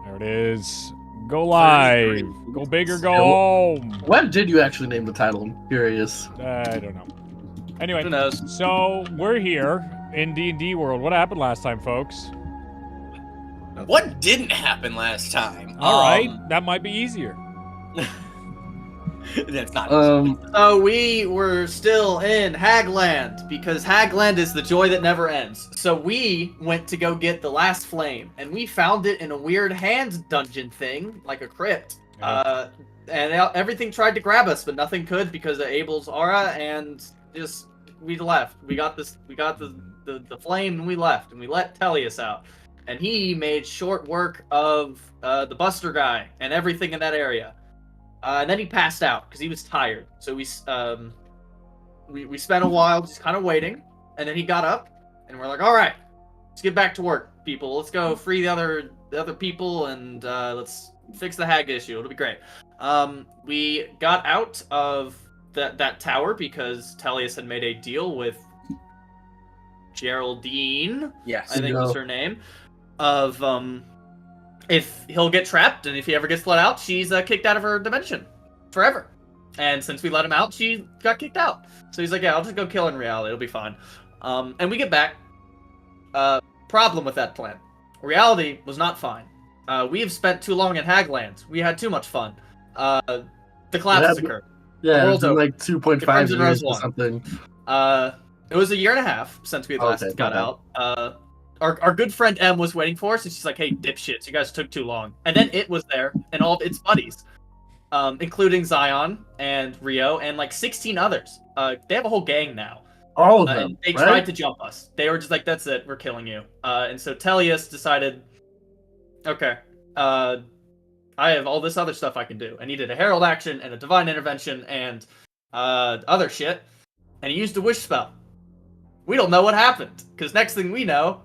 There it is. Go live. Go big or go home. When did you actually name the title? I'm curious. I don't know. Anyway, Who knows? so we're here in D&D world. What happened last time, folks? What didn't happen last time? All right, that might be easier. That's not. So we were still in Hagland because Hagland is the joy that never ends. So we went to go get the last flame, and we found it in a weird hand dungeon thing, like a crypt. Yeah. And everything tried to grab us, but nothing could because of Abel's aura, and just we left. We got the flame, and we left, and we let Tellius out, and he made short work of the Buster guy and everything in that area. And then he passed out because he was tired. So we spent a while just kind of waiting, and then he got up, and we're like, all right, let's get back to work, people. Let's go free the other people, and let's fix the hag issue. It'll be great. We got out of that tower because Tellius had made a deal with Geraldine. Yes. I think was her name. Of if he'll get trapped, and if he ever gets let out, she's kicked out of her dimension forever. And since we let him out, she got kicked out. So he's like, yeah, I'll just go kill in reality. It'll be fine. And we get back. Problem with that plan. Reality was not fine. We have spent too long in Haglands. We had too much fun. The collapse has occurred. Yeah, World's it's over. like 2.5 It years or won. something. It was a year and a half since we last got out. Our good friend M was waiting for us, and she's like, hey, dipshits, you guys took too long. And then it was there, and all of its buddies, including Zion and Rio, and like 16 others. They have a whole gang now. All of them, And they right? tried to jump us. They were just like, that's it, we're killing you. And so Tellius decided, okay, I have all this other stuff I can do. I needed a herald action and a divine intervention and other shit. And he used a wish spell. We don't know what happened, because next thing we know,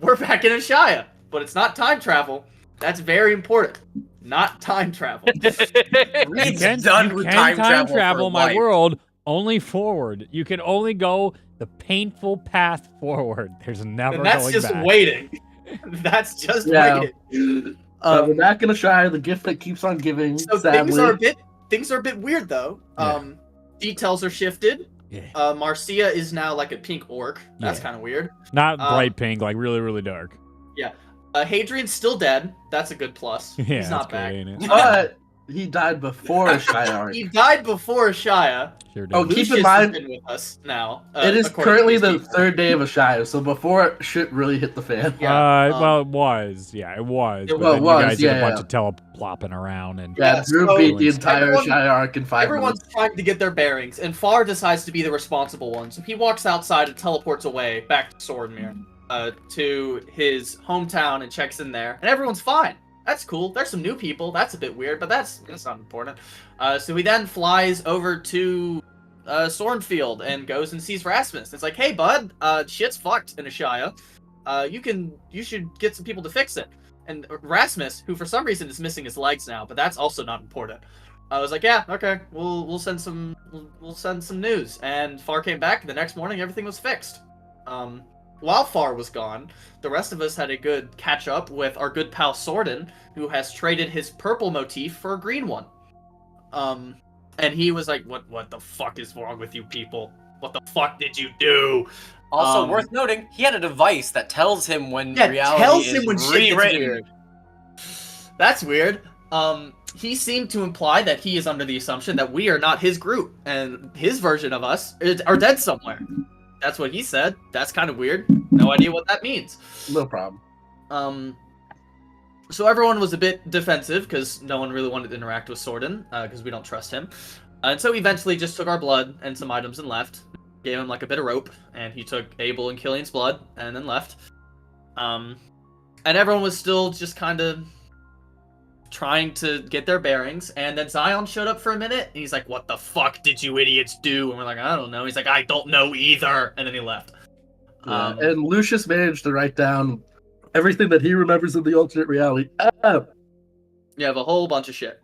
we're back in Ashaya. But it's not time travel. That's very important. Not time travel. It's done with time travel in my world only forward. You can only go the painful path forward. There's never And that's going just back. waiting. That's just Yeah. waiting. We're not gonna shy. The gift that keeps on giving. So sadly. things are a bit weird though. Yeah. Details are shifted. Yeah. Marcia is now like a pink orc. That's Yeah. kind of weird. Not bright pink, like really, really dark. Hadrian's still dead. That's a good plus. Yeah, He's not that's back. great, ain't it? But he died before Shire. He died before Ashaya. Sure did. Oh, keep Lucius in mind, has been with us now. it is according to currently these the people. third day of Ashire, so before shit really hit the fan. Yeah, well, it was. Yeah, it was. It but then was, you guys did yeah, a bunch yeah. of teleplopping around and Yeah, Drew so beat the entire everyone- Shire arc in 5 Everyone's minutes. trying to get their bearings, and Far decides to be the responsible one. So he walks outside and teleports away back to Swordmere, to his hometown, and checks in there, and everyone's fine. That's cool. There's some new people. That's a bit weird, but that's not important. So he then flies over to Sornfield and goes and sees Rasmus. It's like, hey, bud, shit's fucked in Ashaya. You should get some people to fix it. And Rasmus, who for some reason is missing his legs now, but that's also not important. I was like, yeah, okay, we'll send some news. And Far came back. The next morning, everything was fixed. While Far was gone, the rest of us had a good catch up with our good pal Sordin, who has traded his purple motif for a green one. And he was like, what the fuck is wrong with you people? What the fuck did you do? Also worth noting, he had a device that tells him when reality tells is him when shit gets rewritten. weird. That's weird. He seemed to imply that he is under the assumption that we are not his group, and his version of us are dead somewhere. That's what he said. That's kind of weird. No idea what that means. No problem. So everyone was a bit defensive because no one really wanted to interact with Sordin because we don't trust him. And so we eventually just took our blood and some items and left. Gave him like a bit of rope, and he took Abel and Killian's blood and then left. And everyone was still just kind of trying to get their bearings, and then Zion showed up for a minute, and he's like, what the fuck did you idiots do? And we're like, I don't know. He's like, I don't know either, and then he left. Yeah, and Lucius managed to write down everything that he remembers in the alternate reality. You have a whole bunch of shit.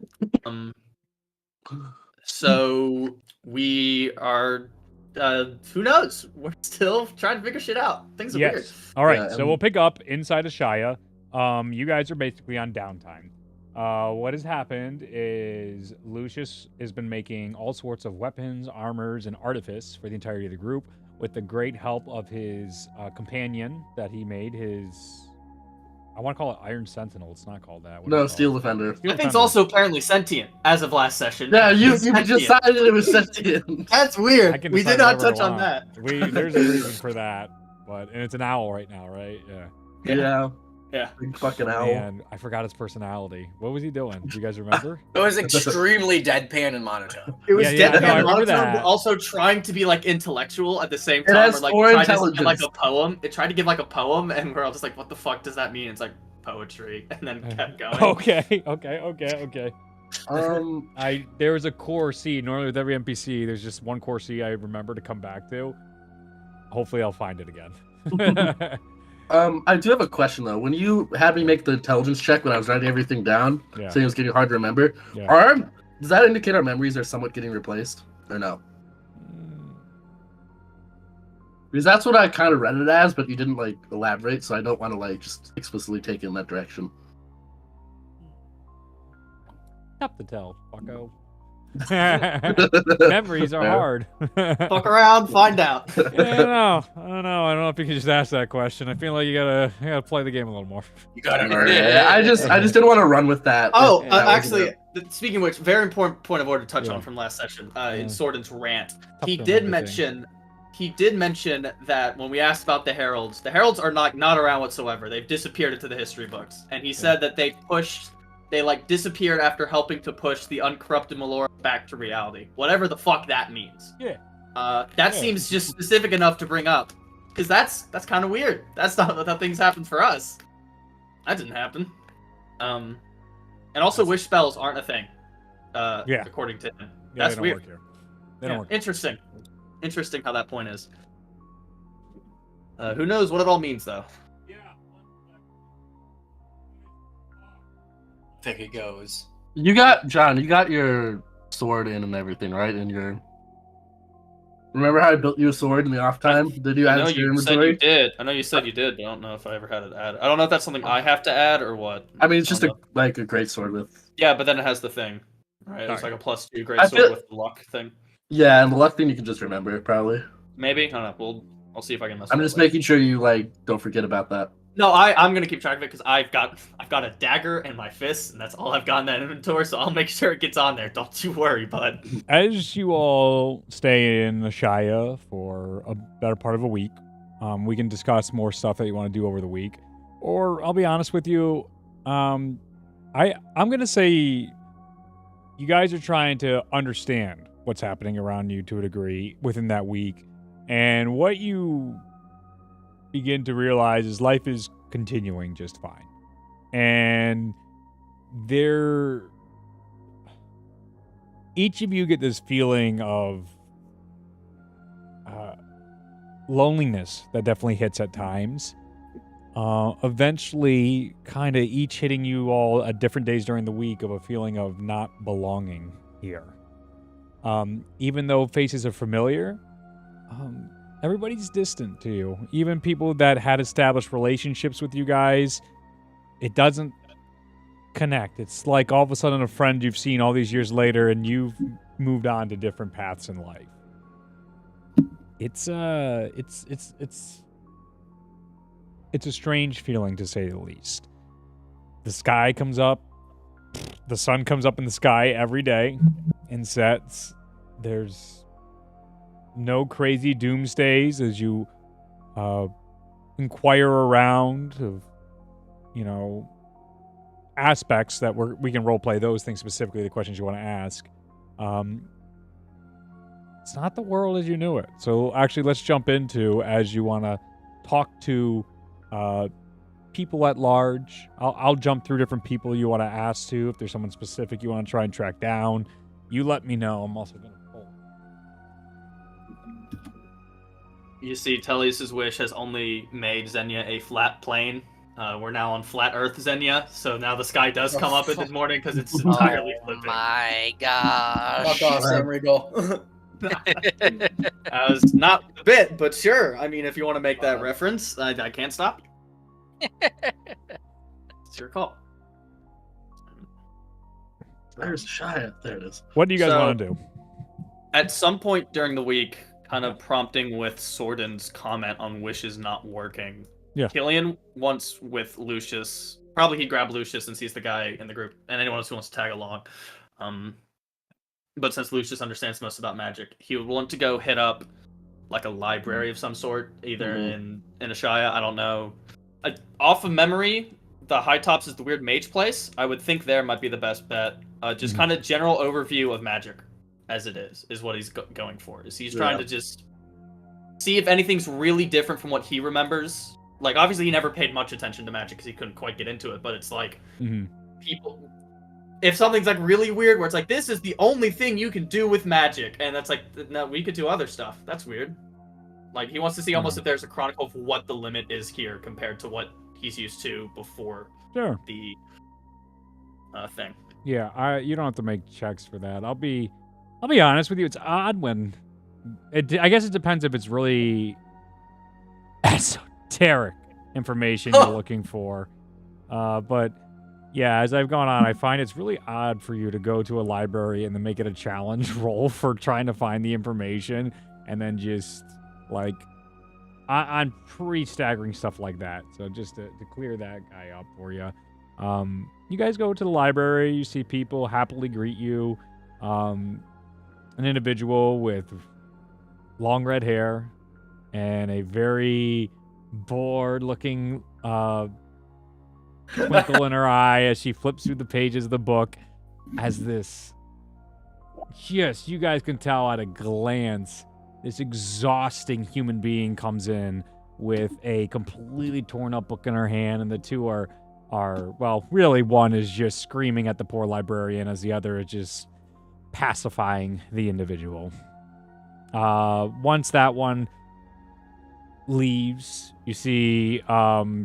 So we are, who knows? We're still trying to figure shit out. Things are weird. All right, Yeah, so we'll pick up inside of Shia. you guys are basically on downtime. What has happened is Lucius has been making all sorts of weapons, armors, and artifice for the entirety of the group with the great help of his companion that he made, his... I want to call it Iron Sentinel. It's not called that. What No, is it Steel called? Defender. Steel I think it's Defender. also apparently sentient as of last session. Yeah, you It's sentient. decided it was sentient. That's I weird. can We decide did not whatever I touch on want. that. There's a reason for that, and it's an owl right now, right? Yeah. Yeah. Yeah. Big fucking owl. And I forgot his personality. What was he doing? Do you guys remember? It was extremely deadpan and monotone. It was Yeah, no, I deadpan remember monotone, that. but also trying to be like intellectual at the same It time. has Or like four tried to give, like intelligence. a poem. It tried to give like a poem, and we're all just like, "What the fuck does that mean?" It's like poetry, and then kept going. Okay. Um, There was a core C. Normally with every NPC, there's just one core C I remember to come back to. Hopefully, I'll find it again. I do have a question though. When you had me make the intelligence check when I was writing everything down, Yeah. saying it was getting hard to remember, Yeah. does that indicate our memories are somewhat getting replaced, or no? Because that's what I kind of read it as, but you didn't like elaborate, so I don't want to like just explicitly take it in that direction. Tough to tell, fucko. Memories are hard. Fuck around, find out. I don't know if you can just ask that question. I feel like you gotta play the game a little more. You gotta Yeah, I just didn't want to run with that. Oh, That wasn't actually, it. speaking of which, very important point of order to touch Yeah. on from last session Yeah. in Sorden's rant. He to did everything. mention that when we asked about the heralds are not around whatsoever. They've disappeared into the history books, and he said that they disappeared after helping to push the uncorrupted Malora back to reality. Whatever the fuck that means. Yeah. That seems just specific enough to bring up, because that's kind of weird. That's not how things happen for us. That didn't happen. And also, wish spells aren't a thing. Yeah. According to him. Yeah, That's they don't weird. work here. They don't work. Interesting. Interesting how that point is. Who knows what it all means, though. I think it goes. John, you got your sword in and everything, right? And your... Remember how I built you a sword in the off time? Did you add it to your inventory? did. I know you said you did, but I don't know if I ever had it added. I don't know if that's something I have to add or what. I mean, it's just don't know. a great sword with... Yeah, but then it has the thing. Right? It's Alright. like a +2 great I sword feel- with the luck thing. Yeah, and the luck thing you can just remember, probably. Maybe? I don't know. I'll see if I can mess I'm with just it later. making sure you, like, don't forget about that. No, I'm gonna keep track of it because I've got a dagger and my fists, and that's all I've got in that inventory. So I'll make sure it gets on there. Don't you worry, bud. As you all stay in the Shia for a better part of a week, we can discuss more stuff that you want to do over the week. Or I'll be honest with you, I'm gonna say you guys are trying to understand what's happening around you to a degree within that week, and what you begin to realize is life is continuing just fine, and each of you get this feeling of loneliness that definitely hits at times. Eventually, kind of each hitting you all at different days during the week of a feeling of not belonging here. Even though faces are familiar, everybody's distant to you. Even people that had established relationships with you guys, it doesn't connect. It's like all of a sudden a friend you've seen all these years later and you've moved on to different paths in life. It's a strange feeling, to say the least. The sky comes up, the sun comes up in the sky every day and sets. There's no crazy doomsdays as you inquire around of, aspects that we can roleplay those things, specifically the questions you want to ask. It's not the world as you knew it. So actually, let's jump into, as you want to talk to people at large. I'll jump through different people you want to ask to. If there's someone specific you want to try and track down, you let me know. I'm also going to pull. You see, Tellius' wish has only made Xenia a flat plane. We're now on flat Earth, Xenia, so now the sky does come up in the morning because it's entirely flipping. My gosh. Fuck off, Sam Riegel. That was not a bit, but sure. I mean, if you want to make that reference, I can't stop you. It's your call. There's Shia. There it is. What do you guys So- want to do? At some point during the week, kind of prompting with Sorden's comment on wishes not working. Yeah. Killian wants with Lucius. Probably he'd grab Lucius since he's the guy in the group, and anyone else who wants to tag along. But since Lucius understands most about magic, he would want to go hit up like a library of some sort, either in Ashaya. I don't know. Off of memory, the High Tops is the weird mage place. I would think there might be the best bet. Just kind of general overview of magic as it is what he's going for. Is he's trying to just see if anything's really different from what he remembers. Like, obviously, he never paid much attention to magic because he couldn't quite get into it. But it's like people. If something's like really weird, where it's like this is the only thing you can do with magic, and that's like no, we could do other stuff. That's weird. Like he wants to see almost if there's a chronicle of what the limit is here compared to what he's used to before Sure. the thing. Yeah, you don't have to make checks for that. I'll be honest with you. It's odd when I guess it depends if it's really esoteric information you're looking for. But yeah, as I've gone on, I find it's really odd for you to go to a library and then make it a challenge roll for trying to find the information, and then just like on pretty staggering stuff like that. So just to clear that guy up for you. You guys go to the library, you see people happily greet you. An individual with long red hair and a very bored-looking twinkle in her eye as she flips through the pages of the book as this, just, you guys can tell at a glance, this exhausting human being comes in with a completely torn up book in her hand, and the two are well, really one is just screaming at the poor librarian as the other is just pacifying the individual. Once that one leaves, you see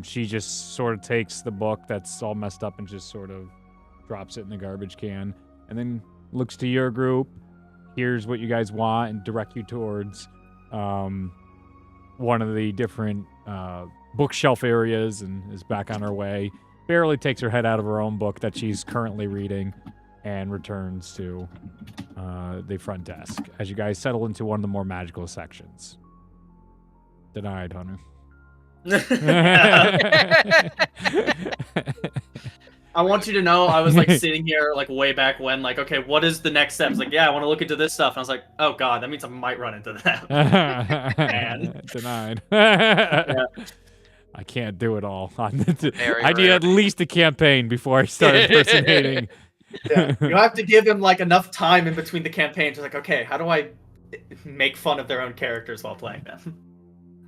she just sort of takes the book that's all messed up and just sort of drops it in the garbage can, and then looks to your group, hears what you guys want, and direct you towards one of the different bookshelf areas, and is back on her way. Barely takes her head out of her own book that she's currently reading and returns to the front desk as you guys settle into one of the more magical sections. Denied, Hunter. I want you to know I was like sitting here like way back when, like, okay, what is the next step? It's like, yeah, I want to look into this stuff. And I was like, oh god, that means I might run into that. Man. Denied. Yeah. I can't do it all. I need at least a campaign before I start impersonating. Yeah. You have to give him like enough time in between the campaigns. Like, okay, how do I make fun of their own characters while playing them?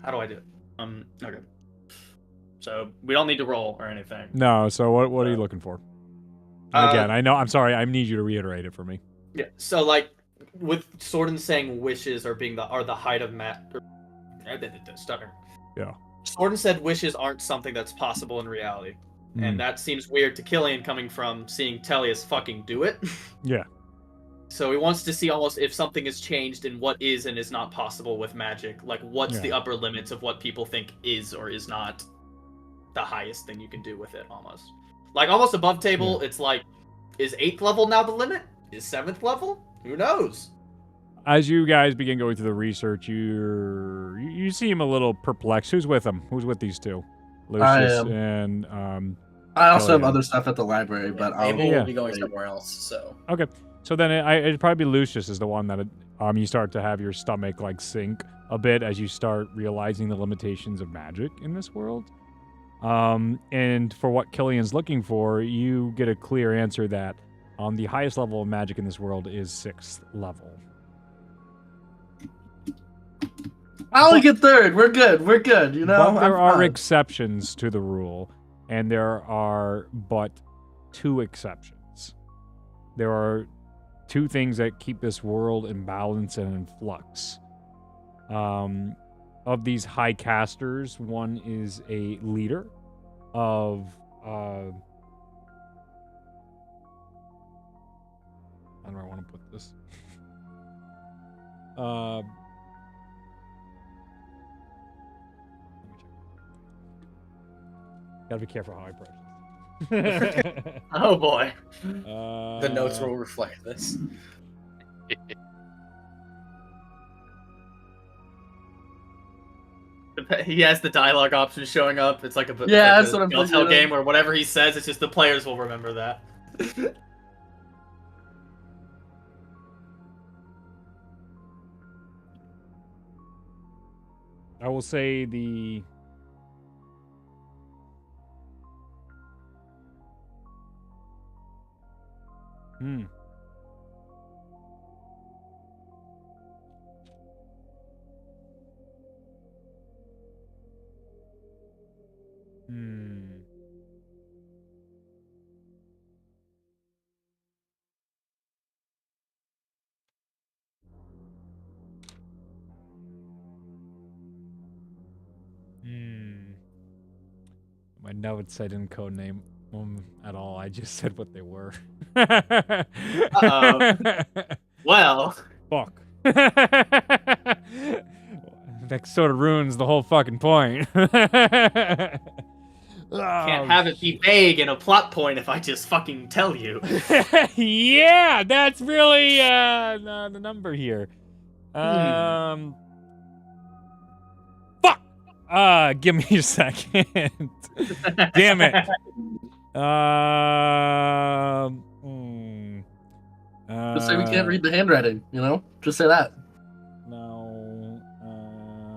How do I do it? Okay. So we don't need to roll or anything. No. So what are you looking for? Again, I know. I'm sorry. I need you to reiterate it for me. Yeah. So like with Sorden saying wishes are the height of stutter. Yeah. Sorden said wishes aren't something that's possible in reality. And that seems weird to Killian coming from seeing Tellius fucking do it. Yeah. So he wants to see almost if something has changed in what is and is not possible with magic. Like, what's the upper limits of what people think is or is not the highest thing you can do with it, almost. Like, almost above table, it's like, is 8th level now the limit? Is 7th level? Who knows? As you guys begin going through the research, you seem a little perplexed. Who's with them? Who's with these two? Lucius and I also Killian. have other stuff at the library, but Abel will be going somewhere else. So okay. So then it'd probably be Lucius is the one that you start to have your stomach like sink a bit as you start realizing the limitations of magic in this world. And for what Killian's looking for, you get a clear answer that the highest level of magic in this world is 6th level. I only get 3rd. We're good. You know. But there are exceptions to the rule, and there are but 2 exceptions. There are 2 things that keep this world in balance and in flux. Of these high casters, one is a leader of how do I want to put this? Let me check. Gotta be careful how I approach this. Oh boy. The notes will reflect this. He has the dialogue option showing up. It's like a that's what I'm Telltale thinking of. game where whatever he says, it's just the players will remember that. I will say the... Hmm. My notes, I didn't codename them at all. I just said what they were. Uh-oh. Well. Fuck. That sort of ruins the whole fucking point. Can't have it be vague and a plot point if I just fucking tell you. Yeah, that's really the number here. Fuck. Give me a second. Damn it. Just say we can't read the handwriting, you know? Just say that. No.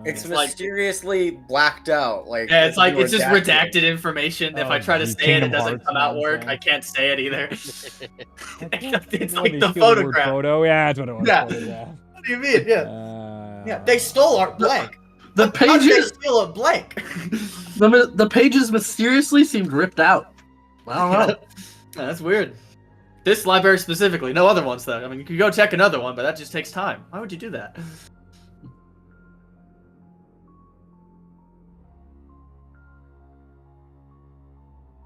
It's mysteriously blacked out. Like Yeah, it's like it's just redacted. redacted information. If I try to say it, it doesn't come out work. I can't say it either. It's like the photograph. Photo? Yeah, that's what it was. Yeah. Photograph. What do you mean? Yeah. Yeah, they stole our blank. The How did they pages, steal a blank? the pages mysteriously seemed ripped out. I don't know. That's weird. This library specifically, no other ones though. I mean, you could go check another one, but that just takes time. Why would you do that?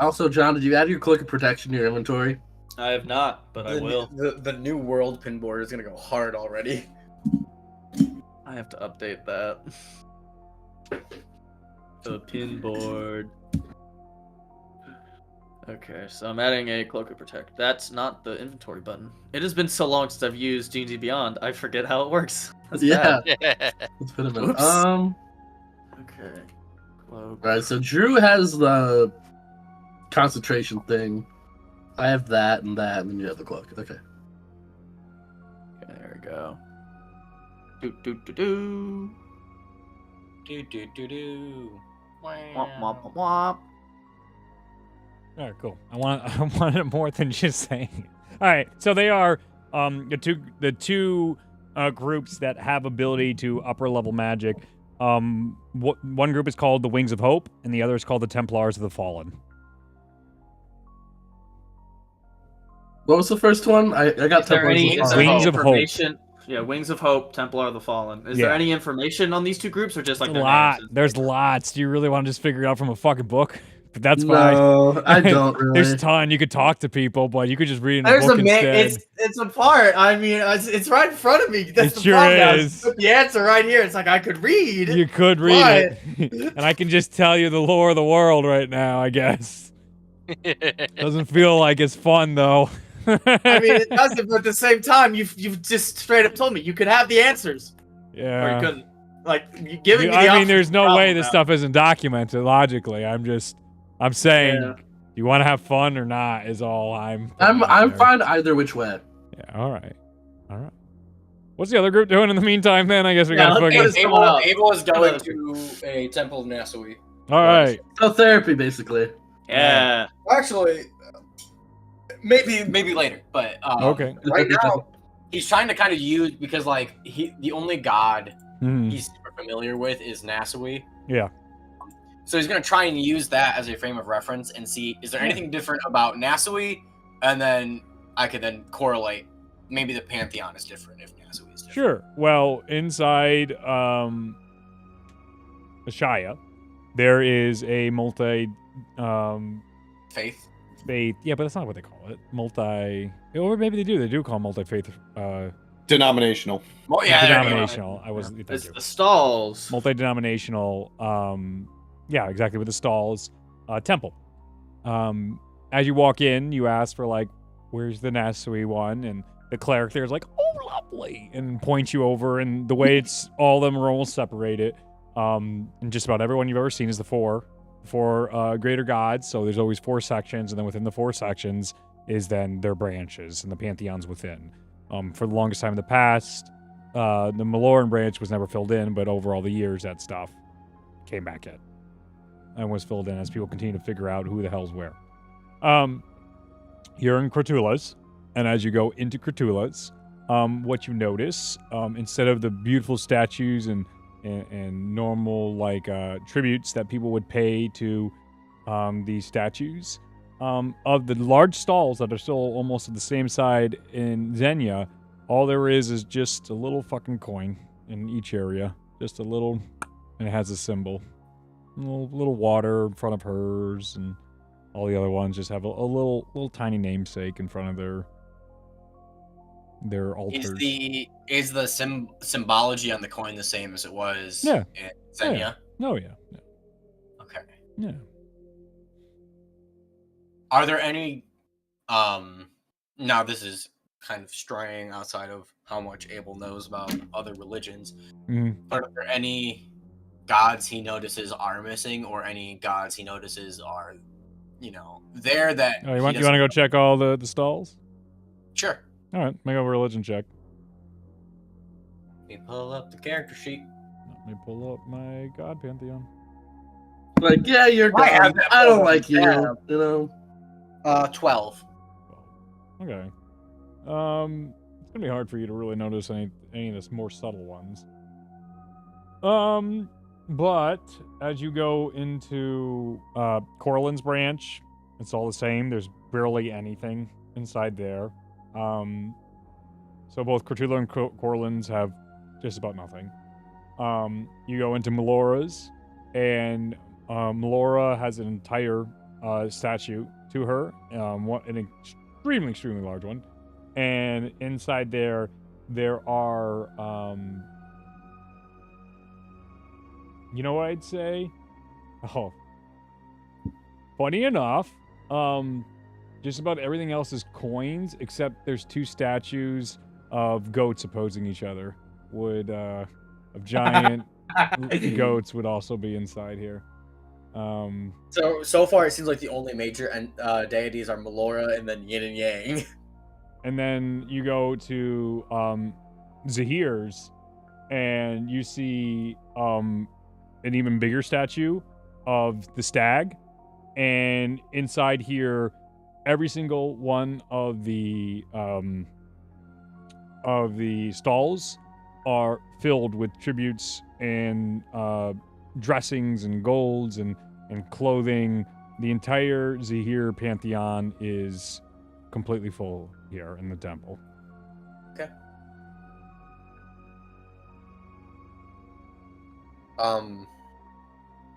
Also, John, did you add your click of protection to your inventory? I have not, but I will. The new world pin board is gonna go hard already. I have to update that. The pin board. Okay, so I'm adding a cloak of protect. That's not the inventory button. It has been so long since I've used D&D Beyond, I forget how it works. That's Yeah. bad. It's been a minute. Oops. Okay. Cloak. Alright, so Drew has the concentration thing. I have that, and then you have the cloak. Okay. Okay, there we go. Do do do do. Do do do do. Womp womp womp womp. All right, cool. I wanted more than just saying it. All right, so they are the two groups that have ability to upper level magic. One group is called the Wings of Hope, and the other is called the Templars of the Fallen. What was the first one? I got Is there any Wings of Hope. information? Yeah, Wings of Hope, Templar of the Fallen. Is there any information on these two groups, or just like their names? There's lots. Do you really want to just figure it out from a fucking book? But that's fine. No, I don't really. There's a ton. You could talk to people, but you could just read in a book instead. It's a part. I mean, it's right in front of me. That's It the sure problem. is. Put the answer right here. It's like I could read. You could read it. And I can just tell you the lore of the world right now, I guess. Doesn't feel like it's fun, though. I mean, it doesn't, but at the same time, you've just straight up told me you could have the answers. Yeah. Or you couldn't. Like, you giving me the I mean, option there's is no the way problem this now. stuff isn't documented logically. I'm saying, Yeah. you want to have fun or not is all I'm I'm fine either which way. Yeah, all right. What's the other group doing in the meantime, then? I guess we gotta let's fucking... get someone else. Abel is going to a temple of Nasui. All right. So therapy, basically. Yeah. Actually, maybe later, but Okay. right now he's trying to kind of use, because like the only god Mhm. he's super familiar with is Nasui. Yeah. So he's gonna try and use that as a frame of reference and see, is there anything different about Nasui, and then I could then correlate. Maybe the Pantheon is different if Nasui is different. Sure. Well, inside Ashaya, there is a multi Faith. faith. Yeah, but that's not what they call it. Or maybe they do. They do call it multi-faith. Denominational. Well, yeah, there you go. Denominational. I wasn't. Thank It's you. the stalls. Multi-denominational. Yeah, exactly. With the stalls, temple. as you walk in, you ask for like, where's the Nasui one? And the cleric there is like, oh, lovely, and points you over. And the way it's all of them are almost separated. And just about everyone you've ever seen is the four greater gods. So there's always 4 sections, and then within the 4 sections is then their branches and the pantheons within. For the longest time in the past, the Maloran branch was never filled in, but over all the years, that stuff came back in and was filled in as people continue to figure out who the hell's where. You're in Cratula's, and as you go into Cratula's, what you notice, instead of the beautiful statues and normal like tributes that people would pay to these statues, of the large stalls that are still almost at the same side in Xenia, all there is just a little fucking coin in each area, just a little, and it has a symbol, a little water in front of hers, and all the other ones just have a little tiny namesake in front of their altars. Is the symbology on the coin the same as it was in Xenia? Oh yeah. Okay. Yeah. Are there any now this is kind of straying outside of how much Abel knows about other religions, but are there any gods he notices are missing, or any gods he notices are, there that you want to go check all the stalls? Sure. All right, make a religion check. Let me pull up the character sheet. Let me pull up my god pantheon. Like, yeah, you're gone. I don't like you. 12. Okay. It's gonna be hard for you to really notice any of the more subtle ones. But as you go into Corlin's branch, it's all the same. There's barely anything inside there. So both Cratula and Corlin's have just about nothing. You go into Melora's, and Melora has an entire statue to her, an extremely large one. And inside there are, you know what I'd say? Oh, funny enough, just about everything else is coins, except there's 2 statues of goats opposing each other. Of giant goats would also be inside here. So far it seems like the only major deities are Melora and then Yin and Yang. And then you go to Zahir's, and you see an even bigger statue of the stag, and inside here, every single one of the stalls are filled with tributes and dressings and golds and clothing. The entire Zahir pantheon is completely full here in the temple. Okay.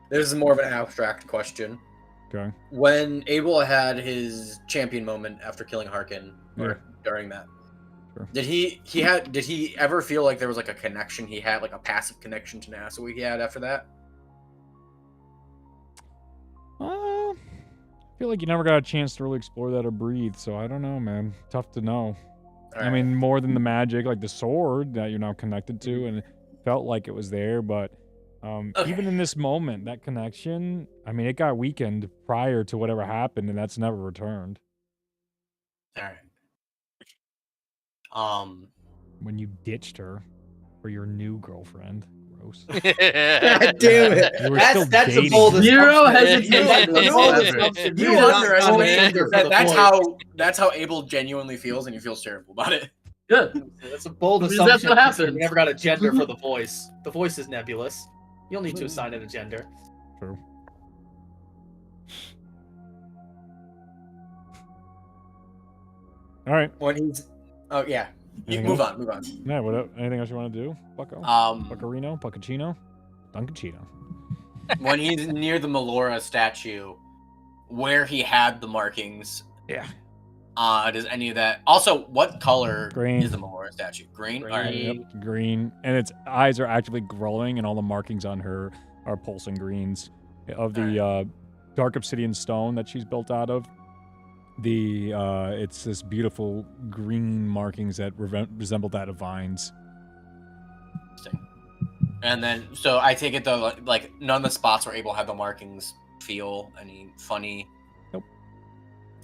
This is more of an abstract question. Okay. When Abel had his champion moment after killing Harkin, or during that, sure. did he ever feel like there was like a connection he had, like a passive connection to Nasui he had after that? I feel like you never got a chance to really explore that or breathe, so I don't know, man. Tough to know. All I mean, more than the magic, like the sword that you're now connected to, and it felt like it was there, but even in this moment, that connection, I mean, it got weakened prior to whatever happened, and that's never returned. All right. When you ditched her for your new girlfriend. Gross. God damn it. You were That's still a bold dating. Zero assumption. hesitation. You underestimated. That's how Abel genuinely feels, and he feels terrible about it. Good. That's a bold Because assumption. that's what happens. You never got a gender for the voice. The voice is nebulous. You'll need to assign it a gender. True. All right. When he's, oh yeah, Anything move else? on. Yeah. What up? Anything else you want to do? Bucko. Buccarino. Buccacino. Dunkachino. When he's near the Melora statue, where he had the markings. Yeah. Does any of that? Also, what color Green. is the Melora statue? Green. All right. Yep. Green, and its eyes are actively glowing, and all the markings on her are pulsing greens of the dark obsidian stone that she's built out of. It's this beautiful green markings that resemble that of vines. And then, so I take it though, like none of the spots where Abel had the markings feel any funny. Nope.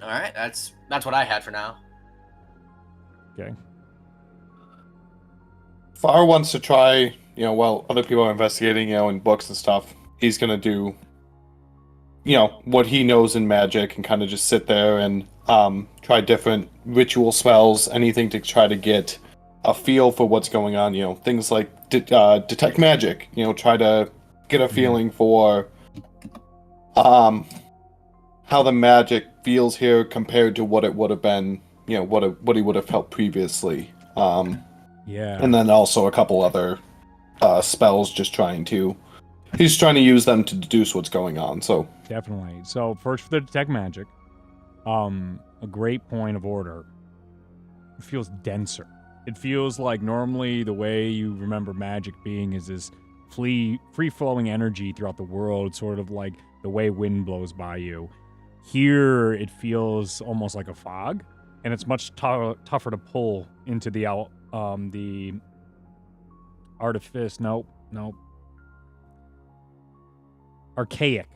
All right, that's what I had for now. Okay. Far wants to try, while other people are investigating, in books and stuff, he's gonna do, what he knows in magic and kind of just sit there and try different ritual spells, anything to try to get a feel for what's going on, things like detect magic, try to get a feeling for how the magic feels here compared to what it would have been, what he would have felt previously. Yeah. And then also a couple other spells, he's trying to use them to deduce what's going on. So Definitely. So first for the detect magic, a great point of order. It feels denser. It feels like normally the way you remember magic being is this free-flowing energy throughout the world, sort of like the way wind blows by you. Here, it feels almost like a fog, and it's much tougher to pull into the artifice. Nope. Archaic.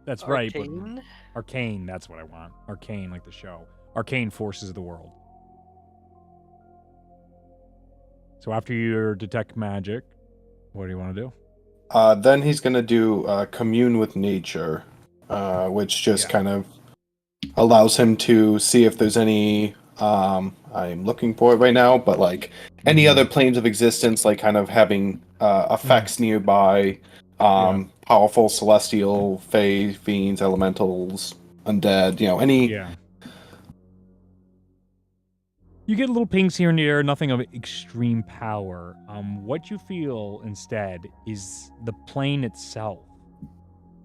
That's right. But arcane, that's what I want. Arcane, like the show. Arcane forces of the world. So after you detect magic, what do you want to do? Then he's going to do commune with nature, which just kind of allows him to see if there's any, I'm looking for it right now, but like any other planes of existence, like kind of having effects nearby, powerful celestial, fae, fiends, elementals, undead, any... Yeah. You get little pings here and there, nothing of extreme power. What you feel instead is the plane itself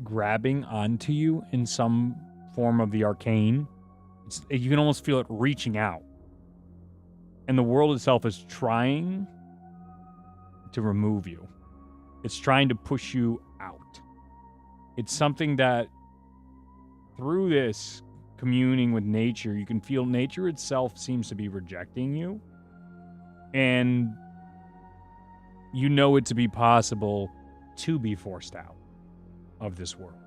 grabbing onto you in some form of the arcane. You can almost feel it reaching out. And the world itself is trying to remove you. It's trying to push you out. It's something that through this communing with nature, you can feel nature itself seems to be rejecting you. And you know it to be possible to be forced out of this world.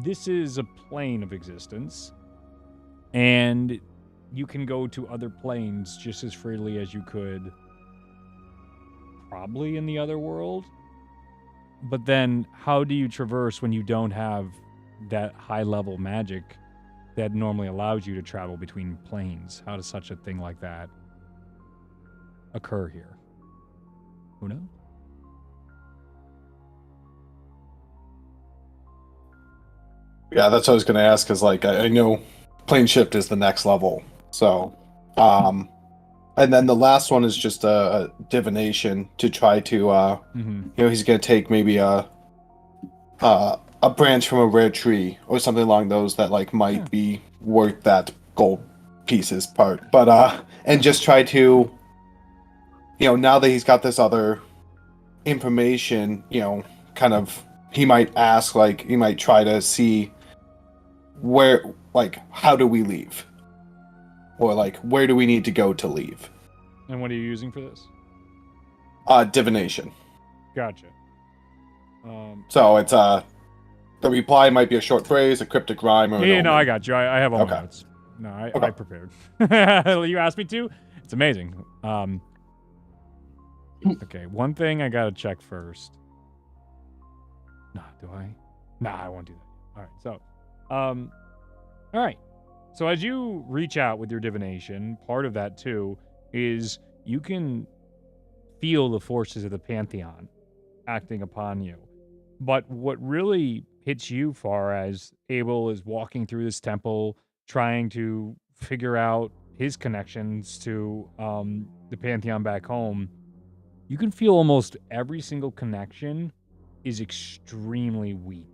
This is a plane of existence, and you can go to other planes just as freely as you could probably in the other world. But then how do you traverse when you don't have that high-level magic that normally allows you to travel between planes? How does such a thing like that occur here? Who knows? Yeah, that's what I was going to ask, because like I know plane shift is the next level. So, and then the last one is just a divination to try to, he's going to take maybe a branch from a rare tree or something along those that like might be worth that gold pieces part. But and just try to, now that he's got this other information, kind of he might ask, like he might try to see where, like, how do we leave? Or like where do we need to go to leave? And what are you using for this? Divination. Gotcha. So it's the reply might be a short phrase, a cryptic rhyme, or no, I got you. I have all my Okay. notes. No, I Okay. prepared. You asked me to? It's amazing. Okay, one thing I gotta check first. Nah, do I? Nah, I won't do that. All right. So as you reach out with your divination, part of that too is you can feel the forces of the Pantheon acting upon you. But what really hits you far as Abel is walking through this temple, trying to figure out his connections to the Pantheon back home, you can feel almost every single connection is extremely weak.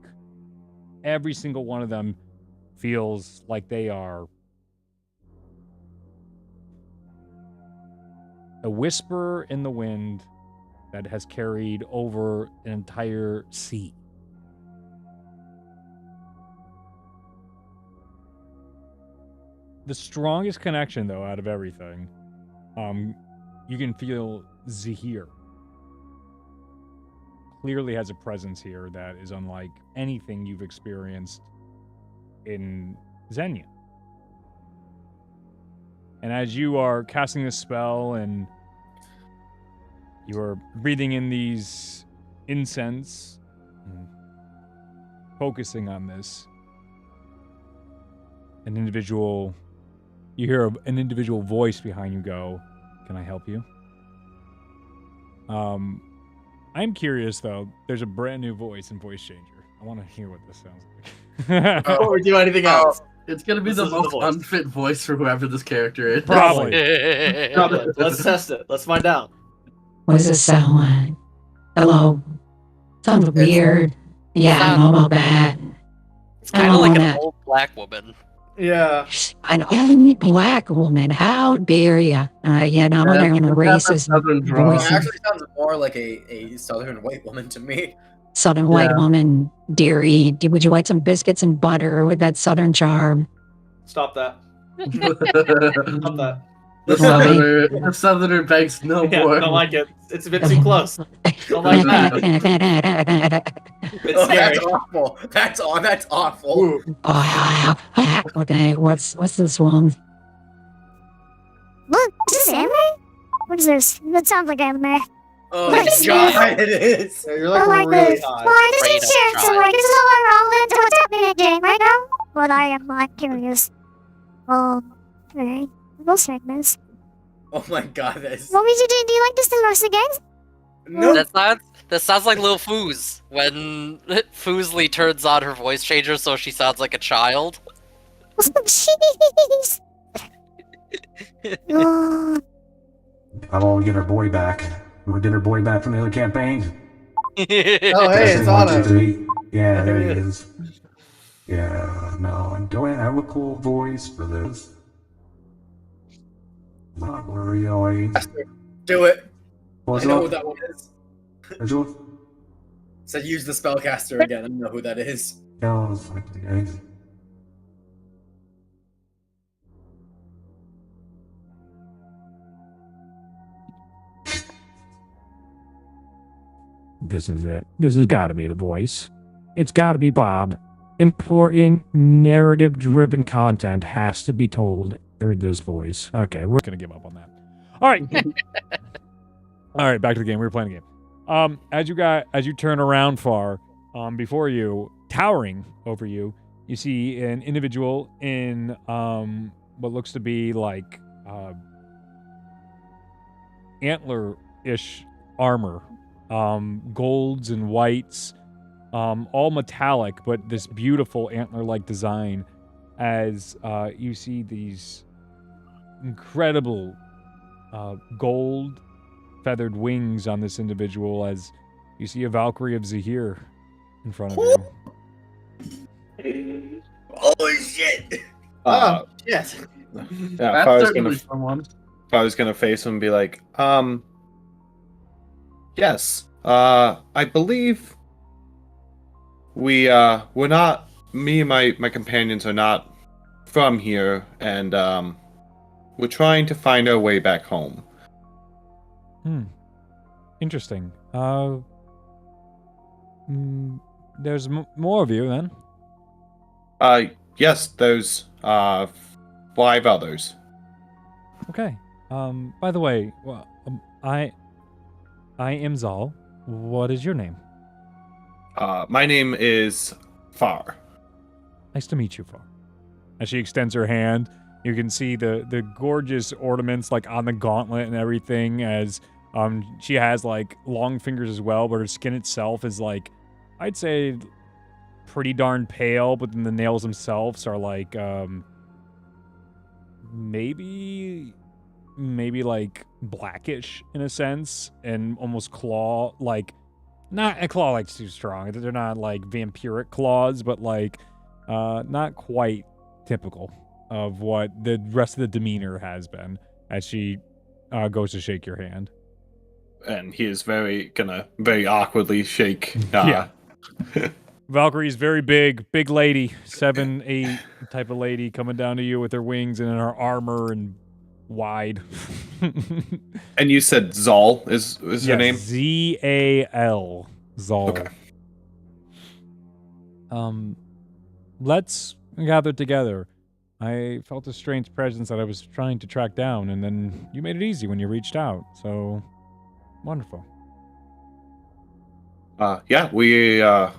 Every single one of them feels like they are a whisper in the wind that has carried over an entire sea. the strongest connection, though, out of everything, you can feel Zahir clearly has a presence here that is unlike anything you've experienced in Xenia. And as you are casting this spell and you are breathing in these incense, focusing on this, you hear an individual voice behind you go, "Can I help you?" I'm curious, though. There's a brand new voice and voice changer. I want to hear what this sounds like. Before we do anything else, it's gonna be the most unfit voice for whoever this character is. Probably. Let's test it. Let's find out. What does it sound like? Hello? Sounds weird. Yeah, I know about that. It's kind of like an old black woman. Yeah. An black woman. How dare you? I'm wearing a racist voice. It actually sounds more like a southern white woman to me. Southern white woman, dearie. Would you like some biscuits and butter with that southern charm? Stop that. Stop that. The southerner begs no more. Don't like it. It's a bit too close. Don't like that. It's scary. That's awful. That's awful. Okay, what's this one? Look, is this anime? What is this? That sounds like anime. Oh What my is god, it is. Yeah, you're I like like really this. high. Well, I just Radar share, so child. like, this is all irrelevant to what's happening in the game right now. But I'm curious. Okay. We'll check this. Oh my god, that is. What would you do? Do you like this the rest of the game? No. That sounds like Lil Foos when Foozly turns on her voice changer so she sounds like a child. Jeez. Oh, I'll all get our boy back. We did our boy back from the other campaign. Oh, hey, it's One, on two, him. three. Yeah, there he is. Yeah, no, I don't have a cool voice for this. Not worry, always. Do it. What's I know up? who that one is. Is it? Said use the spellcaster again. I know who that is. Yeah, it's like the guys. This is it. This has got to be the voice. It's got to be Bob. Important narrative-driven content has to be told through this voice. Okay, we're gonna give up on that. All right. All right, back to the game. We were playing a game. As you turn around far, before you, towering over you, you see an individual in what looks to be like antler-ish armor, golds and whites, all metallic, but this beautiful antler-like design. As you see these incredible gold feathered wings on this individual, as you see a Valkyrie of Zahir in front of you. Holy shit! Oh, shit. Yeah, if That's I was certainly gonna someone. if I was gonna face him and be like, yes, I believe we're not, me and my companions are not from here, and we're trying to find our way back home. Interesting. There's more of you then. Yes, there's 5 others. Okay. By the way, well, I am Zal. What is your name? My name is Far. Nice to meet you, Far. As she extends her hand, you can see the gorgeous ornaments like on the gauntlet and everything, as she has like long fingers as well, but her skin itself is like, I'd say, pretty darn pale, but then the nails themselves are like maybe like blackish in a sense, and almost claw like, not a claw like too strong. They're not like vampiric claws, but like not quite typical of what the rest of the demeanor has been, as she goes to shake your hand. And he is very awkwardly shake. Yeah. Valkyrie's very big lady, 7, 8 type of lady coming down to you with her wings and in her armor and wide. And you said Zal is her name? Zal. Zal. Okay. Let's gather together. I felt a strange presence that I was trying to track down, and then you made it easy when you reached out. So, wonderful. Yeah, we're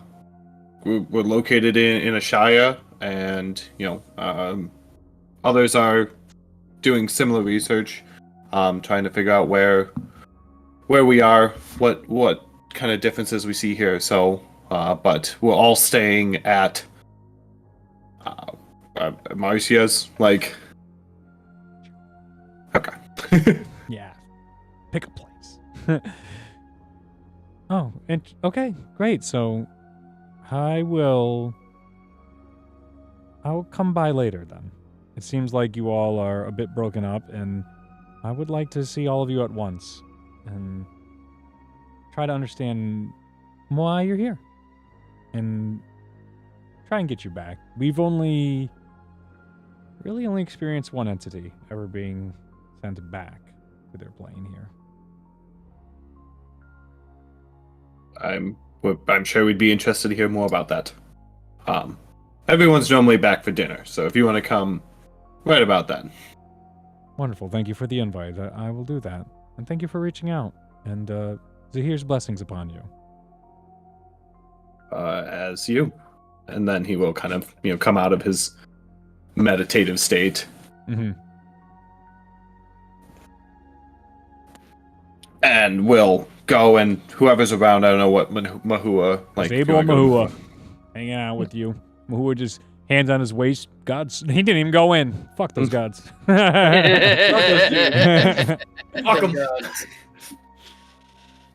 located in Ashaya, and others are doing similar research, trying to figure out where we are, what kind of differences we see here. So, but we're all staying at Marcia's. Like, okay. Yeah, pick a place. Oh, okay, great. So, I'll come by later then. It seems like you all are a bit broken up, and I would like to see all of you at once and try to understand why you're here and try and get you back. We've really only experienced one entity ever being sent back to their plane here. I'm sure we'd be interested to hear more about that. Everyone's normally back for dinner, so if you want to come right about that. Wonderful. Thank you for the invite. I will do that. And thank you for reaching out. And Zahir's blessings upon you. As you. And then he will kind of, come out of his meditative state. Mm-hmm. And will go, and whoever's around, I don't know what Mahua like. Abel Mahua hanging out with you. Mahua just hands on his waist. Gods, he didn't even go in. Fuck those gods. Fuck those dudes. Fuck 'em.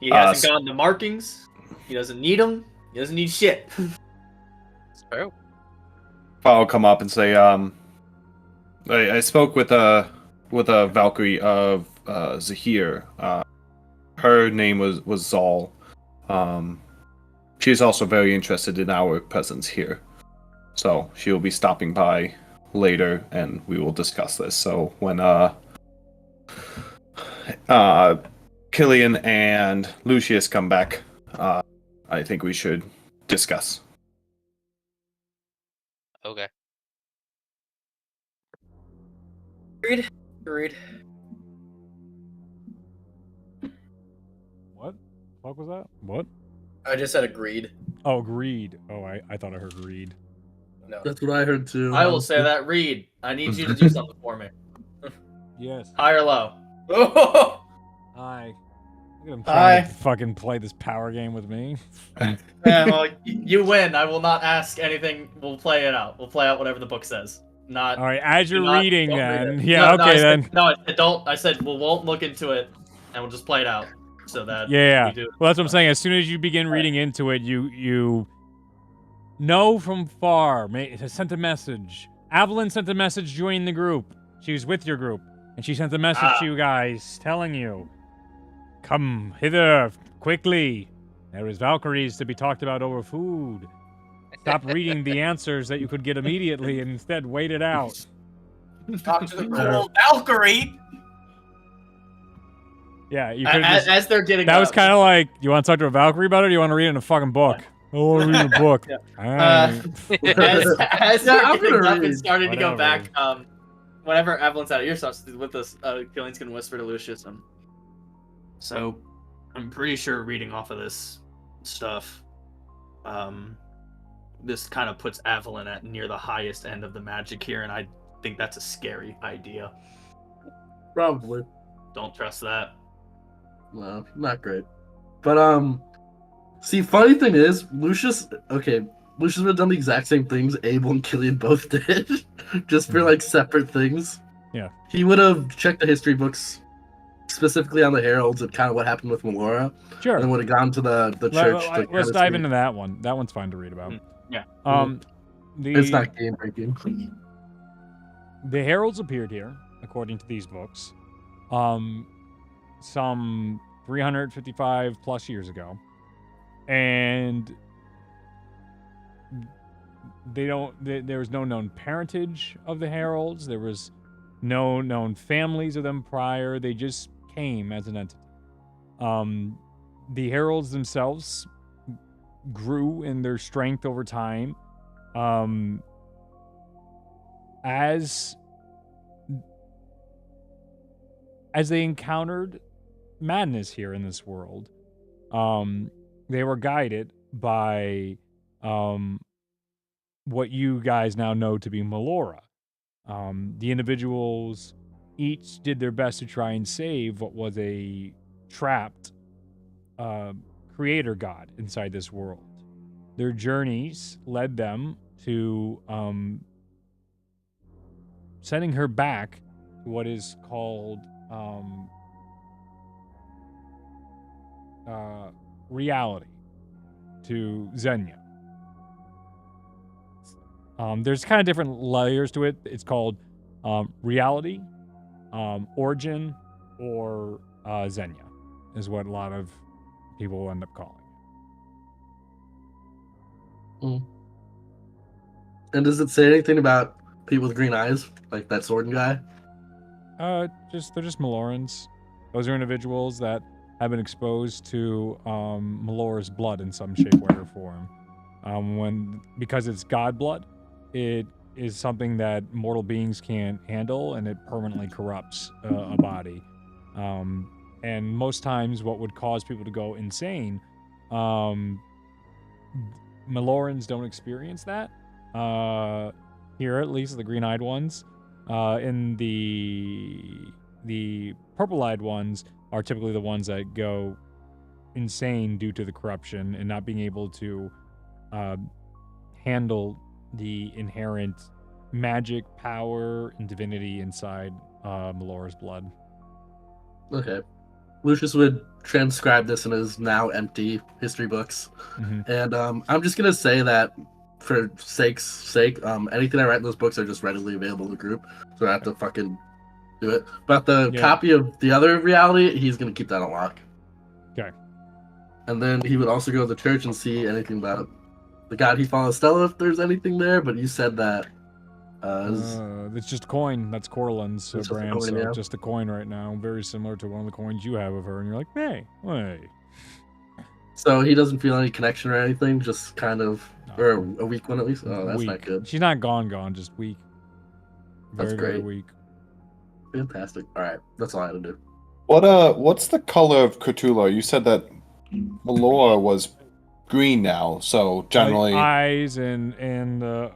He hasn't gotten the markings. He doesn't need them. He doesn't need shit. It's true. I'll come up and say, I spoke with a Valkyrie of Zahir. Her name was Zal. She's also very interested in our presence here. So she will be stopping by later, and we will discuss this. So when Killian and Lucius come back, I think we should discuss. Okay. Agreed. What? What was that? What? I just said agreed. Oh, agreed. Oh, I thought I heard read. No. That's what I heard too. I will say that. Reed, I need you to do something for me. Yes. High or low? Hi. Look at him Hi. trying to fucking play this power game with me. Yeah, well, you win. I will not ask anything. We'll play it out. We'll play out whatever the book says. Not. All right, as you're reading, don't read then. it. Yeah, No, okay, I said, then. No, I said don't. I said we won't look into it, and we'll just play it out. So that. Yeah. We do. Well, that's what I'm saying. As soon as you begin reading into it, you know from far. Sent a message. Evelyn sent a message joining the group. She was with your group, and she sent a message to you guys telling you, "Come hither quickly. There is Valkyries to be talked about over food. Stop reading the answers that you could get immediately, and instead wait it out." Talk to the cool Valkyrie. Yeah, you could. As they're getting. That was kind of like, you want to talk to a Valkyrie about it, or do you want to read it in a fucking book? I want to read a book. Yeah. Alright. As they're I'm getting gonna up and read. starting to go Whatever. back, whenever Evelyn's out of earshot with us, Killian's gonna whisper to Lucius. So, I'm pretty sure reading off of this stuff, this kind of puts Evelyn at near the highest end of the magic here, and I think that's a scary idea. Probably. Don't trust that. No, not great. But see, funny thing is, Lucius would have done the exact same things Abel and Killian both did, just for like separate things. Yeah. He would have checked the history books, specifically on the heralds and kind of what happened with Melora, Sure. and then would have gone to the church. to Let's kinda dive see- into that one. That one's fine to read about. Yeah. It's not game breaking. The heralds appeared here, according to these books, some 355 plus years ago, and there was no known parentage of the heralds. There was no known families of them prior. They just came as an entity. The heralds themselves grew in their strength over time. As they encountered madness here in this world, they were guided by what you guys now know to be Melora. The individuals each did their best to try and save what was a trapped creator god inside this world. Their journeys led them to sending her back to what is called reality, to Xenia. There's kind of different layers to it. It's called reality, origin, or Xenia, is what a lot of people will end up calling it. And does it say anything about people with green eyes, like that sword guy? They're just Melorans. Those are individuals that have been exposed to Melora's blood in some shape, way, or form. Because it's god blood, it is something that mortal beings can't handle, and it permanently corrupts a body. And most times, what would cause people to go insane, Melorans don't experience that. Here, at least, the green-eyed ones. In the purple-eyed ones are typically the ones that go insane due to the corruption and not being able to handle the inherent magic, power, and divinity inside Melora's blood. Okay. Lucius would transcribe this in his now empty history books. And I'm just going to say that for sake's sake, anything I write in those books are just readily available in the group, so I have to fucking do it. But the copy of the other reality, he's going to keep that on lock. Okay. And then he would also go to the church and see anything about the god he follows, Stella, if there's anything there, but you said that it's just a coin. That's Corlin's brand, coin, so yeah. just a coin right now, very similar to one of the coins you have of her, and you're like, hey. So he doesn't feel any connection or anything, just kind of, or a weak one at least? Oh, that's weak. not good. She's not gone, just weak. That's Very great. weak. Fantastic. All right, that's all I had to do. What's the color of Cthulhu? You said that Melora was green now, so generally like eyes and her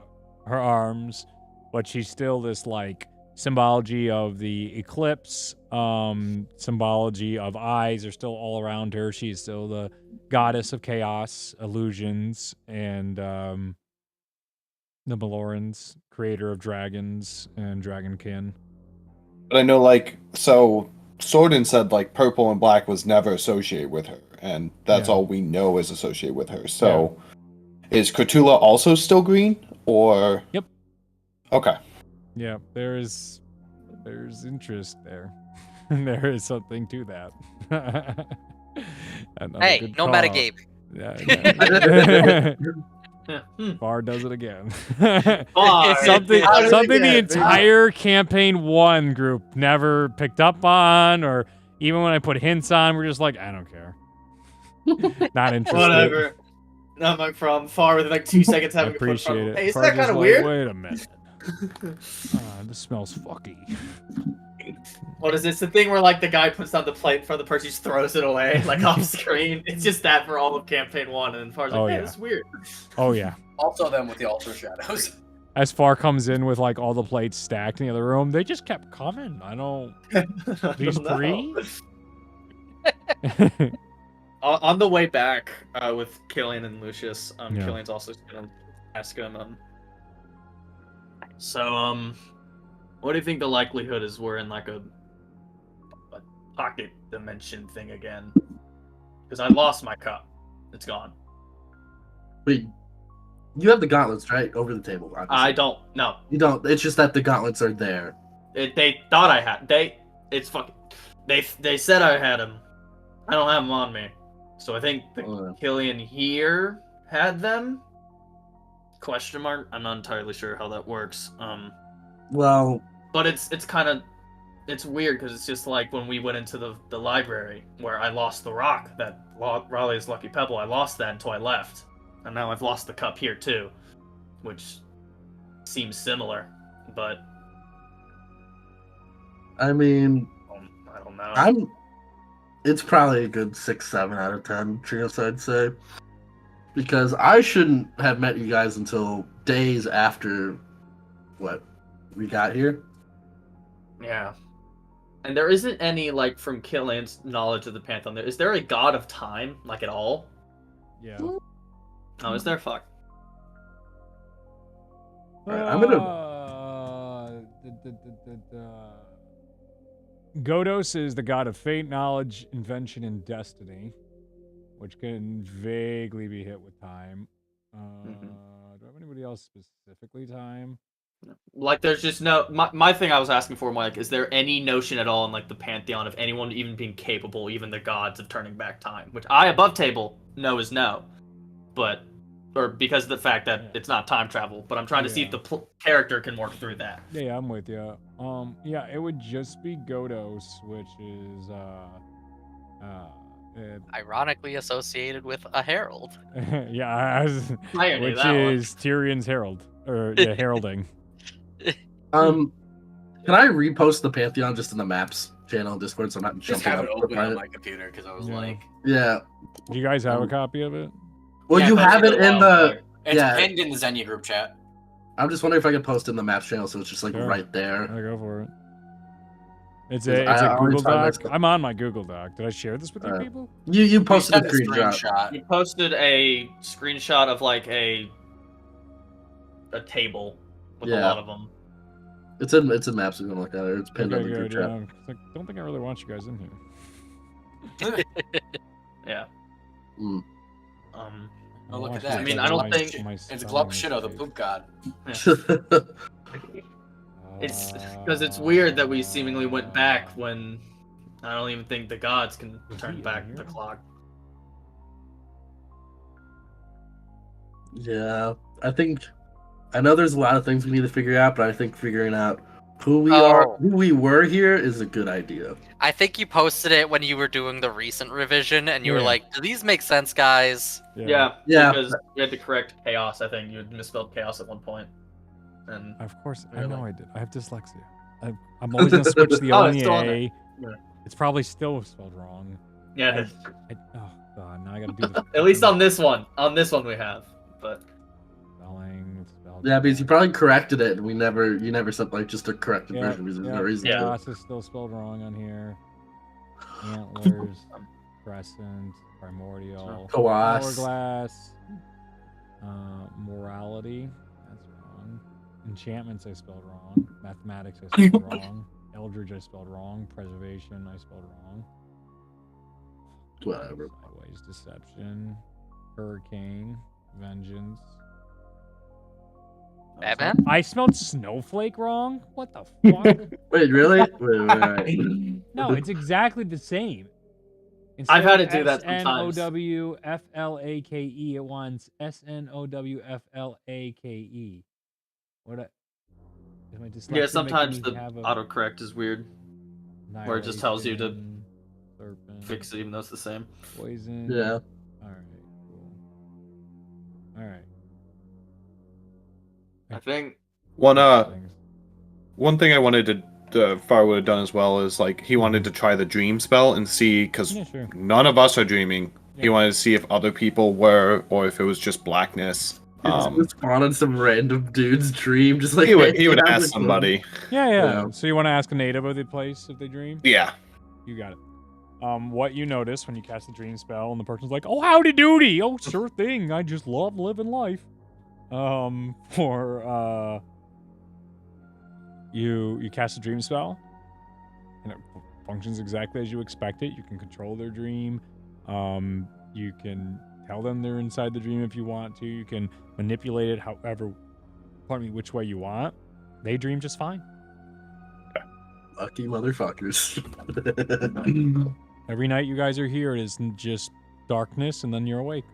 arms, but she's still this like symbology of the eclipse. Symbology of eyes are still all around her. She's still the goddess of chaos, illusions, and the Melorans, creator of dragons and dragonkin. But I know, like, so Sordin said, like, purple and black was never associated with her, and that's all we know is associated with her. So, is Cthulhu also still green, or? Yep. Okay. Yeah, there's interest there. There is something to that. Hey, no metagame. Bar does it again. Bar. something again. The entire campaign 1 group never picked up on, or even when I put hints on, we're just like, I don't care. Not interested. Whatever. I'm like from far within like 2 seconds having to put appreciate it. Hey, isn't Far's that kind just of like, weird? Wait a minute. This smells fucky. What is this? The thing where like the guy puts down the plate for the person, just throws it away like off screen. It's just that for all of campaign 1, and then Far's like, hey, it's weird. Oh yeah. Also them with the altar shadows. As Far comes in with like all the plates stacked in the other room, they just kept coming. I don't. These three. On the way back with Killian and Lucius, Yeah. Killian's also gonna ask him. What do you think the likelihood is we're in like a pocket dimension thing again? Because I lost my cup. It's gone. Wait, you have the gauntlets, right? Over the table, obviously. I don't. No. You don't. It's just that the gauntlets are there. They thought I had. It's fucking. They said I had them. I don't have them on me. So I think Killian here had them. Question mark? I'm not entirely sure how that works. Well, But it's kind of it's weird because it's just like when we went into the library where I lost the rock that Raleigh's Lucky Pebble. I lost that until I left, and now I've lost the cup here too, which seems similar, but I mean, I don't know. It's probably a good 6, 7 out of 10. Trios, I'd say, because I shouldn't have met you guys until days after what we got here. Yeah. And there isn't any, like, from Killian's knowledge of the Pantheon, is there a god of time, like, at all? Yeah. Oh, is there? Fuck. Alright, I'm Godos is the god of fate, knowledge, invention, and destiny, which can vaguely be hit with time. Do I have anybody else specifically time? Like, there's just no... My thing I was asking for, Mike, is there any notion at all in, like, the Pantheon of anyone even being capable, even the gods, of turning back time? Which I, above table, know is no. But... Or because of the fact that it's not time travel. But I'm trying to see if the character can work through that. Yeah, I'm with you. Yeah, it would just be Godos, which is, Ironically associated with a herald. yeah, Irony, which that one. is Tyrion's herald, or yeah, heralding. Can I repost the Pantheon just in the maps channel Discord so I'm not Just jumping have up it to open find on it? my computer because I was Yeah. like, Yeah. Do you guys have a copy of it? Well, Yeah, you I have posted it a in while the. back. It's Yeah. pinned in the Xenia group chat. I'm just wondering if I can post in the maps channel so it's just like Sure. right there. I go for it. It's 'Cause a I always Google find Doc. myself- I'm on my Google Doc. Did I share this with you people? You posted a sent screenshot. You posted a screenshot of, like, a table with a Yeah. lot of them. It's in maps. We're gonna look at it. It's pinned Okay, on the group good. chat. Yeah. 'Cause I don't think I really want you guys in here. Yeah. Mm. Oh, look watch at that. I mean, my- I don't my- think- my It's spelling Glub Shido, the mistake. poop god. It's because it's weird that we seemingly went back when I don't even think the gods can turn back the clock. Yeah, I know there's a lot of things we need to figure out, but I think figuring out who we were here is a good idea. I think you posted it when you were doing the recent revision, and you were Yeah. like, "Do these make sense, guys?" Yeah, Yeah. because we had to correct chaos. I think you had misspelled chaos at one point. And Of course, I Really? know I did. I have dyslexia. I'm always gonna switch the Oh, O it's and still the on there. A. Yeah. It's probably still spelled wrong. yeah, it is. Oh god, now I gotta do the At least on this one. On this one we have. But spelling. Yeah, because you probably corrected it, and you never sent like just a corrected Yeah, version because there's yeah. no reason to. Chaos is still spelled wrong on here. Antlers, crescent, primordial, Kawas. hourglass, morality. That's wrong. Enchantments I spelled wrong. Mathematics I spelled wrong. Eldridge I spelled wrong. Preservation I spelled wrong. Whatever. Sideways deception. Hurricane. Vengeance. Batman? I spelled snowflake wrong? What the fuck? Wait, really? Wait. No, it's exactly the same. I've had Instead to do of that sometimes. SNOWFLAKE, it wants SNOWFLAKE. What? Is my dyslexia yeah, making sometimes me the have a autocorrect is weird. Where it just tells you to annihilation, serpent, Fix it even though it's the same. poison. Yeah. All right. Cool. All right. I think One thing I wanted to Far would have done as well is like he wanted to try the dream spell and see because Yeah, sure. none of us are dreaming. He Yeah. wanted to see if other people were or if it was just blackness. It's spawn on some random dude's dream, just like He would hanging out ask with them. somebody. Yeah. Yeah. So you want to ask a native of the place if they dream? Yeah. You got it. What you notice when you cast the dream spell and the person's like, "Oh, howdy doody! Oh, sure thing. I just love living life." You cast a dream spell, and it functions exactly as you expect it. You can control their dream. You can tell them they're inside the dream if you want to. You can manipulate it which way you want. They dream just fine. Lucky motherfuckers. Every night you guys are here, it isn't just darkness and then you're awake.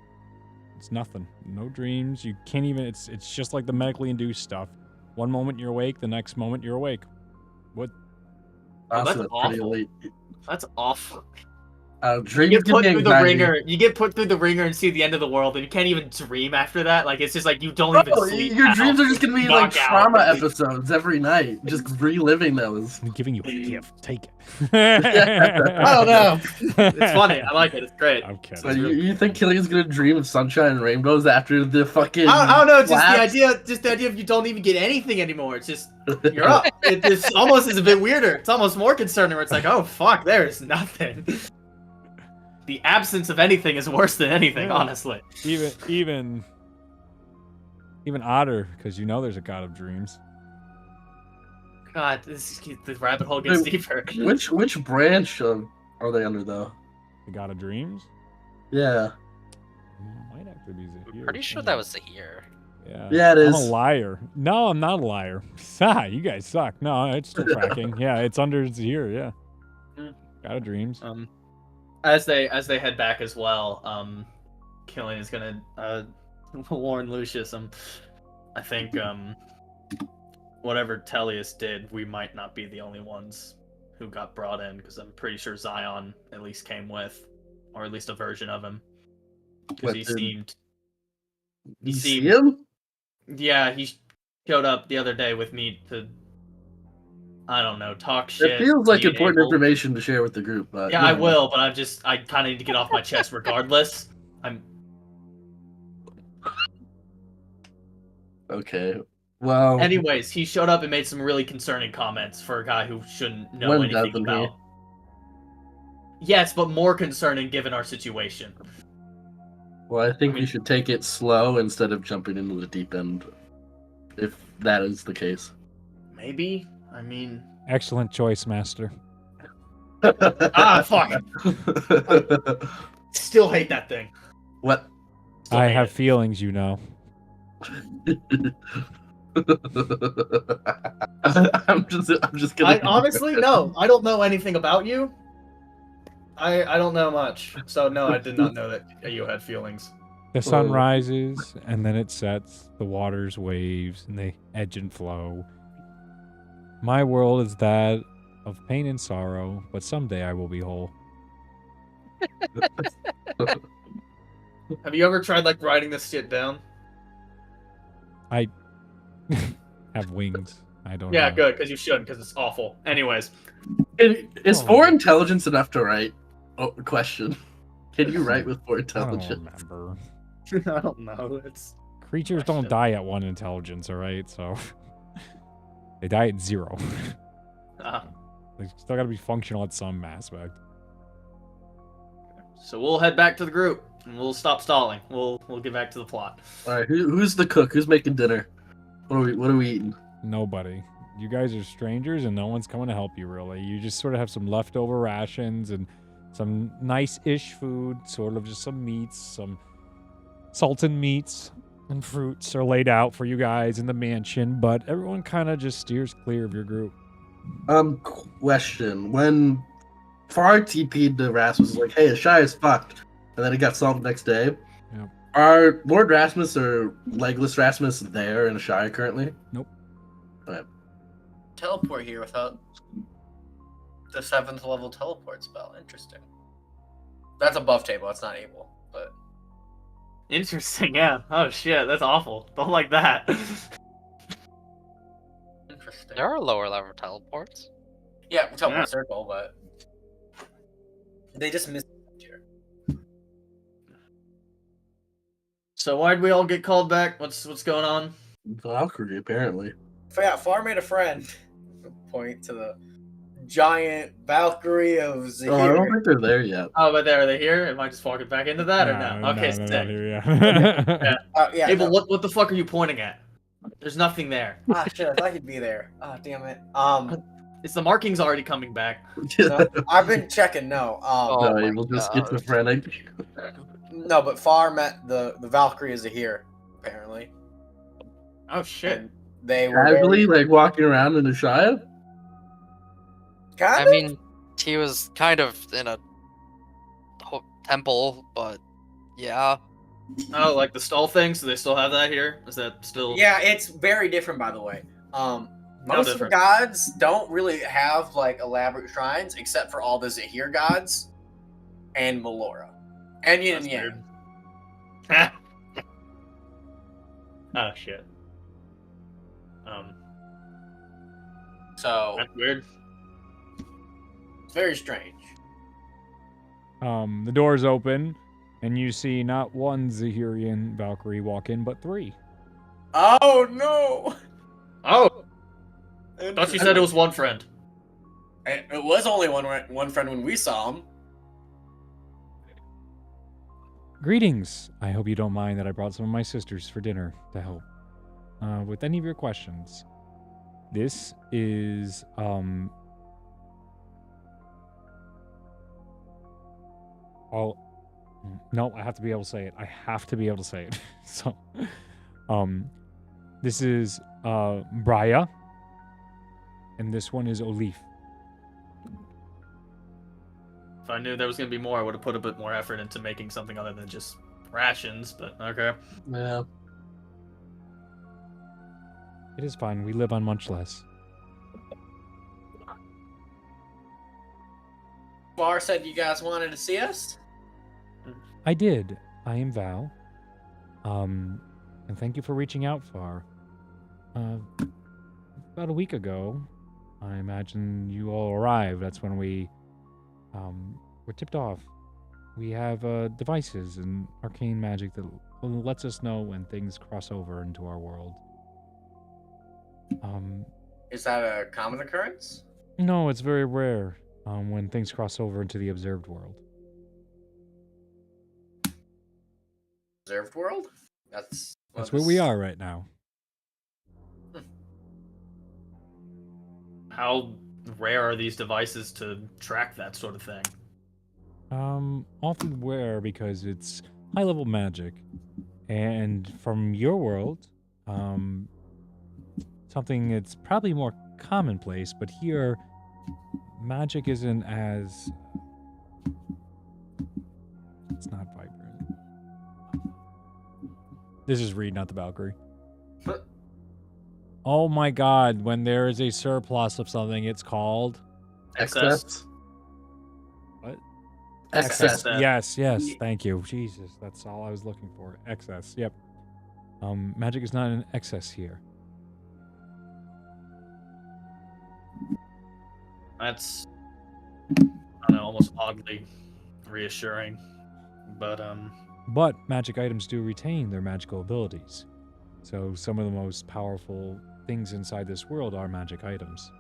It's nothing. No dreams. You can't even. It's just like the medically induced stuff. One moment you're awake, the next moment you're awake. What? Honestly, that's pretty awful. elite. That's awful. You Dreams get give put me through the anxiety. ringer. You get put through the ringer and see the end of the world, and you can't even dream after that. Like it's just like you don't even Bro, sleep. your now. dreams are just gonna be like Knockout. trauma episodes every night, just reliving those. I'm giving you a gift. Take it. I don't know. It's funny. I like it. It's great. I'm kidding. So you think Killian's gonna dream of sunshine and rainbows after the fucking? I don't know. Just collapse? the idea of you don't even get anything anymore. It's just you're up. It just almost is a bit weirder. It's almost more concerning where it's like, oh fuck, there is nothing. The absence of anything is worse than anything, honestly. Even odder, because you know there's a god of dreams. God, the rabbit hole gets deeper. Which branch are they under though? The god of dreams? Yeah. Might actually be Zahir. Pretty sure that was Zahir. Yeah. Yeah, it I'm is. a liar. No, I'm not a liar. You guys suck. No, it's still tracking. Yeah, it's under Zahir. Yeah. God of dreams. As they head back as well, Killian is gonna warn Lucius. I think whatever Tellius did, we might not be the only ones who got brought in, because I'm pretty sure Zion at least came with, or at least a version of him, because he seemed. You see him? Yeah, he showed up the other day with me to. I don't know, talk shit. It feels like be important able- information to share with the group. But, Yeah, you I know. will, but I kind of need to get off my chest regardless. Okay. Well. Anyways, he showed up and made some really concerning comments for a guy who shouldn't know When anything doesn't about. Yes, but more concerning given our situation. Well, I think we should take it slow instead of jumping into the deep end, if that is the case. Maybe. I mean. Excellent choice, Master. Fuck. Still hate that thing. What? Still I hate have it. feelings, you know. I'm just gonna. Honestly, no. I don't know anything about you. I don't know much. So no, I did not know that you had feelings. The sun rises and then it sets. The waters waves and they edge and flow. My world is that of pain and sorrow, but someday I will be whole. Have you ever tried like writing this shit down? I have wings. I don't Yeah, know. good, because you should, because it's awful. Anyways. Is 4 intelligence enough to write? Oh, question. Can you write with 4 I don't intelligence? remember. I don't know. It's Creatures don't die at 1 intelligence, alright? So they die at 0. They still gotta be functional at some aspect. So we'll head back to the group and we'll stop stalling. We'll get back to the plot. All right, who's the cook? Who's making dinner? What are we eating? Nobody. You guys are strangers and no one's coming to help you, really. You just sort of have some leftover rations and some nice-ish food, sort of just some meats, some salted meats and fruits are laid out for you guys in the mansion, but everyone kind of just steers clear of your group. Question. When Far TP'd to Rasmus, was like, hey, Ashire's fucked. And then it got solved the next day. Yep. Are Lord Rasmus or Legless Rasmus there in Ashire currently? Nope. Okay. Teleport here without the 7th level teleport spell. Interesting. That's above table. That's not able, but Interesting, yeah. Oh shit, that's awful. Don't like that. interesting. There are lower level teleports. Yeah, we teleport Yeah. circle, but they just missed here. So why'd we all get called back? What's going on? Valkyrie, apparently. Yeah, Far made a friend. Point to the giant Valkyrie of Oh, I don't Zahir. think they're there yet. Oh, but are they here? Am I just walking back into that or no? Okay, no, sick. here, yeah. Yeah. Abel, no. what the fuck are you pointing at? There's nothing there. Ah, shit, I thought he'd be there. Ah, damn it. It's the markings already coming back. No, I've been checking. No. Oh no, my he will just God. schizophrenic. No, but Far met the Valkyrie of Zahir, apparently. Oh shit. And they were Casually, like walking around in Ashire? I mean, he was kind of in a temple, but yeah. Oh, like the stall thing? So they still have that here? Is that still... Yeah, it's very different, by the way. Most of the different? gods don't really have like elaborate shrines, except for all the Zahir gods and Melora, and Yin and That's Yang. weird. Oh, shit. So That's weird. it's very strange. The doors open, and you see not one Zahirian Valkyrie walk in, but 3. Oh no! Oh! I thought you said it was one friend. It was only one friend when we saw him. Greetings. I hope you don't mind that I brought some of my sisters for dinner to help with any of your questions. This is oh no, I have to be able to say it. I have to be able to say it. So this is Braya, and this one is Olif. If I knew there was going to be more, I would have put a bit more effort into making something other than just rations, but okay. Yeah. It is fine. We live on much less. Bar said you guys wanted to see us. I did. I am Val. And thank you for reaching out, Far. About a week ago, I imagine you all arrived. That's when we were tipped off. We have devices and arcane magic that lets us know when things cross over into our world. Is that a common occurrence? No, it's very rare when things cross over into the observed world. Observed world? That's Where we are right now. How rare are these devices to track that sort of thing? Often rare because it's high-level magic. And from your world, something that's probably more commonplace, but here, magic isn't as... It's not vibrant. This is Reed, not the Valkyrie. Oh my god, when there is a surplus of something, it's called... Excess. What? Excess. Yes, thank you. Jesus, that's all I was looking for. Excess, yep. Magic is not in excess here. That's, I don't know, almost oddly reassuring. But magic items do retain their magical abilities. So some of the most powerful things inside this world are magic items.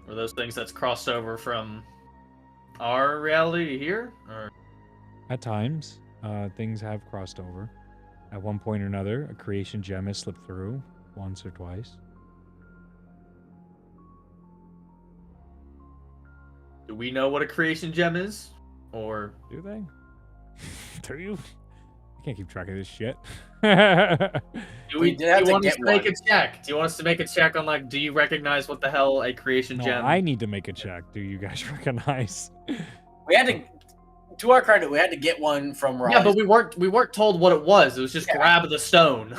are those things that's crossed over from our reality here? Or At times, things have crossed over. At one point or another, a creation gem has slipped through once or twice. do we know what a creation gem is? Or Do they? Do you? I can't keep track of this shit. do We did have do to you want us get to make one. a check? Do you want us to make a check on, like, do you recognize what the hell a creation No, gem? I need to make a check. Do you guys recognize? We had to our credit, we had to get one from Raleigh. Yeah, but we weren't told what it was. It was just grab the stone.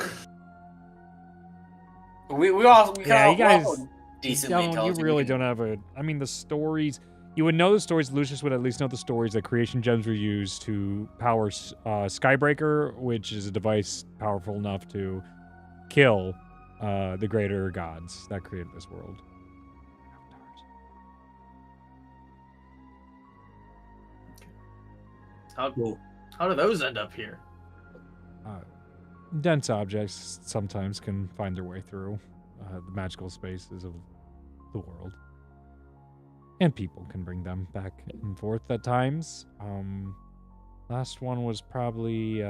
we all Yeah, you guys decently you intelligent. really We can- don't have a... I mean, the stories... You would know the stories. Lucius would at least know the stories that creation gems were used to power Skybreaker, which is a device powerful enough to kill the greater gods that created this world. How Cool. how do those end up here? Dense objects sometimes can find their way through the magical spaces of the world. And people can bring them back and forth at times. Last one was probably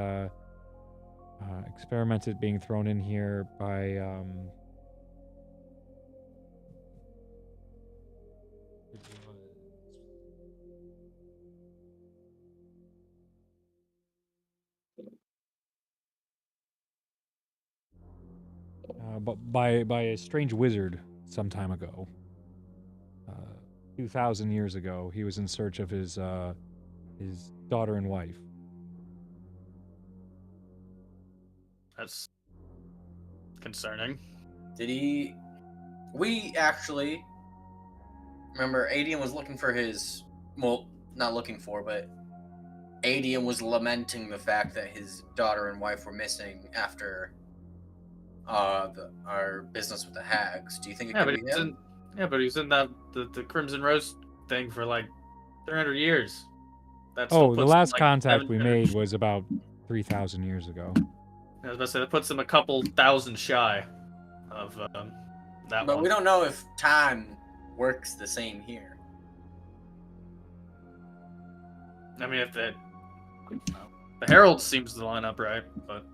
experimented being thrown in here by but by a strange wizard some time ago. 2,000 years ago, he was in search of his daughter and wife. That's concerning. Did he? We actually remember Adian was looking for his. Well, not looking for, but Adian was lamenting the fact that his daughter and wife were missing after our business with the hags. Do you think it Yeah, could but be he's him? but he's in the Crimson Rose thing for like 300 years. That still Oh, the puts him, last like, contact we 700 made was about 3,000 years ago. I was about to say that puts him a couple thousand shy of that But one. we don't know if time works the same here. I mean, if the Herald seems to line up right, but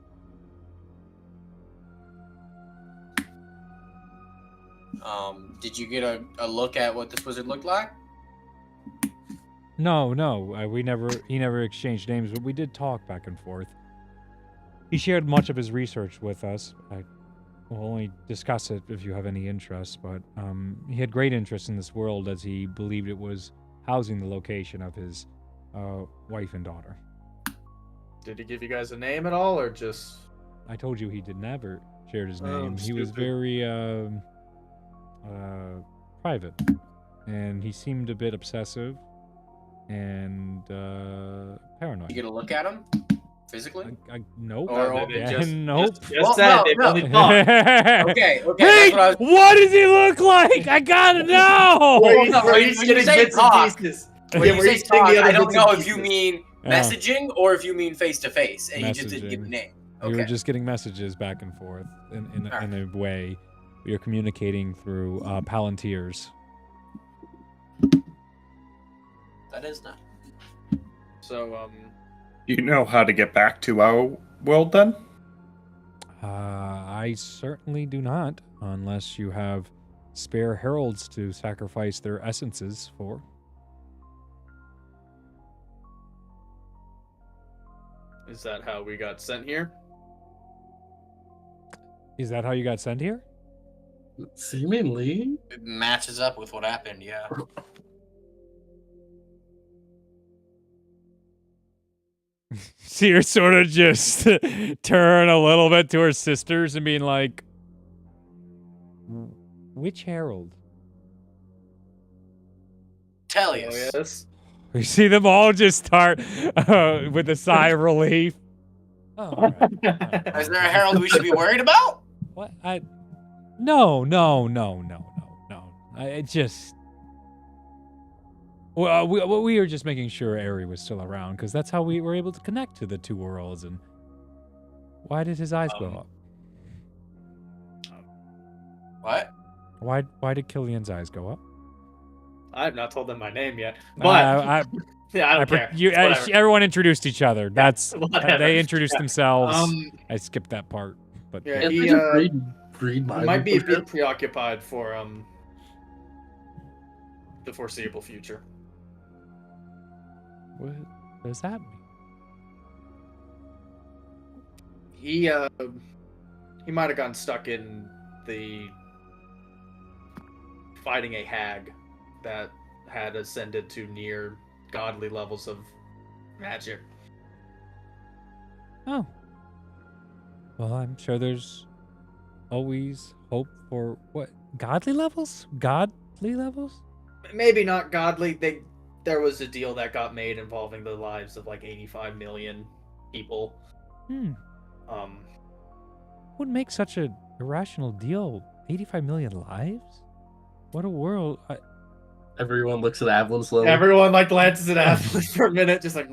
Did you get a look at what this wizard looked like? No, he never exchanged names, but we did talk back and forth. He shared much of his research with us. I will only discuss it if you have any interest, but he had great interest in this world as he believed it was housing the location of his wife and daughter. did he give you guys a name at all, or just? I told you he did never share his Oh, name. He was stupid. very private, and he seemed a bit obsessive and paranoid. You get a look at him physically? Nope. Or they Yeah, just- nope. Well, said no, they've no. only talked. Okay, Hey, that's what I was. what does he look like? I gotta know. Well, no, We're when each you getting say bits talk, and pieces. When Yeah, you we're say each getting talk, the other I don't bits and know if you pieces. mean messaging or if you mean face to face, and you just didn't give a Messaging. name. We were Okay. just getting messages back and forth in Alright. a way. We are communicating through Palantirs. That is not. So You know how to get back to our world then? I certainly do not, unless you have spare heralds to sacrifice their essences for. is that how we got sent here? Is that how you got sent here? Seemingly. It matches up with what happened, yeah. So you're sort of just turn a little bit to her sisters and being like, which herald? Tellius. Oh yes. You see them all just start with a sigh of relief. Oh, all right. Is there a herald we should be worried about? What? No. It just. Well, we were just making sure Aerie was still around because that's how we were able to connect to the two worlds. And why did his eyes go up? What? Why did Killian's eyes go up? I have not told them my name yet, but yeah, I don't care. Whatever. Everyone introduced each other. That's Whatever. they introduced themselves. Um, I skipped that part, but yeah, Can't he they just read he minds might be a and shit? bit preoccupied for the foreseeable future. what does that mean? He might have gotten stuck in the fighting a hag that had ascended to near godly levels of magic. Oh. Well, I'm sure there's always hope for what? Godly levels? Godly levels? Maybe not godly. There was a deal that got made involving the lives of like 85 million people. Would make such a irrational deal? 85 million lives? What a world. Everyone looks at Avalon slowly. Everyone like glances at Atlas for a minute, just like,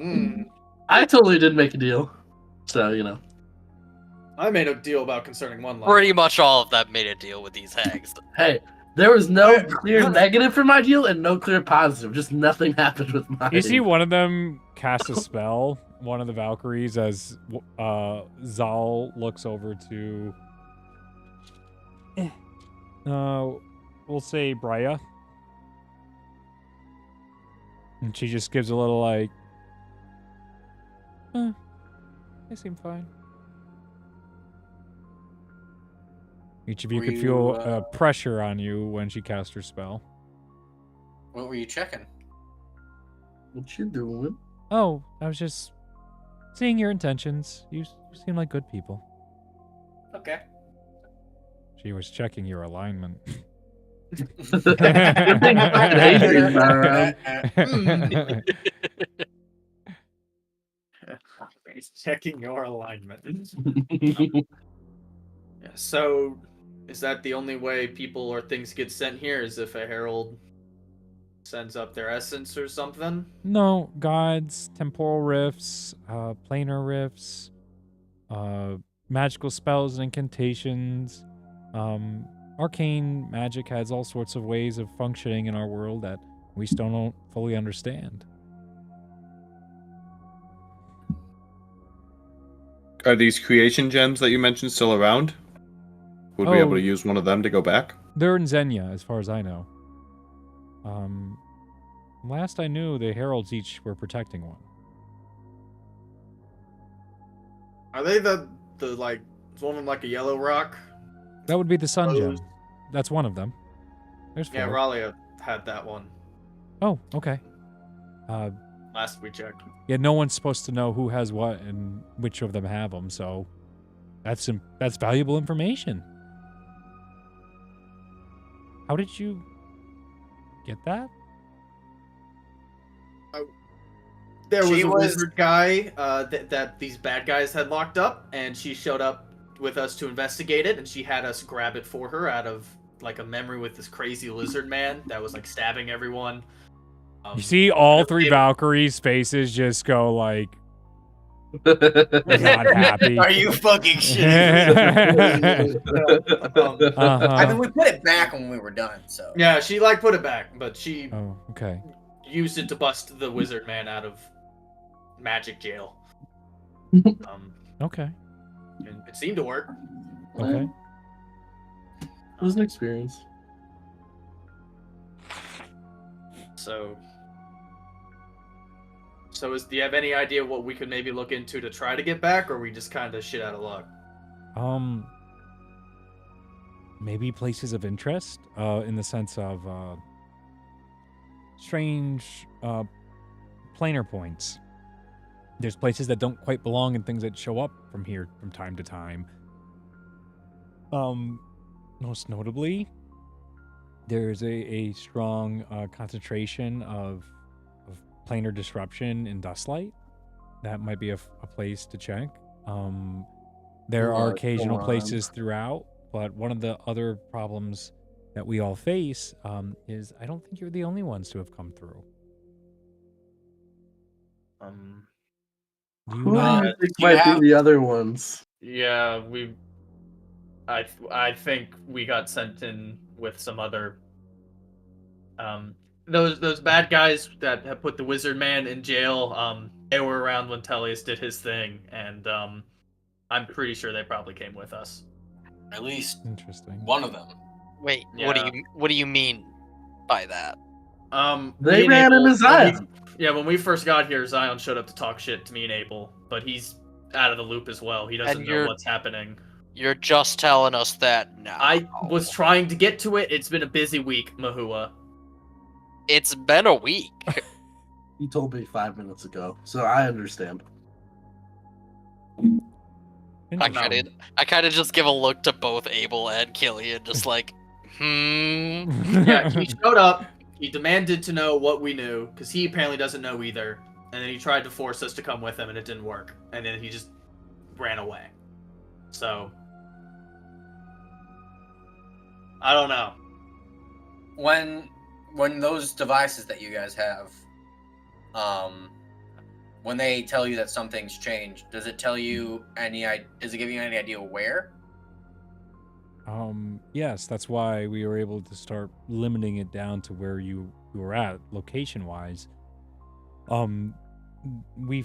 I totally did make a deal. So, you know. I made a deal about concerning one life. Pretty much all of them made a deal with these hags. Hey, there was no clear negative for my deal and no clear positive. Just nothing happened with mine. You see one of them cast a spell, one of the Valkyries, as Zal looks over to, we'll say Brya. And she just gives a little like, they seem fine. Each of you Were could you, feel pressure on you when she cast her spell. What were you checking? What you doing? Oh, I was just seeing your intentions. You seem like good people. Okay. She was checking your alignment. Adrian's not around. He's checking your alignment. Yeah, so, is that the only way people or things get sent here? Is if a herald sends up their essence or something? No, gods, temporal rifts, planar rifts, magical spells and incantations. Arcane magic has all sorts of ways of functioning in our world that we still don't fully understand. Are these creation gems that you mentioned still around? Would we be able to use one of them to go back? They're in Xenia, as far as I know. Last I knew, the heralds each were protecting one. Are they the like, is one of them like a yellow rock? That would be the sun gem. Rose. That's one of them. There's 4. Yeah, Raleigh had that one Oh, okay. last we checked. Yeah, no one's supposed to know who has what and which of them have them, so that's valuable information. How did you get that? There was She a was- wizard guy that these bad guys had locked up, and she showed up with us to investigate it, and she had us grab it for her out of like a memory with this crazy lizard man that was like stabbing everyone. You see all 3 it- Valkyries' faces just go like not happy. Are you fucking shitting me? Uh-huh. I mean, we put it back when we were done, so. Yeah, she like put it back, but she Oh, okay. used it to bust the wizard man out of magic jail. Okay. And it seemed to work. Okay. It was an experience. So do you have any idea what we could maybe look into to try to get back, or are we just kind of shit out of luck? Maybe places of interest, in the sense of strange planar points. There's places that don't quite belong and things that show up from here from time to time. Most notably, there's a strong concentration of planar disruption in Dustlight. That might be a place to check. There are occasional places throughout, but one of the other problems that we all face is I don't think you're the only ones to have come through. Do you Who do know? you think might be the other ones? Yeah, I think we got sent in with some other those bad guys that have put the wizard man in jail. They were around when Tellius did his thing, and I'm pretty sure they probably came with us. At least Interesting. one of them. Wait, Yeah. what do you mean by that? They me and ran Abel- into Zion. when we first got here, Zion showed up to talk shit to me and Abel, but he's out of the loop as well. He doesn't And know you're- what's happening. You're just telling us that now. I was trying to get to it. It's been a busy week, Mahua. It's been a week. You told me 5 minutes ago, so I understand. I kind of just give a look to both Abel and Killian, just like, Yeah, he showed up. He demanded to know what we knew, because he apparently doesn't know either. And then he tried to force us to come with him, and it didn't work. And then he just ran away. So, I don't know. When those devices that you guys have, when they tell you that something's changed, does it give you any idea where? Yes, that's why we were able to start limiting it down to where you were at, location-wise. We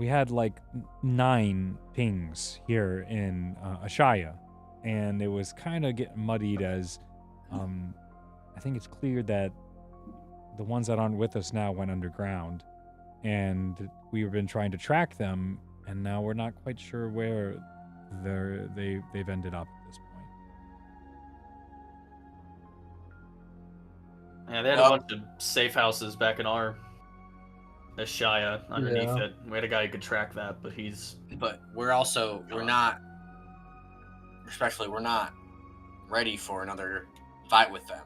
had like 9 pings here in Ashaya, and it was kind of getting muddied as I think it's clear that the ones that aren't with us now went underground, and we've been trying to track them, and now we're not quite sure where they've ended up at this point. Yeah, they had a bunch of safe houses back in our Ashaya underneath it. We had a guy who could track that, but But we're not Especially, we're not ready for another fight with them.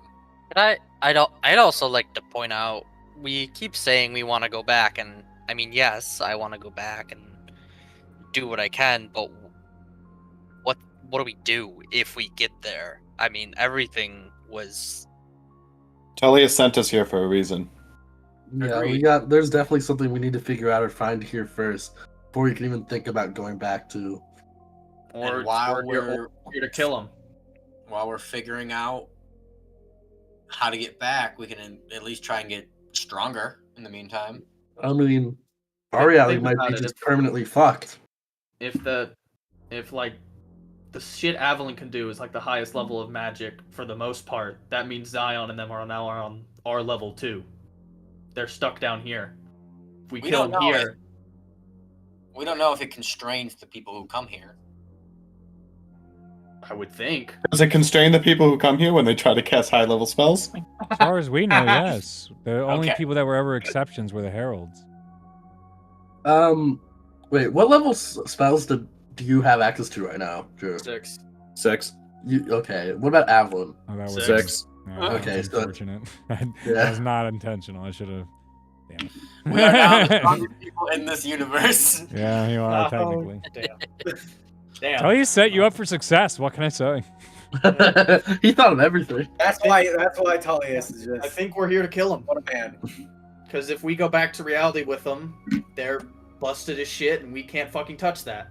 But I'd also like to point out, we keep saying we want to go back, and I mean, yes, I want to go back and do what I can, but what do we do if we get there? I mean, everything was... Tullius sent us here for a reason. Yeah, Agreed. there's definitely something we need to figure out or find here first before we can even think about going back to. Or And while we're here to kill him. While we're figuring out how to get back, we can at least try and get stronger in the meantime. I mean, our reality Think might about be it, just permanently fucked. If like the shit Avalon can do is like the highest level of magic for the most part, that means Zion and them are now on our level too. They're stuck down here. If we kill don't them know here, We don't know if it constrains the people who come here. I would think. Does it constrain the people who come here when they try to cast high-level spells? As far as we know, yes. The only Okay. people that were ever exceptions were the heralds. Wait, what level spells do you have access to right now, Drew? 6. 6. Okay, what about Avalon? Oh, that was 6. that was Okay, so- unfortunate. That Yeah. was not intentional. I should have. Damn it. We are now the strongest people in this universe. Yeah, you are Oh, technically. Damn. Tullius set you up for success. What can I say? He thought of everything. That's why Tullius is just I think we're here to kill him. what a man. Because if we go back to reality with them, they're busted as shit, and we can't fucking touch that.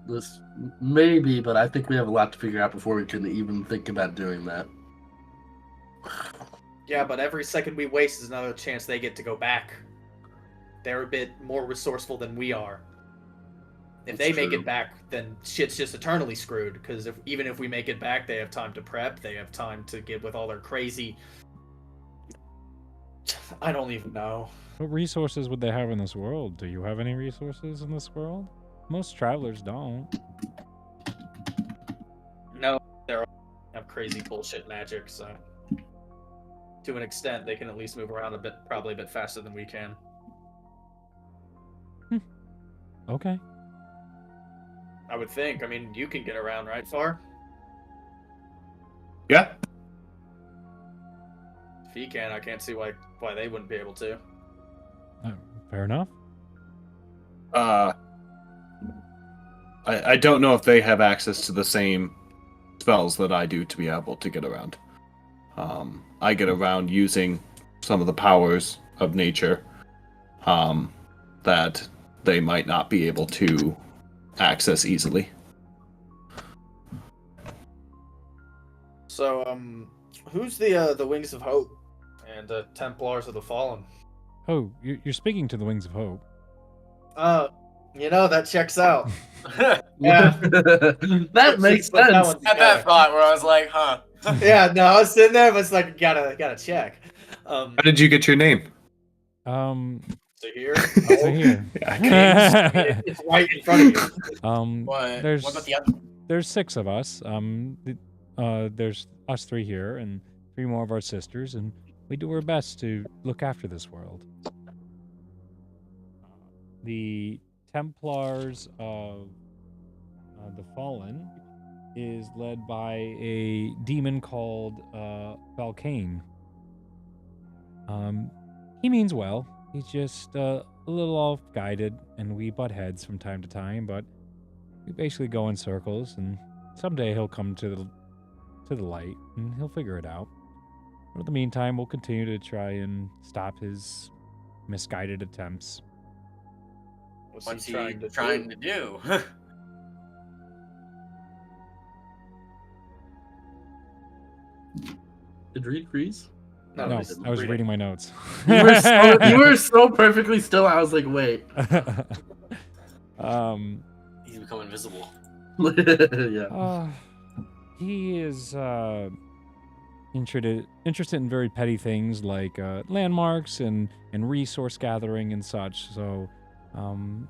This maybe, but I think we have a lot to figure out before we can even think about doing that. Yeah, but every second we waste is another chance they get to go back. They're a bit more resourceful than we are. If they That's make true. it back, then shit's just eternally screwed. Because even if we make it back, they have time to prep. They have time to get with all their crazy. I don't even know. What resources would they have in this world? Do you have any resources in this world? Most travelers don't. No, they have crazy bullshit magic. So, to an extent, they can at least move around probably a bit faster than we can. Okay. I would think. I mean, you can get around, right, Far? Yeah. If he can, I can't see why they wouldn't be able to. Fair enough. I don't know if they have access to the same spells that I do to be able to get around. I get around using some of the powers of nature that they might not be able to access easily. So, who's the Wings of Hope and the Templars of the Fallen? Oh, you're speaking to the Wings of Hope. That checks out. Yeah, Yeah. that makes Put that sense. one At that spot where I was like, huh. Yeah, no, I was sitting there, but it's like gotta check. How did you get your name? So here, So here. it's right in front of you. What There's about the other? there's 6 of us. There's us 3 here and 3 more of our sisters, and we do our best to look after this world. The Templars of the Fallen is led by a demon called Valkane. He means well. He's just a little off-guided, and we butt heads from time to time, but we basically go in circles, and someday he'll come to the light, and he'll figure it out. But in the meantime, we'll continue to try and stop his misguided attempts. What's he trying to do? Did Reed freeze? No, he I didn't. was reading my notes. You were so perfectly still. I was like, wait. He's become invisible. Yeah. He is interested in very petty things like landmarks and resource gathering and such. So, and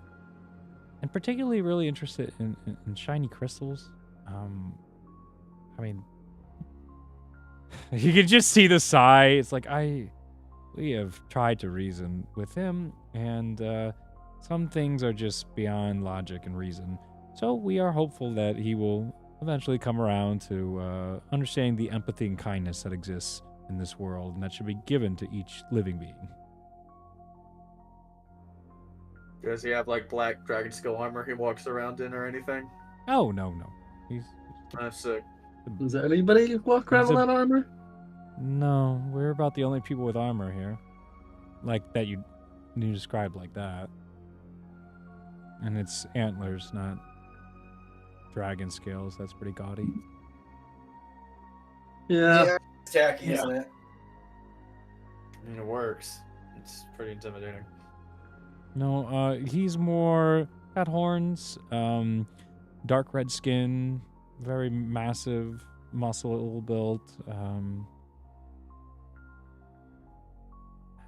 particularly really interested in shiny crystals. I mean, you can just see the sigh. It's like we have tried to reason with him, and some things are just beyond logic and reason. So we are hopeful that he will eventually come around to understanding the empathy and kindness that exists in this world, and that should be given to each living being. Does he have like black dragon skull armor he walks around in or anything? Oh, no. He's That's sick. Does anybody walk around He's with a- that armor? No, we're about the only people with armor here. Like that you described like that. And it's antlers, not dragon scales. That's pretty gaudy. Yeah. It's tacky, Yeah. isn't it? I mean, it works. It's pretty intimidating. No, he's more got horns, dark red skin, very massive muscle built,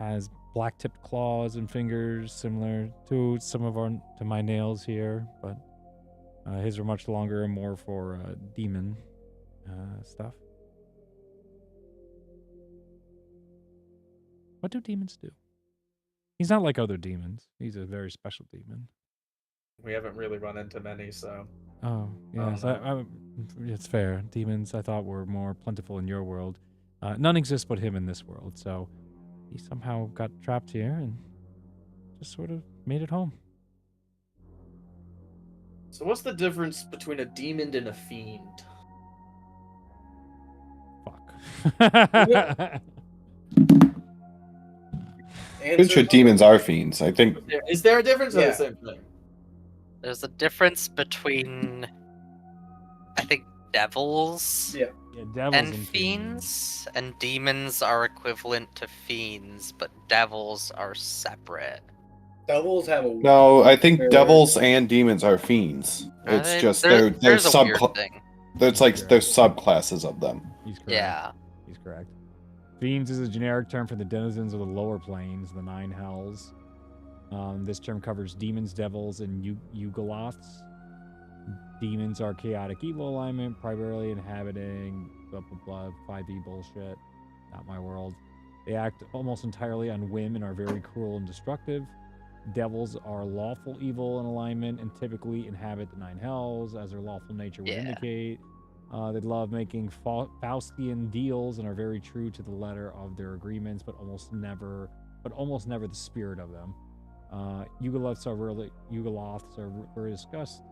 has black tipped claws and fingers similar to my nails here, but his are much longer and more for demon stuff. What do demons do? He's not like other demons. He's a very special demon. We haven't really run into many, so. Oh, yes. It's fair. Demons, I thought, were more plentiful in your world. None exists but him in this world, so he somehow got trapped here and just sort of made it home. So what's the difference between a demon and a fiend? Fuck. Pretty sure demons are fiends. I think Is there a difference or Yeah. the same thing? There's a difference between, I think, devils Yeah. Yeah, devils and fiends, and demons are equivalent to fiends, but devils are separate. Devils have a no. I think They're- devils and demons are fiends. It's just they're there's a weird thing. There's like there's subclasses of them. He's correct. Yeah. He's correct. Fiends is a generic term for the denizens of the lower planes, the nine hells. This term covers demons, devils, and Yugoloths. Demons are chaotic evil alignment, primarily inhabiting blah blah blah 5e bullshit. Not my world. They act almost entirely on whim and are very cruel and destructive. Devils are lawful evil in alignment and typically inhabit the nine hells, as their lawful nature would indicate. They love making Faustian deals and are very true to the letter of their agreements, but almost never the spirit of them. Yugoloths are very discussed.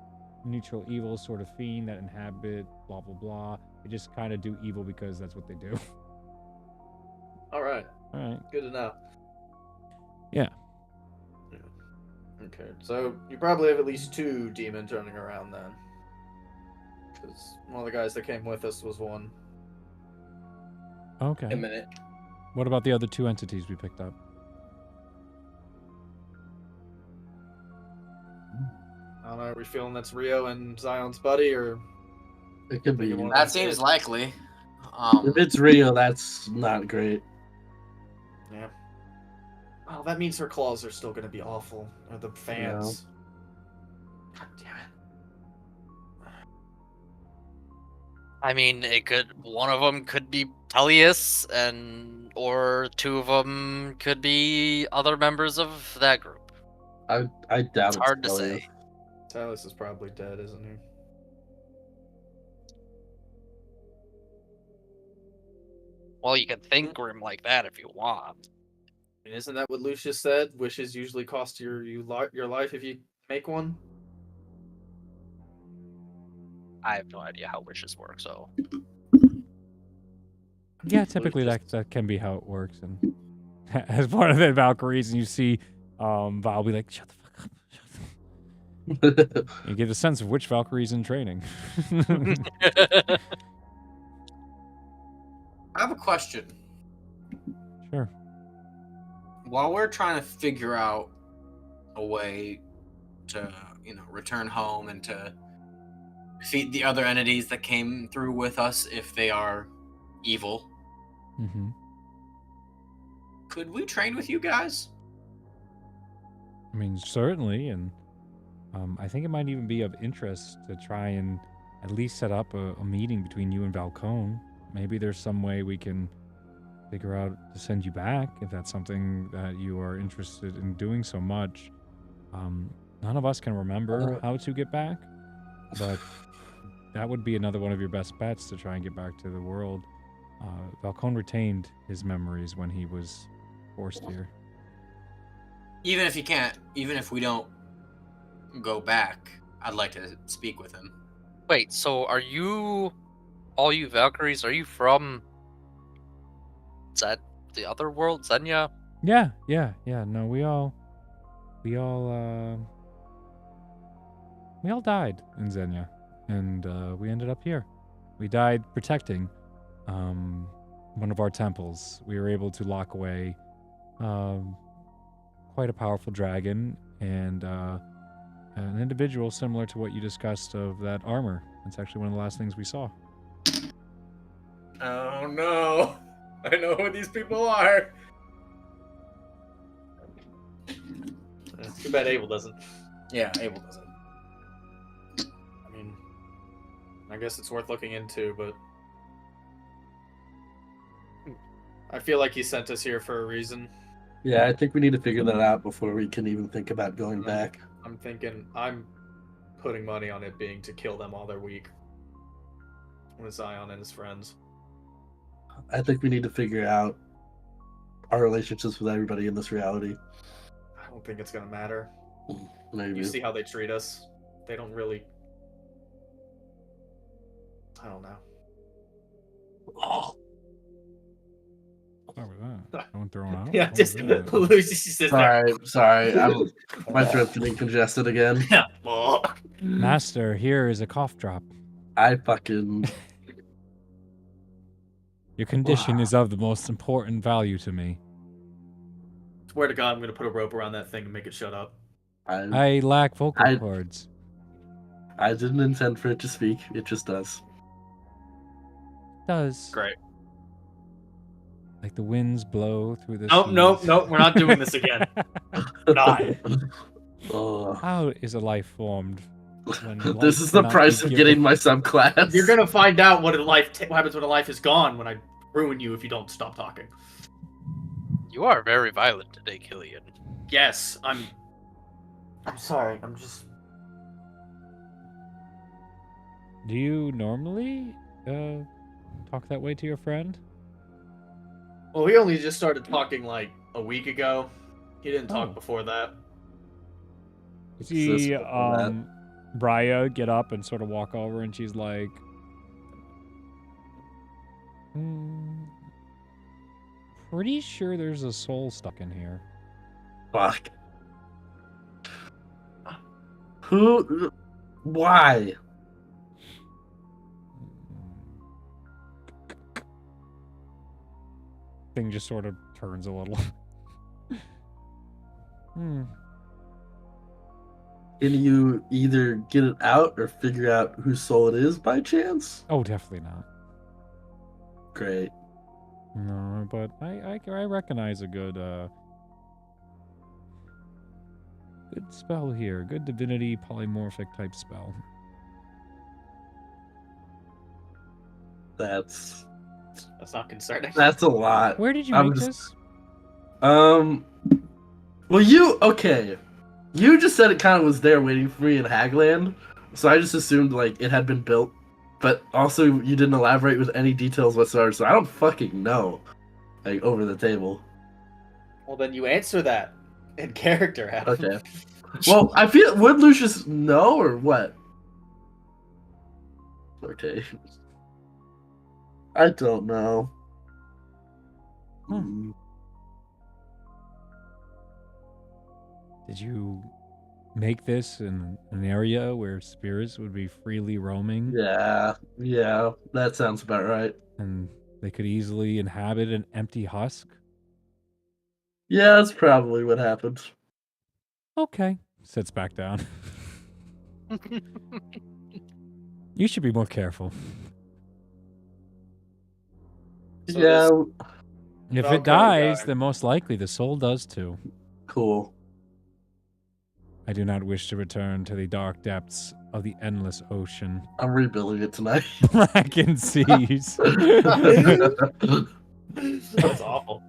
Neutral evil, sort of fiend that inhabit blah blah blah. They just kind of do evil because that's what they do. All right. All right. Good to know. Yeah. Okay, so you probably have at least 2 demons running around then. Because one of the guys that came with us was one. Okay. a minute. What about the other 2 entities we picked up? I don't know, are we feeling that's Rio and Zion's buddy, or It could be. That seems likely. If it's Rio, that's not great. yeah? Oh, that means her claws are still going to be awful. Or the fans. God damn it. I mean, one of them could be Tullius, or 2 of them could be other members of that group. I doubt It's hard to Tellius. say. Talus is probably dead, isn't he? Well, you can think grim like that if you want. I mean, isn't that what Lucius said? Wishes usually cost your life if you make one? I have no idea how wishes work, so. Yeah, typically that can be how it works. And as part of the Valkyries, and you see Val be like, "Shut the fuck up." You get a sense of which Valkyrie's in training. I have a question. Sure. While we're trying to figure out a way to, return home and to defeat the other entities that came through with us if they are evil, Mm-hmm. could we train with you guys? I mean, certainly, and I think it might even be of interest to try and at least set up a meeting between you and Valcone. Maybe there's some way we can figure out to send you back if that's something that you are interested in doing so much. None of us can remember how to get back. but that would be another one of your best bets to try and get back to the world. Falcone retained his memories when he was forced here. Even if we don't go back, I'd like to speak with him. Wait, so are you, all you Valkyries, are you from the other world, Xenia? Yeah. No, we all died in Xenia, and we ended up here. We died protecting one of our temples. We were able to lock away quite a powerful dragon and an individual similar to what you discussed of that armor. That's actually one of the last things we saw. Oh no! I know who these people are. It's too bad Abel doesn't. Yeah, Abel doesn't. I mean, I guess it's worth looking into, but I feel like he sent us here for a reason. Yeah, I think we need to figure that out before we can even think about going back. I'm putting money on it being to kill them while they're weak. With Zion and his friends. I think we need to figure out our relationships with everybody in this reality. I don't think it's gonna matter. Maybe. You see how they treat us. They don't really. I don't know. Oh, What was that? Someone throwing out? Yeah, What just was that? Lucy sits there. sorry. My throat's getting congested again. Master, here is a cough drop. I fucking. Your condition is of the most important value to me. Swear to God, I'm gonna put a rope around that thing and make it shut up. I lack vocal cords. I didn't intend for it to speak. It just does. Does. Great. Like the winds blow through the Nope, seas. we're not doing this again. Not. Oh. How is a life formed? When This life is the cannot price be of given? getting my subclass. You're gonna find out what happens when a life is gone when I ruin you if you don't stop talking. You are very violent today, Killian. Yes, I'm sorry. I'm just. Do you normally talk that way to your friend? Well, we only just started talking like a week ago. He didn't talk Oh. before that. You see Brya get up and sort of walk over, and she's like, pretty sure there's a soul stuck in here. Fuck. Who? Why? Thing just sort of turns a little. Can you either get it out or figure out whose soul it is by chance? Oh, definitely not. Great. No, but I recognize a good good spell here. Good divinity polymorphic type spell. That's not concerning. That's a lot. Where did you I'm make just- this? Well, you just said it kind of was there waiting for me in Hagland, so I just assumed like it had been built, but also you didn't elaborate with any details whatsoever, so I don't fucking know. Like over the table. Well, then you answer that in character, Adam. Okay. Well, I feel would Lucius know or what? Okay. I don't know. Did you make this in an area where spirits would be freely roaming? Yeah, that sounds about right. And they could easily inhabit an empty husk? Yeah, that's probably what happened. Okay. Sits back down. You should be more careful. Yeah. If Valkyrie it dies, died. then most likely the soul does too. Cool. I do not wish to return to the dark depths of the endless ocean. I'm rebuilding it tonight. Blackened seas. That's awful.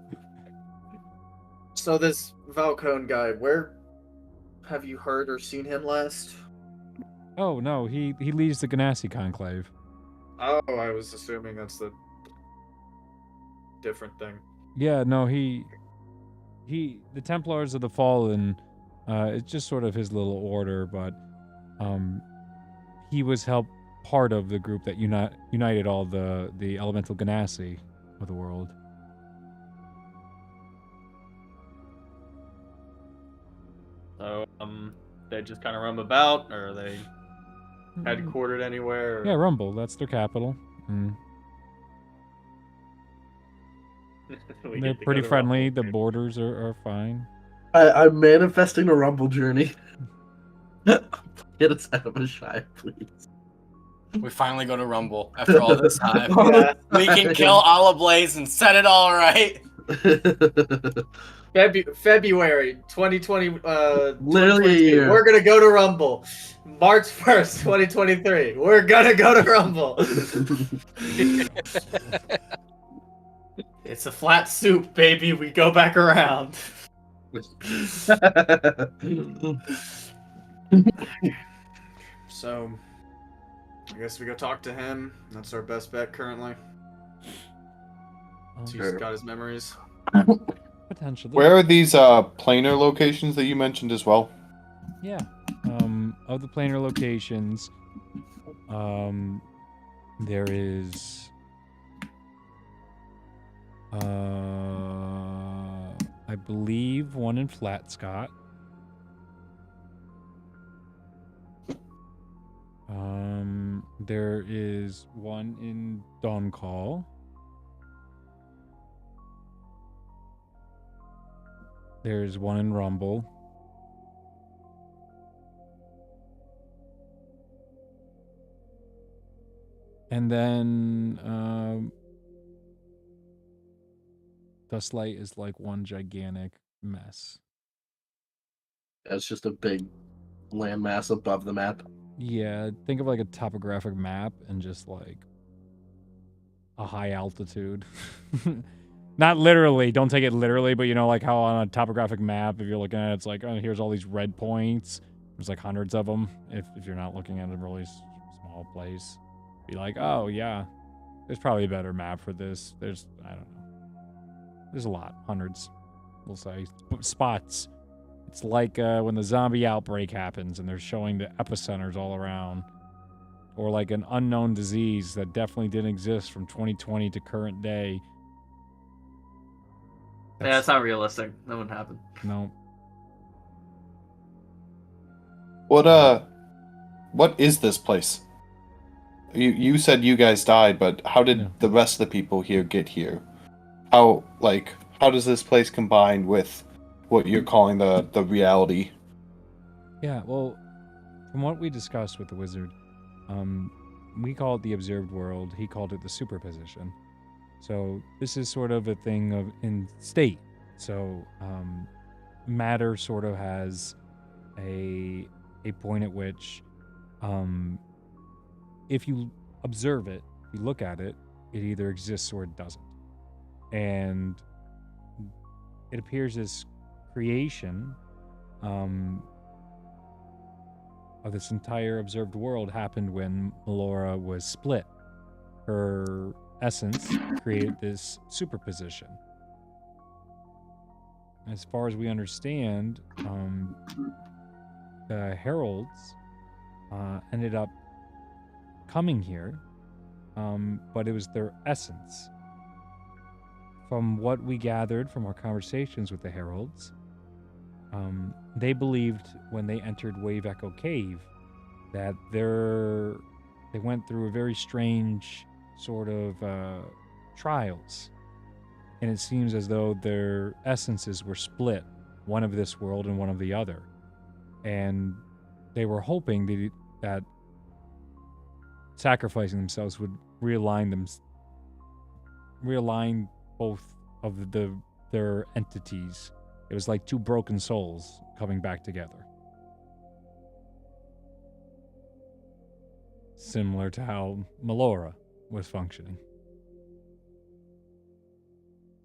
So this Valcone guy, where have you heard or seen him last? Oh no, he leads the Ganassi Conclave. Oh, I was assuming that's the different thing. Yeah, no, the Templars of the Fallen, it's just sort of his little order, but he was part of the group that united all the elemental Ganassi of the world. So, they just kind of roam about, or are they headquartered anywhere? Or... Yeah, Rumble, that's their capital. They're pretty friendly. The borders are fine. I'm manifesting a Rumble journey. Get us out of a shy, please. We finally go to Rumble after all this time. Yeah. We can kill Olive Blaze and set it all right. February 2020. Literally a year. We're gonna go to Rumble. March 1st, 2023. We're gonna go to Rumble. It's a flat soup, baby. We go back around. So, I guess we go talk to him. That's our best bet currently. He's got his memories. Potentially. Where are these planar locations that you mentioned as well? Yeah. Of the planar locations, there is I believe one in Flat Scott. There is one in Doncall. There's one in Rumble. And then Dustlight is like one gigantic mess. It's just a big landmass above the map. Yeah, think of like a topographic map and just like a high altitude. Not literally, don't take it literally, but you know, like how on a topographic map, if you're looking at it, it's like, oh, here's all these red points. There's like hundreds of them. If you're not looking at a really small place, be like, oh yeah, there's probably a better map for this. There's, I don't know. There's a lot, hundreds, we'll say, spots. It's like when the zombie outbreak happens and they're showing the epicenters all around. Or like an unknown disease that definitely didn't exist from 2020 to current day. Yeah, it's not realistic. That wouldn't happen. No. What is this place? You said you guys died, but how did the rest of the people here get here? How does this place combine with what you're calling the reality? Yeah, well, from what we discussed with the wizard, we call it the observed world. He called it the superposition. So this is sort of a thing of in state. So matter sort of has a point at which, if you observe it, if you look at it, it either exists or it doesn't. And it appears this creation of this entire observed world happened when Melora was split. Her essence created this superposition. As far as we understand, the heralds ended up coming here, but it was their essence. From what we gathered from our conversations with the heralds, they believed when they entered Wave Echo Cave that they went through a very strange sort of trials. And it seems as though their essences were split, one of this world and one of the other. And they were hoping that sacrificing themselves would realign both of their entities. It was like two broken souls coming back together. Similar to how Melora was functioning.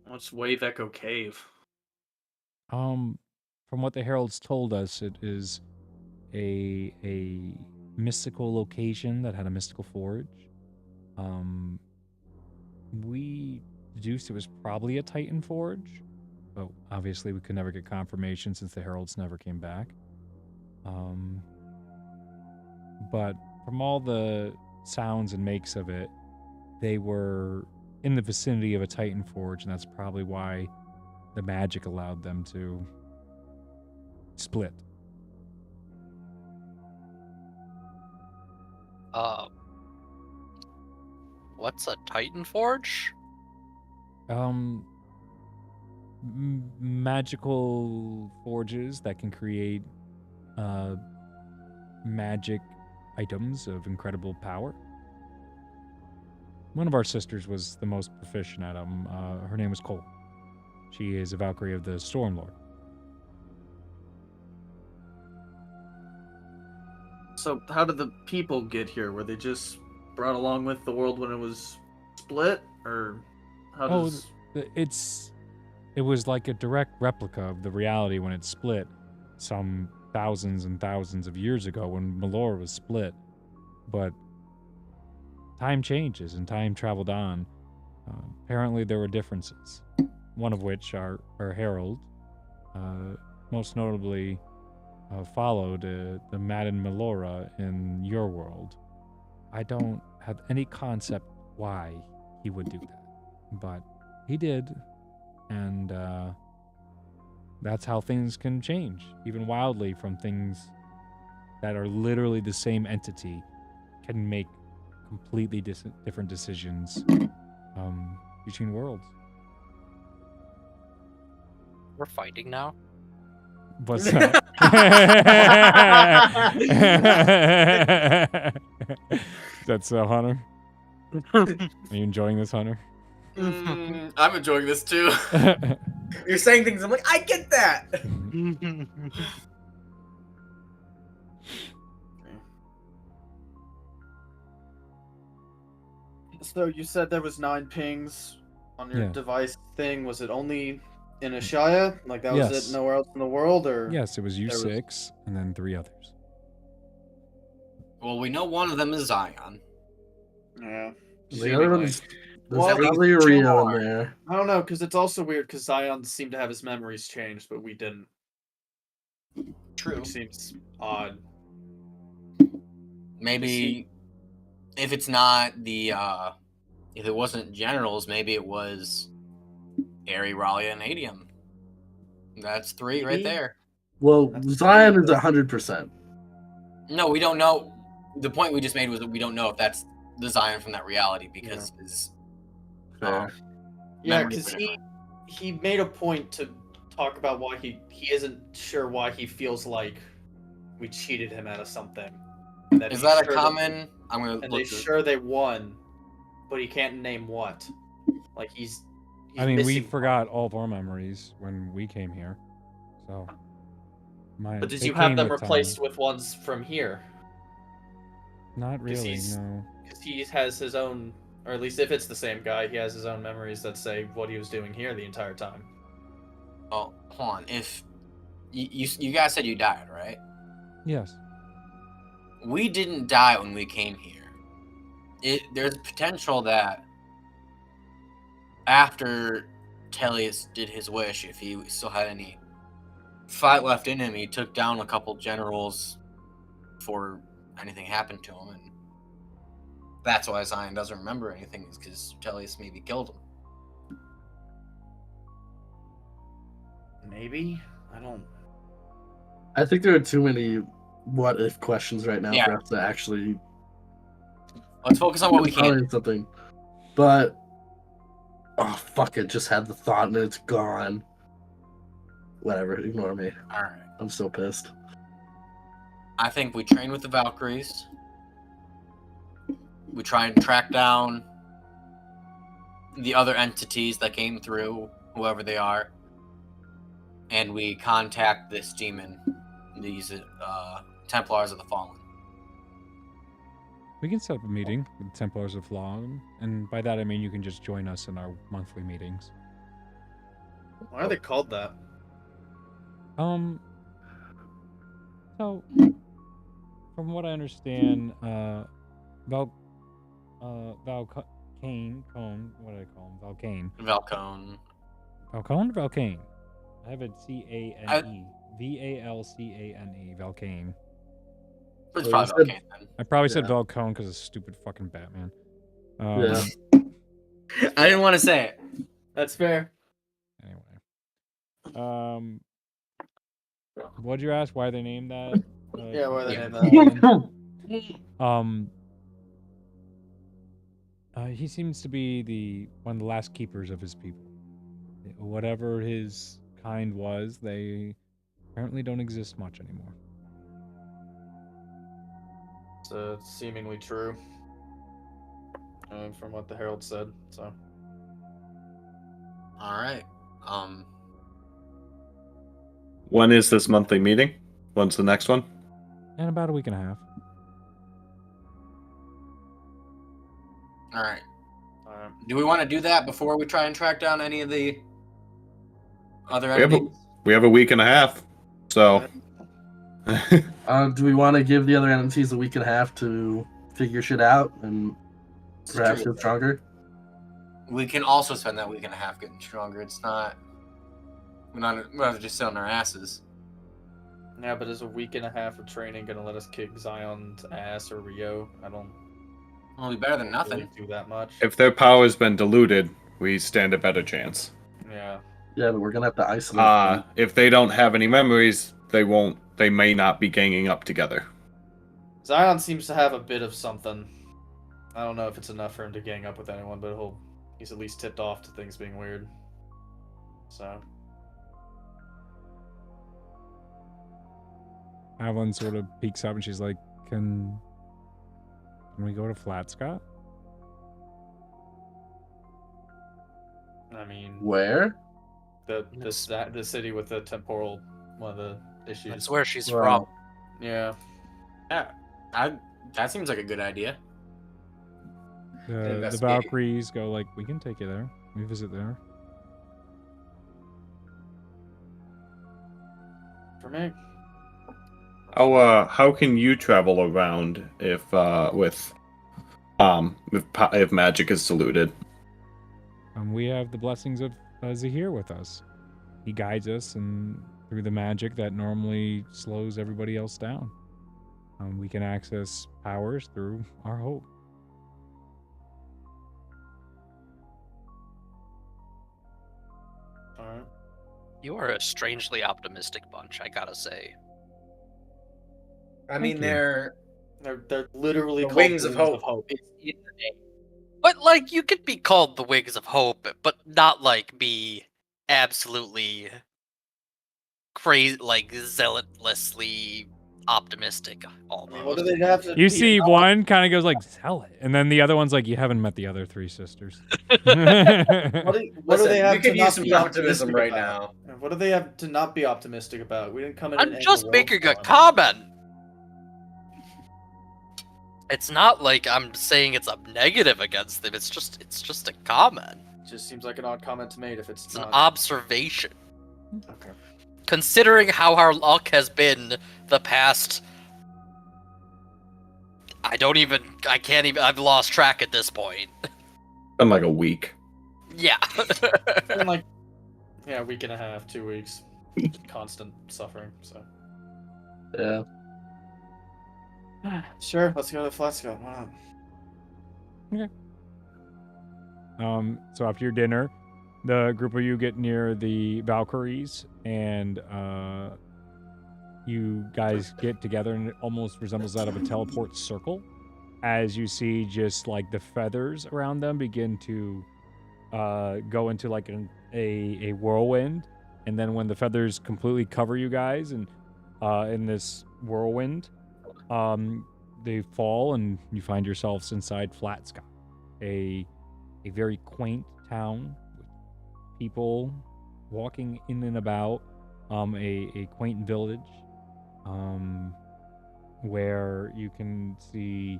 What's Wave Echo Cave? From what the heralds told us, it is a mystical location that had a mystical forge. We deduced it was probably a Titan forge, but obviously we could never get confirmation since the heralds never came back. But from all the sounds and makes of it, they were in the vicinity of a Titan forge, and that's probably why the magic allowed them to split. What's a Titan Forge? Magical forges that can create magic items of incredible power. One of our sisters was the most proficient at them. Her name was Cole. She is a Valkyrie of the Stormlord. So how did the people get here? Were they just brought along with the world when it was split, or how does? It was like a direct replica of the reality when it split some thousands and thousands of years ago when Malor was split. But time changes and time traveled on. Apparently there were differences, one of which our herald most notably followed the Madden Melora in your world. I don't have any concept why he would do that, but he did, and that's how things can change, even wildly, from things that are literally the same entity can make completely different decisions between worlds. We're fighting now? What's that? That's Hunter. Are you enjoying this, Hunter? I'm enjoying this too. You're saying things. I'm like, I get that. So you said there was 9 pings on your device thing. Was it only in Ashaya? Like that was it? Nowhere else in the world, or? Yes, it was U6 and then 3 others. Well, we know one of them is Zion. Yeah. The other one's Well, probably Rio in there. I don't know, because it's also weird because Zion seemed to have his memories changed, but we didn't. True. Which seems odd. Maybe if it's not the if it wasn't generals, maybe it was Ari, Ralia, and Adium. That's 3 right there. Well, Zion is 100%. No, we don't know. The point we just made was that we don't know if that's the Zion from that reality because his Fair. Yeah, because he made a point to talk about why he isn't sure why he feels like we cheated him out of something. Is that a common? I'm gonna. And they're sure they won, but he can't name what. Like he's I mean, we missing forgot all of our memories when we came here, so. But did you have them replaced with ones from here? Not really, no. Because he has his own, or at least if it's the same guy, he has his own memories that say what he was doing here the entire time. Oh, hold on. If you guys said you died, right? Yes. We didn't die when we came here. There's potential that after Tellius did his wish, if he still had any fight left in him, he took down a couple generals before anything happened to him, and that's why Zion doesn't remember anything, is because Tellius maybe killed him. Maybe? I don't... I think there are too many what-if questions right now for us to actually... Let's focus on what we can. Something. But... Oh, fuck it. Just had the thought and it's gone. Whatever. Ignore me. Alright. I'm so pissed. I think we train with the Valkyries. We try and track down the other entities that came through, whoever they are. And we contact this demon, these Templars of the Fallen. We can set up a meeting with the Templars of the Fallen, and by that I mean you can just join us in our monthly meetings. Why are they called that? So, from what I understand, Valcane, Cone, what do I call him? Valcane. Valcone. Valcone? Valcane. I have it C-A-N-E. V-A-L-C-A-N-E. Valcane. It's Oh, probably you said- Valcane then. I probably said Yeah. Valcone because of stupid fucking Batman. Yeah. I didn't want to say it. That's fair. Anyway. What'd you ask? Why they named that? Yeah, why they Yeah. named that. He seems to be one of the last keepers of his people. Whatever his kind was, they apparently don't exist much anymore. It's seemingly true. From what the Herald said, so. All right. When is this monthly meeting? When's the next one? In about a week and a half. All right. Do we want to do that before we try and track down any of the other enemies? We have a week and a half, so. Do we want to give the other entities a week and a half to figure shit out and perhaps get stronger? We can also spend that week and a half getting stronger. It's not. We're not just sit on our asses. Yeah, but is a week and a half of training gonna let us kick Zion's ass or Rio? I don't. It'll be better than nothing. Really do that much. If their power's been diluted, we stand a better chance. Yeah. Yeah, but we're gonna have to isolate them. If they don't have any memories, they won't. They may not be ganging up together. Zion seems to have a bit of something. I don't know if it's enough for him to gang up with anyone, but he's at least tipped off to things being weird. So. Avalon sort of peeks up and she's like, Can we go to Flat Scott? I mean, Where? the city with the temporal one of the issues. That's where she's Wow. from. Yeah. Yeah, that seems like a good idea. The Investigate. Valkyries go like, we can take you there. We visit there. For me. How can you travel around if magic is diluted? We have the blessings of Zahir with us. He guides us and through the magic that normally slows everybody else down. We can access powers through our hope. Alright. You are a strangely optimistic bunch, I gotta say. I mean, you. they're They're literally the called wings of hope. It's in the name. But like, you could be called the Wings of Hope, but not like be absolutely crazy, like zealotlessly optimistic. Almost. What do they have to You be? see one kind of goes like, sell it. And then the other one's like, you haven't met the other three sisters. What do Listen, they have we could to use not some be optimism optimistic right about? now. What do they have to not be optimistic about? We didn't come in. and I'm end just the world making a for them. comment. It's not like I'm saying it's a negative against them. It's just a comment. It just seems like an odd comment to make if it's It's an not. observation. Okay. Considering how our luck has been the past, I've lost track at this point. In like a week. Yeah. Been like, yeah, a week and a half, 2 weeks, constant suffering. So Yeah. sure, let's go to Flat Scott. Why not? So after your dinner, the group of you get near the Valkyries, and you guys get together, and it almost resembles that of a teleport circle, as you see just like the feathers around them begin to go into like a whirlwind, and then when the feathers completely cover you guys, and in this whirlwind, they fall, and you find yourselves inside Flat Scott, a very quaint town with people walking in and about, a quaint village, where you can see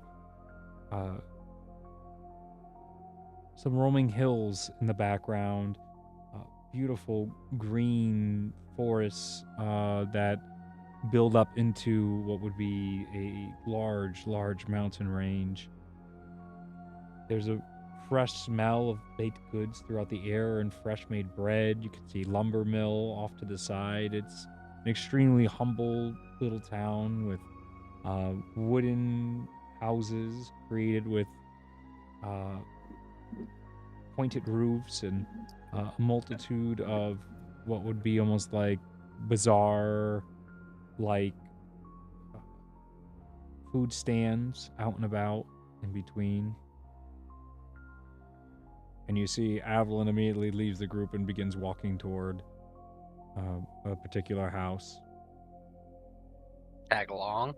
some roaming hills in the background, beautiful green forests that build up into what would be a large mountain range. There's a fresh smell of baked goods throughout the air and fresh made bread. You can see lumber mill off to the side. It's an extremely humble little town with wooden houses created with pointed roofs and a multitude of what would be almost like bazaar like food stands out and about in between. And you see Avalon immediately leaves the group and begins walking toward a particular house. Tag along.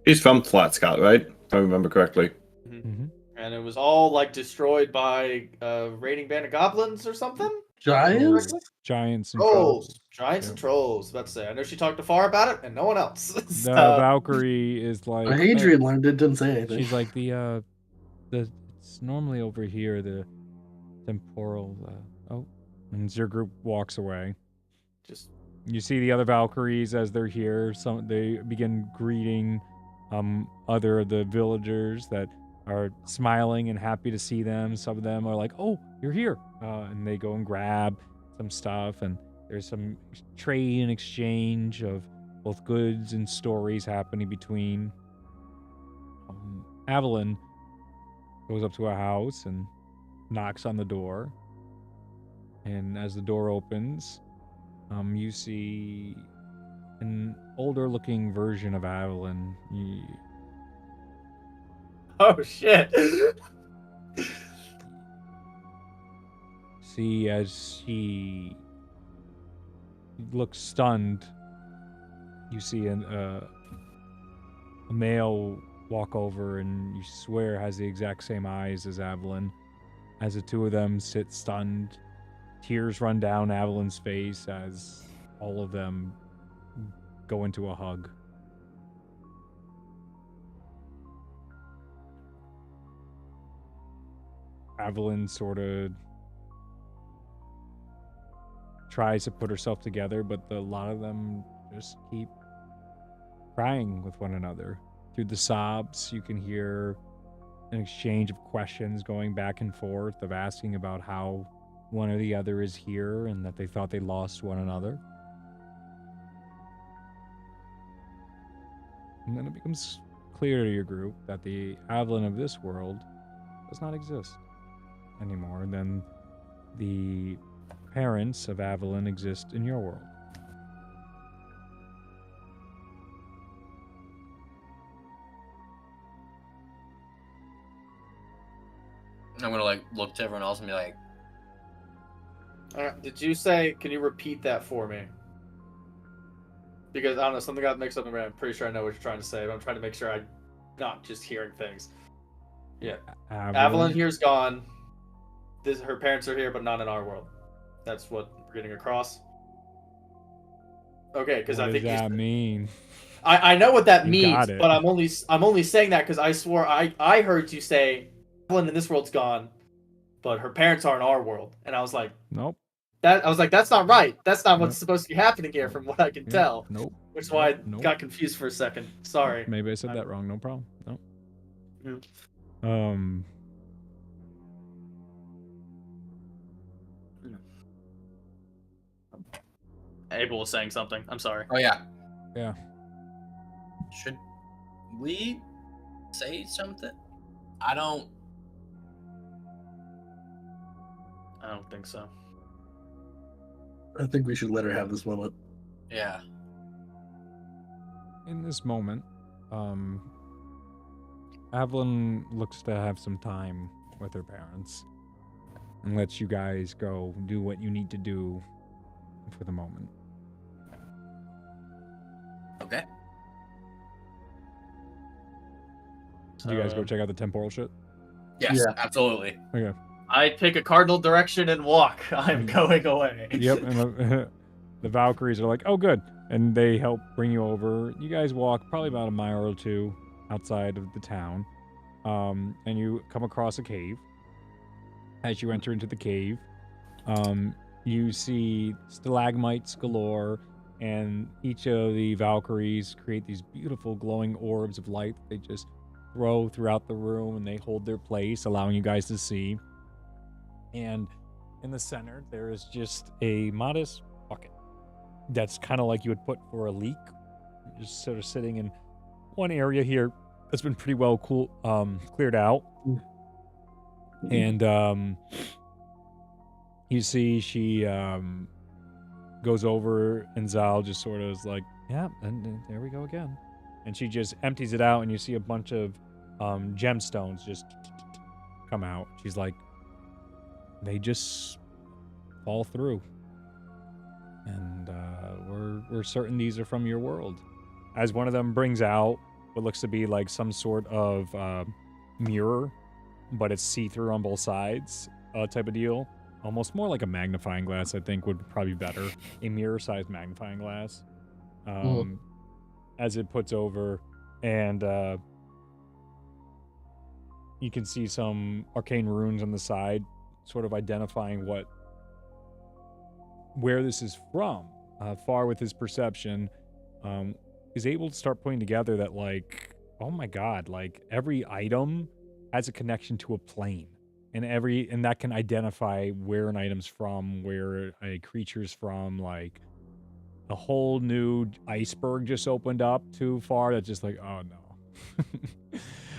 He's from Flat Scott, right? If I remember correctly. Mm-hmm. And it was all like destroyed by raiding band of goblins or something. Giants? Giants and trolls. Giants and trolls. About to say. I know she talked to Far about it, and no one else. The Valkyrie is like Hadrian learned it, didn't say anything. She's like the it's normally over here, the temporal and as your group walks away. Just you see the other Valkyries as they're here. They begin greeting other of the villagers that are smiling and happy to see them. Some of them are like, "Oh, you're here," and they go and grab some stuff. And there's some trade and exchange of both goods and stories happening between. Avalon goes up to a house and knocks on the door. And as the door opens, you see an older-looking version of Avalon. Oh shit! See, as she looks stunned, you see a male walk over, and you swear has the exact same eyes as Avalon. As the two of them sit stunned, tears run down Avalon's face as all of them go into a hug. Avalon sort of tries to put herself together, but a lot of them just keep crying with one another. Through the sobs, you can hear an exchange of questions going back and forth of asking about how one or the other is here and that they thought they lost one another. And then it becomes clear to your group that the Avalon of this world does not exist anymore. And then the parents of Avalon exist in your world. I'm gonna like look to everyone else and be like, Did you say? Can you repeat that for me? Because I don't know, something got mixed up in my brain. I'm pretty sure I know what you're trying to say, but I'm trying to make sure I'm not just hearing things. Yeah, Avalon here's gone. Her parents are here, but not in our world. That's what we're getting across. Okay, because I think what does that mean? I know what that You means, got it. but I'm only saying that because I swore I heard you say Avalon in this world's gone, but her parents are in our world, and I was like, Nope. That's not right. That's not what's Nope. supposed to be happening here, from what I can tell. Nope. Which is why I Nope. got confused for a second. Sorry. Maybe I said that wrong. No problem. Nope. Yeah. Abel was saying something. I'm sorry. oh yeah, Yeah. should we say something? I don't think so. I think we should let her have this moment. Yeah. In this moment, Avalon looks to have some time with her parents and lets you guys go do what you need to do for the moment. Okay. Do you guys go check out the temporal shit? Yes, Yeah. absolutely. Okay. I pick a cardinal direction and walk. I'm going away. Yep. And the Valkyries are like, oh, good. And they help bring you over. You guys walk probably about a mile or two outside of the town. And you come across a cave. As you enter into the cave, you see stalagmites galore, and each of the Valkyries create these beautiful glowing orbs of light that they just throw throughout the room, and they hold their place, allowing you guys to see. And in the center, there is just a modest bucket that's kind of like you would put for a leak, just sort of sitting in one area here that's been pretty well cleared out. And you see she goes over, and Zal just sort of is like, yeah, and there we go again. And she just empties it out, and you see a bunch of gemstones just come out. She's like, they just fall through. And we're certain these are from your world. As one of them brings out what looks to be like some sort of mirror, but it's see-through on both sides type of deal. Almost more like a magnifying glass, I think, would probably be better. A mirror-sized magnifying glass. As it puts over, and you can see some arcane runes on the side, sort of identifying where this is from. Far with his perception, is able to start putting together that, like, oh my god, like every item has a connection to a plane. And that can identify where an item's from, where a creature's from. Like, a whole new iceberg just opened up too far. That's just like, oh no.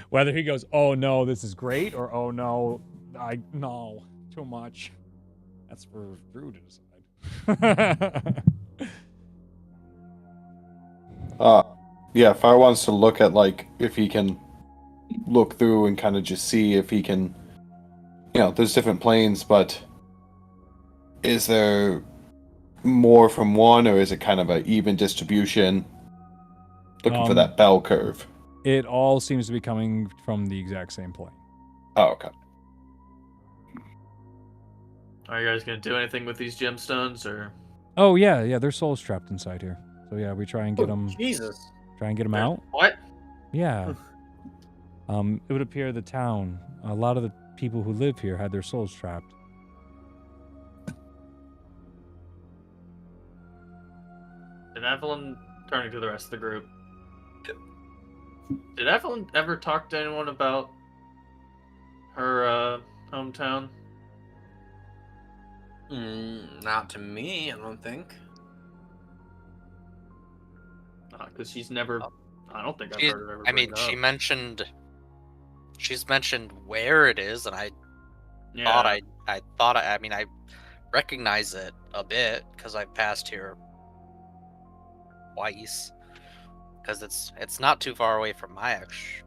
Whether he goes, oh no, this is great, or oh no, no, too much. That's for Drew to decide. Yeah, Fire wants to look at, like, if he can look through and kind of just see if he can, there's different planes, but is there more from one, or is it kind of an even distribution? Looking for that bell curve. It all seems to be coming from the exact same plane. Oh, okay. Are you guys gonna do anything with these gemstones, or? Oh yeah, their souls trapped inside here. So yeah, we try and get them. Jesus. Try and get them out. What? Yeah. It would appear the town, a lot of the people who live here had their souls trapped. Did Evelyn, turning to the rest of the group, did Evelyn ever talk to anyone about her hometown? Not to me, I don't think. Because she's never. I don't think I've heard her ever. I mean, she's mentioned where it is, and I recognize it a bit because I've passed here twice. Because it's not too far away from my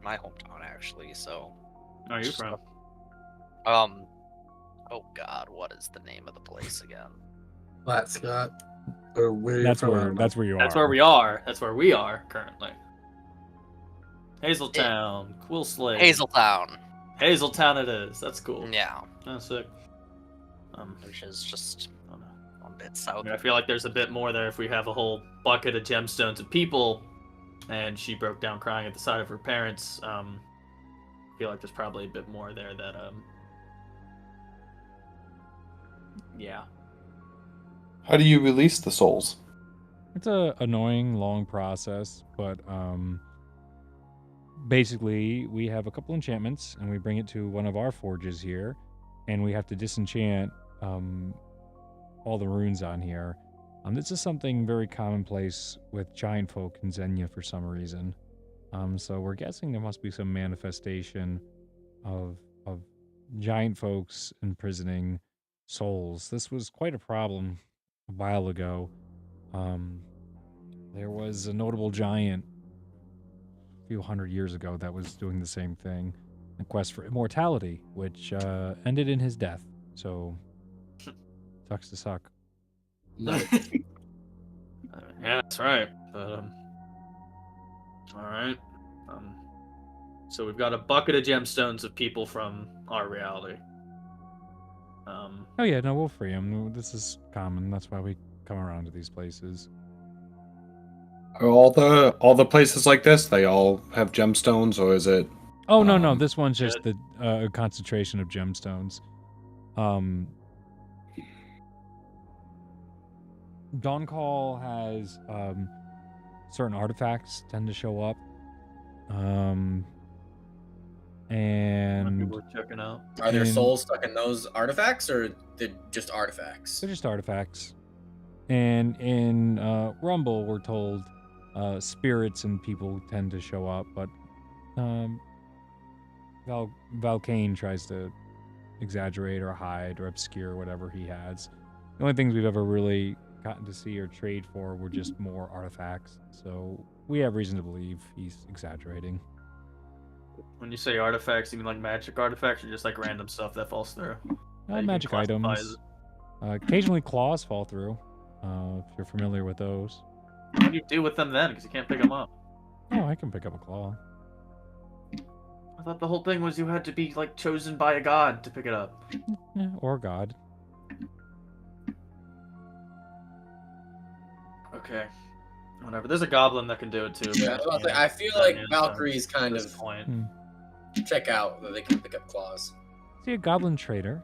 hometown, actually. So. Where are you from? Oh God, what is the name of the place again? Flat Scott. Or where that's where you are. That's where we are. That's where we are currently. Hazeltown, Quill Slate. Hazeltown it is. That's cool. Yeah. That's sick. Which is just a bit south. I mean, I feel like there's a bit more there if we have a whole bucket of gemstones and people, and she broke down crying at the sight of her parents. I feel like there's probably a bit more there that yeah. How do you release the souls? It's a annoying, long process, but basically we have a couple enchantments, and we bring it to one of our forges here, and we have to disenchant all the runes on here. This is something very commonplace with giant folk in Xenia for some reason. So we're guessing there must be some manifestation of giant folks imprisoning souls. This was quite a problem a while ago. There was a notable giant a few hundred years ago that was doing the same thing, a quest for immortality, which ended in his death. So, sucks to suck. No. Yeah, that's right. But, all right. So we've got a bucket of gemstones of people from our reality. Oh yeah, no, we'll free them. This is common. That's why we come around to these places. Are all the places like this? They all have gemstones, or is it? Oh no, this one's just the concentration of gemstones. Dawn Call has certain artifacts tend to show up. Might be And worth checking out. Are there And- souls stuck in those artifacts, or they're just artifacts? they're just artifacts. And in Rumble, we're told spirits and people tend to show up, but Valkane tries to exaggerate or hide or obscure whatever he has. The only things we've ever really gotten to see or trade for were just more artifacts. So we have reason to believe he's exaggerating. When you say artifacts, you mean like magic artifacts or just like random stuff that falls through? How you can Magic classify items. Occasionally claws fall through, if you're familiar with those. What do you do with them then? Because you can't pick them up. Oh, I can pick up a claw. I thought the whole thing was you had to be like chosen by a god to pick it up. Yeah, or God. Okay. Whatever. There's a goblin that can do it too. Yeah, but, I feel yeah, like yeah, Valkyries at kind this of point. check out that they can pick up claws. See a goblin trader.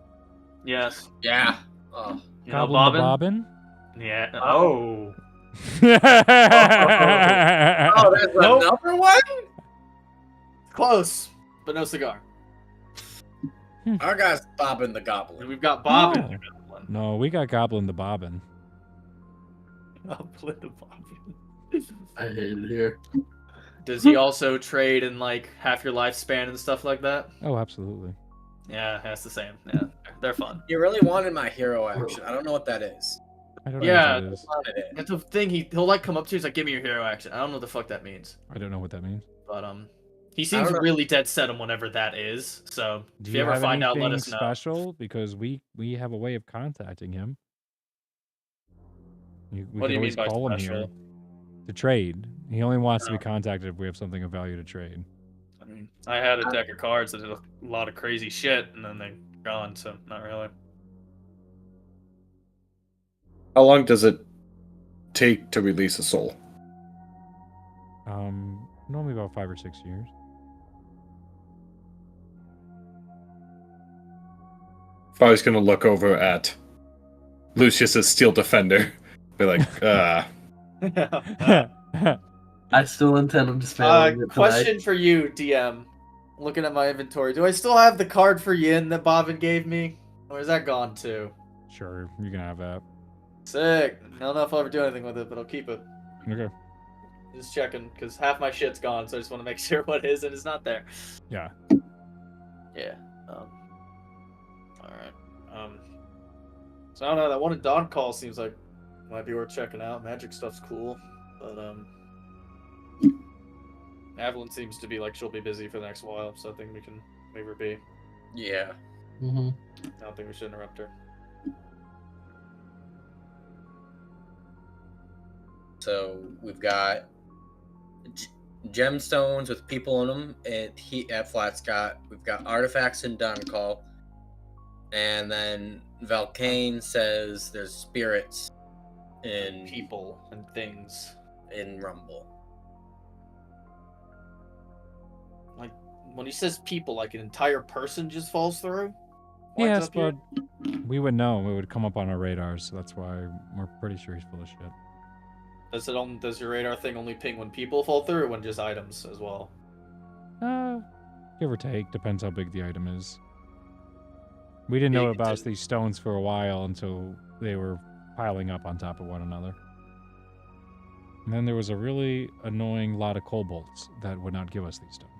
Yes. Yeah. Oh. You know Goblin the Bobbin? Bobbin? Yeah. Oh. Oh, there's another one? Close, but no cigar. Our guy's Bobbin the Goblin. And we've got Bobbin. Oh. the goblin. No, we got Goblin the Bobbin. Goblin the Bobbin. I hate it here. Does he also trade in like half your lifespan and stuff like that? Oh, absolutely. Yeah, that's the same. Yeah, they're fun. You really wanted my hero action. I don't know what that is. I don't know Yeah. what that is. Wanted it. That's the thing. He'll like come up to you. He's like, "Give me your hero action." I don't know what the fuck that means, I don't know what that means. but he seems don't know. really dead set on whatever that is. So Do if you ever have find out, let anything us know. special? Because we have a way of contacting him. We What do could you always mean by call him special? here to trade. He only wants to be Oh. contacted if we have something of value to trade. I mean, I had a deck of cards that did a lot of crazy shit, and then they're gone. So not really. How long does it take to release a soul? Normally about 5 or 6 years. If I was going to look over at Lucius's Steel Defender, be like, I still intend on dismantling it tonight. Question for you, DM. Looking at my inventory, do I still have the card for Yin that Bobbin gave me, or is that gone too? Sure, you can have that. Sick. I don't know if I'll ever do anything with it, but I'll keep it. Okay. Just checking, because half my shit's gone, so I just want to make sure what is and is not there. Yeah. Yeah. Alright. So I don't know, that one in Dawn Call seems like might be worth checking out. Magic stuff's cool. But Evelyn seems to be like she'll be busy for the next while, so I think we can leave her be. Yeah. Mm-hmm. I don't think we should interrupt her. So we've got gemstones with people in them at Flat Scott. We've got artifacts in Duncall. And then Valkane says there's spirits in People and things. in Rumble. Like when he says people, like an entire person just falls through? Winds Yes, up here? but we would know. It would come up on our radars, so that's why we're pretty sure he's full of shit. Does your radar thing only ping when people fall through, or when just items as well? Give or take, depends how big the item is. We didn't know Yeah, about it's- these stones for a while until they were piling up on top of one another. And then there was a really annoying lot of kobolds that would not give us these stones.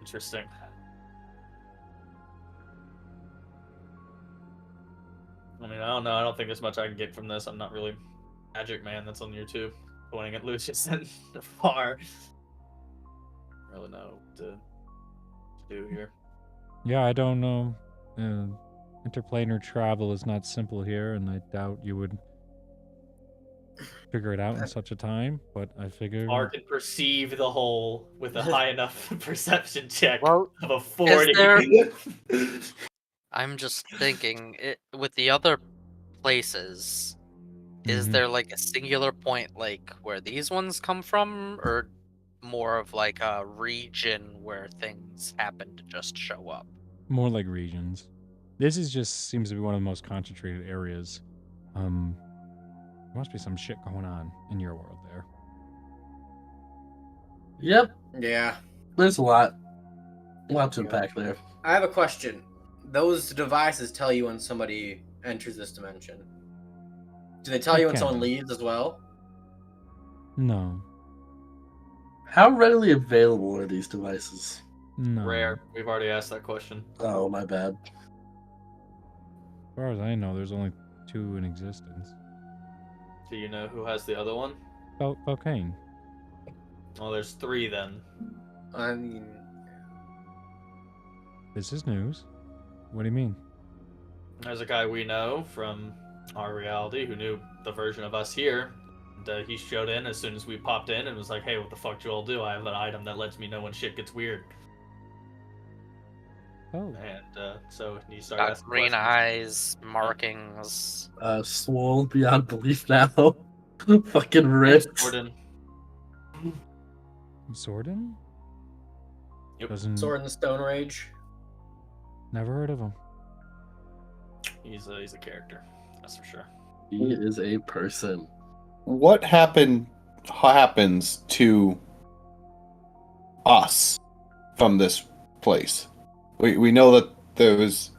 Interesting. I mean, I don't know. I don't think there's much I can get from this. I'm not really Magic Man that's on YouTube pointing at Lucius and far. I don't really know what to do here. Yeah, I don't know. Interplanar travel is not simple here, and I doubt you would figure it out in such a time, but I figure... Far can perceive the whole with a high enough perception check Well, of a 40. I'm just thinking, with the other places, is Mhm. there like a singular point like where these ones come from, or more of like a region where things happen to just show up? More like regions. This is just seems to be one of the most concentrated areas. There must be some shit going on in your world there. Yep, Yeah. there's a lot to unpack there. I have a question. Those devices tell you when somebody enters this dimension. Do they tell you when someone can. leaves as well? No. How readily available are these devices? No. Rare. We've already asked that question. Oh, my bad. As far as I know, there's only 2 in existence. Do you know who has the other one? Volcane. Well, there's 3 then. I mean, This is news. What do you mean? There's a guy we know from our reality who knew the version of us here. And he showed in as soon as we popped in and was like, hey, what the fuck do you all do? I have an item that lets me know when shit gets weird. Oh. And so he started Got asking green questions. eyes, markings. Swole beyond belief now. Fucking ripped. Jordan. Sordin? Yep. Doesn't. Sword in the Stone Rage. Never heard of him. He's a character, that's for sure. He is a person. What happens to us from this place? We know that there was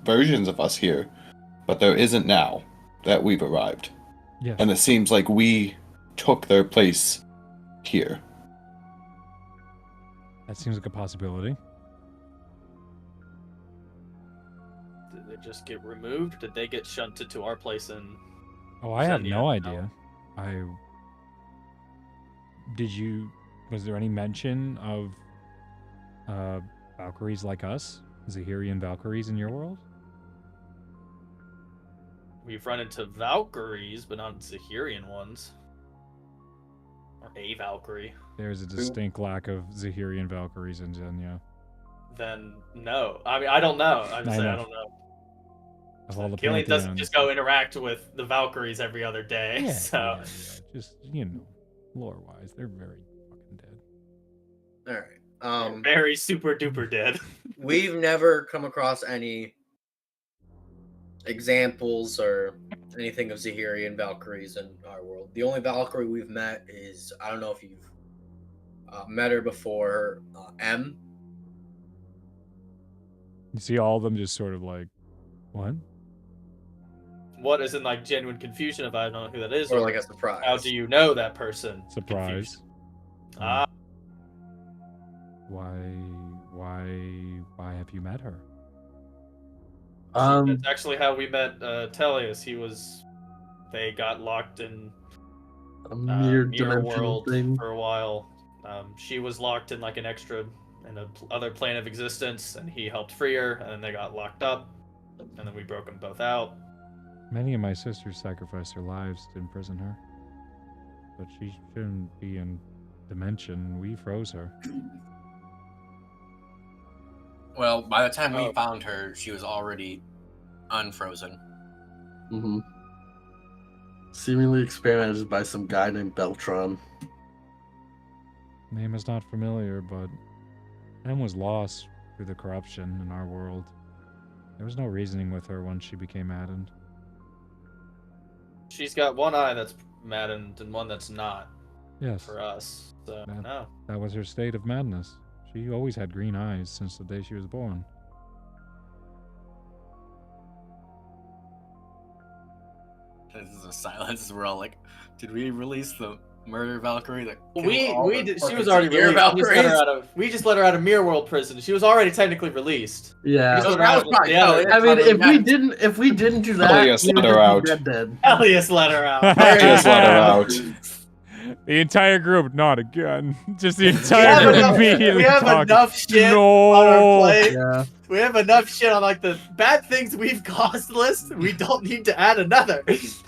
versions of us here, but there isn't now that we've arrived. Yes. And it seems like we took their place here. That seems like a possibility. Did they just get removed? Did they get shunted to our place in... Oh, I have Zendia? no idea. Was there any mention of Valkyries like us? Zahirian Valkyries in your world? We've run into Valkyries, but not Zahirian ones. Or a Valkyrie. There's a distinct lack of Zahirian Valkyries in Zenya. Then no. I mean, I don't know. I I know. don't know. Of all the Killian doesn't pantheons. just go interact with the Valkyries every other day. Yeah, So yeah. Just, lore-wise, they're very fucking dead. All right. very super duper dead. We've never come across any examples or anything of Zahirian Valkyries in our world. The only Valkyrie we've met is, I don't know if you've met her before, M. You see all of them just sort of like, what? What is in like genuine confusion if I don't know who that is? Or like a surprise. How do you know that person? Surprise. Confusion. Ah, Why have you met her? that's actually how we met Tellius. They got locked in A mirror dimensional world thing. for a while. She was locked in like an extra in a other plane of existence, and he helped free her, and then they got locked up, and then we broke them both out. Many of my sisters sacrificed their lives to imprison her. But she shouldn't be in dimension. We froze her. Well, by the time we found her, she was already unfrozen. Mm-hmm. Seemingly experimented by some guy named Beltron. Name is not familiar, but M was lost through the corruption in our world. There was no reasoning with her once she became maddened. She's got one eye that's maddened and one that's not. Yes. For us, so no. That was her state of madness. She always had green eyes since the day she was born. This is a silence. We're all like, did we release the murder Valkyrie? That We did. She was already released. We just let her out of Mirror World prison. She was already technically released. Yeah. We just let her out of the other. I mean, if we didn't do that, Elias let her out. Dead. Elias let her out. Elias let her out. The entire group, not again. Just the entire group immediately. We have talked. enough shit No. on our plate. Yeah. We have enough shit on like the bad things we've caused list. We don't need to add another. It's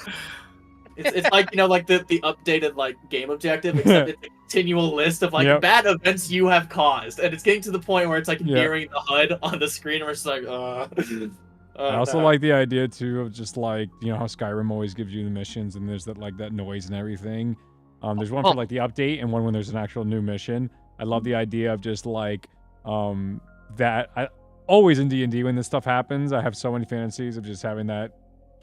like, like the updated like game objective, except it's a continual list of like bad events you have caused, and it's getting to the point where it's like mirroring the HUD on the screen, and we're just like, I also like the idea too of just like how Skyrim always gives you the missions, and there's that noise and everything. There's one for like the update, and one when there's an actual new mission. I love the idea of just like that. I always in D&D when this stuff happens, I have so many fantasies of just having that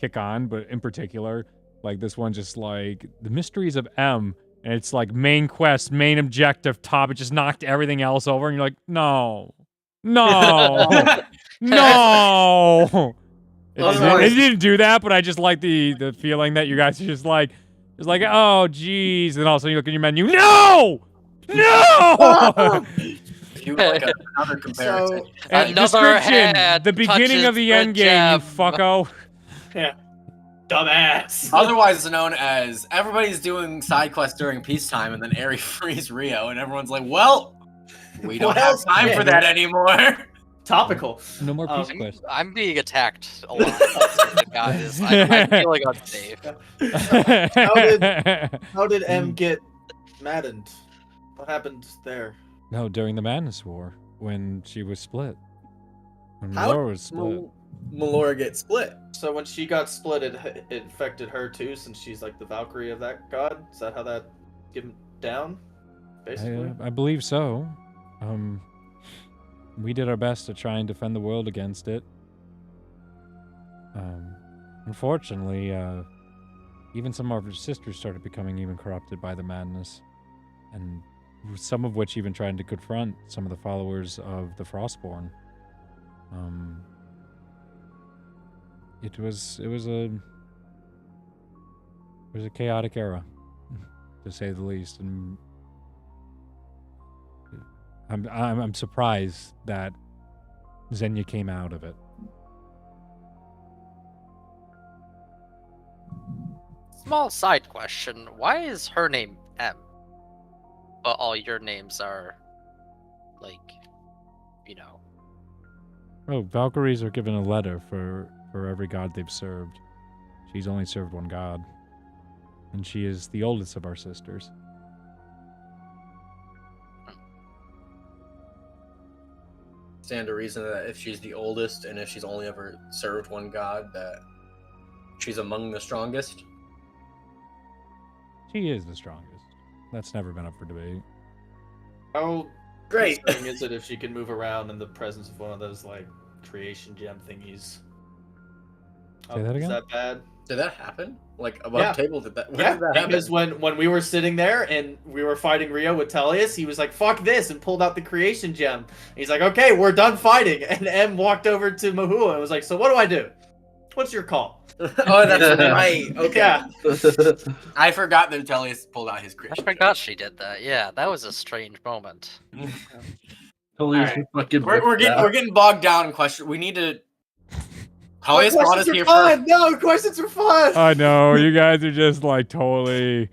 kick on, but in particular, like this one just like the mysteries of M, and it's like main quest, main objective, top. It just knocked everything else over, and you're like, no, no, no. It didn't do that, but I just like the feeling that you guys are just like, oh, geez. And also you look at your menu, no! No! If you like another comparison. And Another description, head the beginning of the touches end the game, you gem. fucko. Yeah. Dumbass. Otherwise known as everybody's doing side quests during peacetime, and then Aerie frees Rio, and everyone's like, well, we don't have time for that anymore. Topical. No more peace quests. I'm being attacked a lot, guys. I'm feeling unsafe. How did M get maddened? What happened there? No, during the Madness War, when she was split. When How Laura was split. Melora get split? So when she got split, it infected her too, since she's like the Valkyrie of that god. Is that how that came down? Basically. I believe so. We did our best to try and defend the world against it. Unfortunately, even some of our sisters started becoming even corrupted by the madness, and some of which even tried to confront some of the followers of the Frostborn. It was a chaotic era, to say the least, and I'm surprised that Xenia came out of it. Small side question. Why is her name M? But all your names are, like, you know. Oh, Valkyries are given a letter for every god they've served. She's only served one god. And she is the oldest of our sisters. Stand to reason that if she's the oldest and if she's only ever served one god, that she's among the strongest. She is the strongest. That's never been up for debate. How Great. concerning is it if she can move around in the presence of one of those like creation gem thingies? Say that again? Is that bad? Did that happen? Like above Yeah. table? Did that? When Yeah, did that happen? because when we were sitting there and we were fighting Rio with Tellius, he was like, "Fuck this," and pulled out the creation gem. He's like, "Okay, we're done fighting." And M walked over to Mahua and was like, "So what do I do? What's your call?" Oh, that's right. Okay. Yeah. I forgot that Tellius pulled out his I creation. forgot she did that. Yeah, that was a strange moment. Tellius Alright. fucking We're getting bogged down in question. We need to. Tellius brought us Questions here are fun. first. No, questions are fun. I know, you guys are just like totally...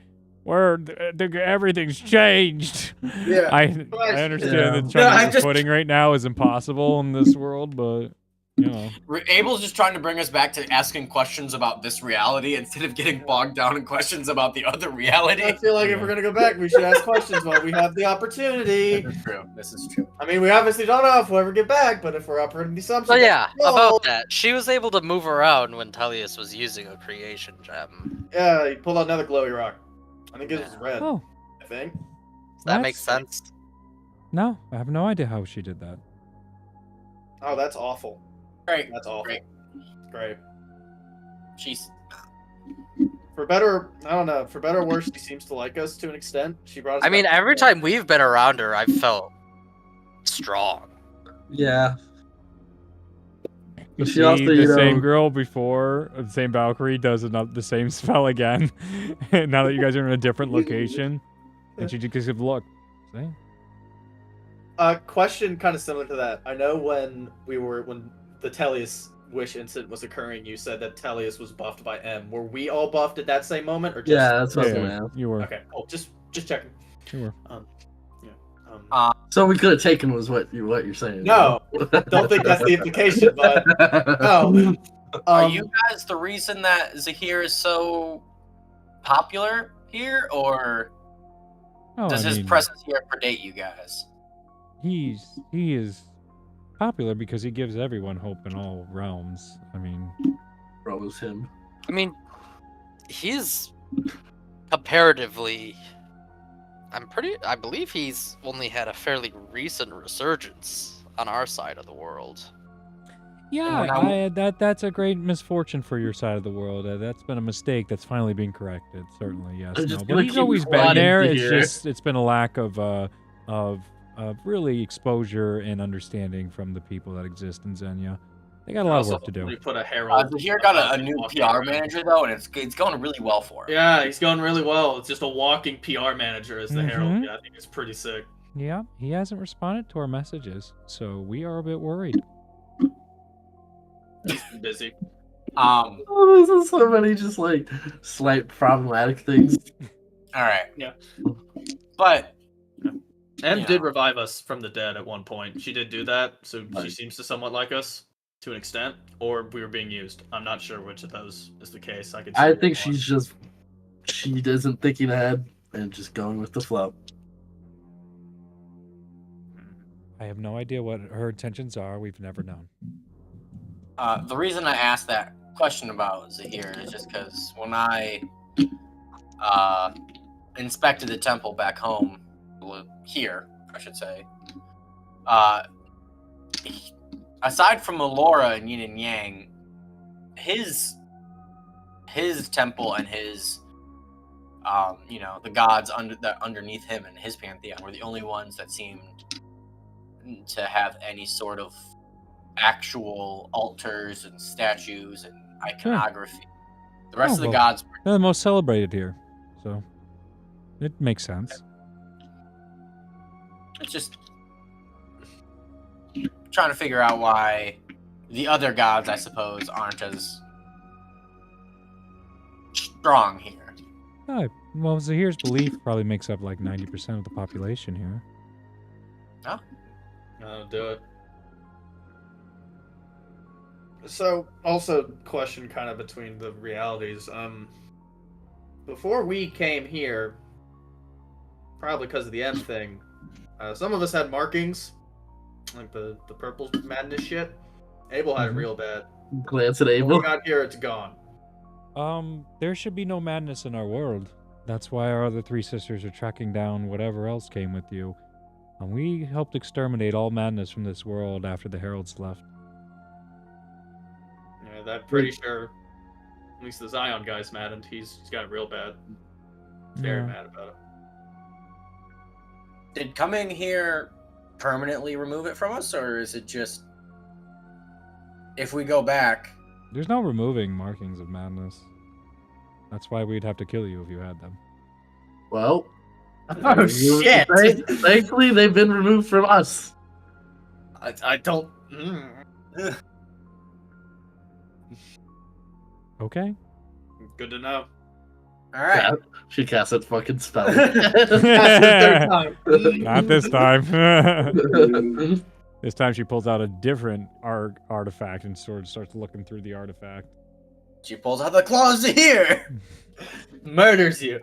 everything's changed. Yeah. I understand Yeah. that trying I'm to just- footing right now is impossible in this world, but, you know. Abel's just trying to bring us back to asking questions about this reality instead of getting bogged down in questions about the other reality. I feel like if we're gonna go back, we should ask questions while we have the opportunity. This is true. This is true. I mean, we obviously don't know if we'll ever get back, but if we're operating the assumption, So yeah, no. about that. She was able to move around when Tellius was using a creation gem. Yeah, he pulled out another glowy rock. I think it was red. Oh, I think. Does that make sense? no, I have no idea how she did that. Oh, that's awful. Great. That's awful. Great. Great. She's. For better, I don't know. For better or worse, she seems to like us to an extent. She brought us. I mean, back every together. time we've been around her, I've felt strong. Yeah. You She see also, the you same know- girl before, the same Valkyrie does the same spell again. Now that you guys are in a different location, and she just gives a look. See? Question kind of similar to that. I know when the Tellius wish incident was occurring, you said that Tellius was buffed by M. Were we all buffed at that same moment, or just? Yeah, that's what I was Yeah, gonna ask. you were. Okay, cool. Just checking. You were. So we could have taken was what you're saying. No, don't think that's the implication, but no. Are you guys the reason that Zahir is so popular here, or Oh, does I his mean, presence here predate you guys? he is popular because he gives everyone hope in all realms. I mean, Bro, it was him. I mean, he's comparatively. I believe he's only had a fairly recent resurgence on our side of the world. Yeah, that's a great misfortune for your side of the world. That's been a mistake that's finally been corrected. Certainly, yes. I'm No, just but gonna he's keep always been quiet there. It's here. just it's been a lack of really exposure and understanding from the people that exist in Xenia. They got a lot of work to do. We put a herald. Zahir got a new PR manager though, and it's going really well for him. Yeah, he's going really well. It's just a walking PR manager as the herald. Mhm. Yeah, I think it's pretty sick. Yeah, he hasn't responded to our messages, so we are a bit worried. He's been busy. Oh, there's so many just like slight problematic things. All right. Yeah. But Em Yeah. did revive us from the dead at one point. She did do that, so she seems to somewhat like us to an extent, or we were being used. I'm not sure which of those is the case. I think she isn't thinking ahead and just going with the flow. I have no idea what her intentions are. We've never known. the reason I asked that question about Zahir is just because when I inspected the temple back home, here, I should say, aside from Alora and Yin and Yang, his temple and his the gods underneath him and his pantheon were the only ones that seemed to have any sort of actual altars and statues and iconography. The rest of the gods were They're the most celebrated here, so it makes sense. It's just trying to figure out why the other gods, I suppose, aren't as strong here. Well, Zahir's belief probably makes up like 90% of the population here. Oh. Do it. So, also, question kind of between the realities. Before we came here, probably because of the M thing, some of us had markings, like the purple madness shit. Abel had it real bad. Glance at When Abel. we got here, it's gone. There should be no madness in our world. That's why our other three sisters are tracking down whatever else came with you. And we helped exterminate all madness from this world after the heralds left. Yeah, I'm pretty sure. At least the Zion guy's mad, and he's got it real bad. Very mad about it. Did coming here permanently remove it from us, or is it just if we go back? There's no removing markings of madness. That's why we'd have to kill you if you had them. Well, Oh, shit! Thankfully, they've been removed from us. I don't. Okay. Good to know. All right. Yeah, she cast that fucking spell. Not this time. This time she pulls out a different artifact and sort of starts looking through the artifact. She pulls out the claws here. Murders you.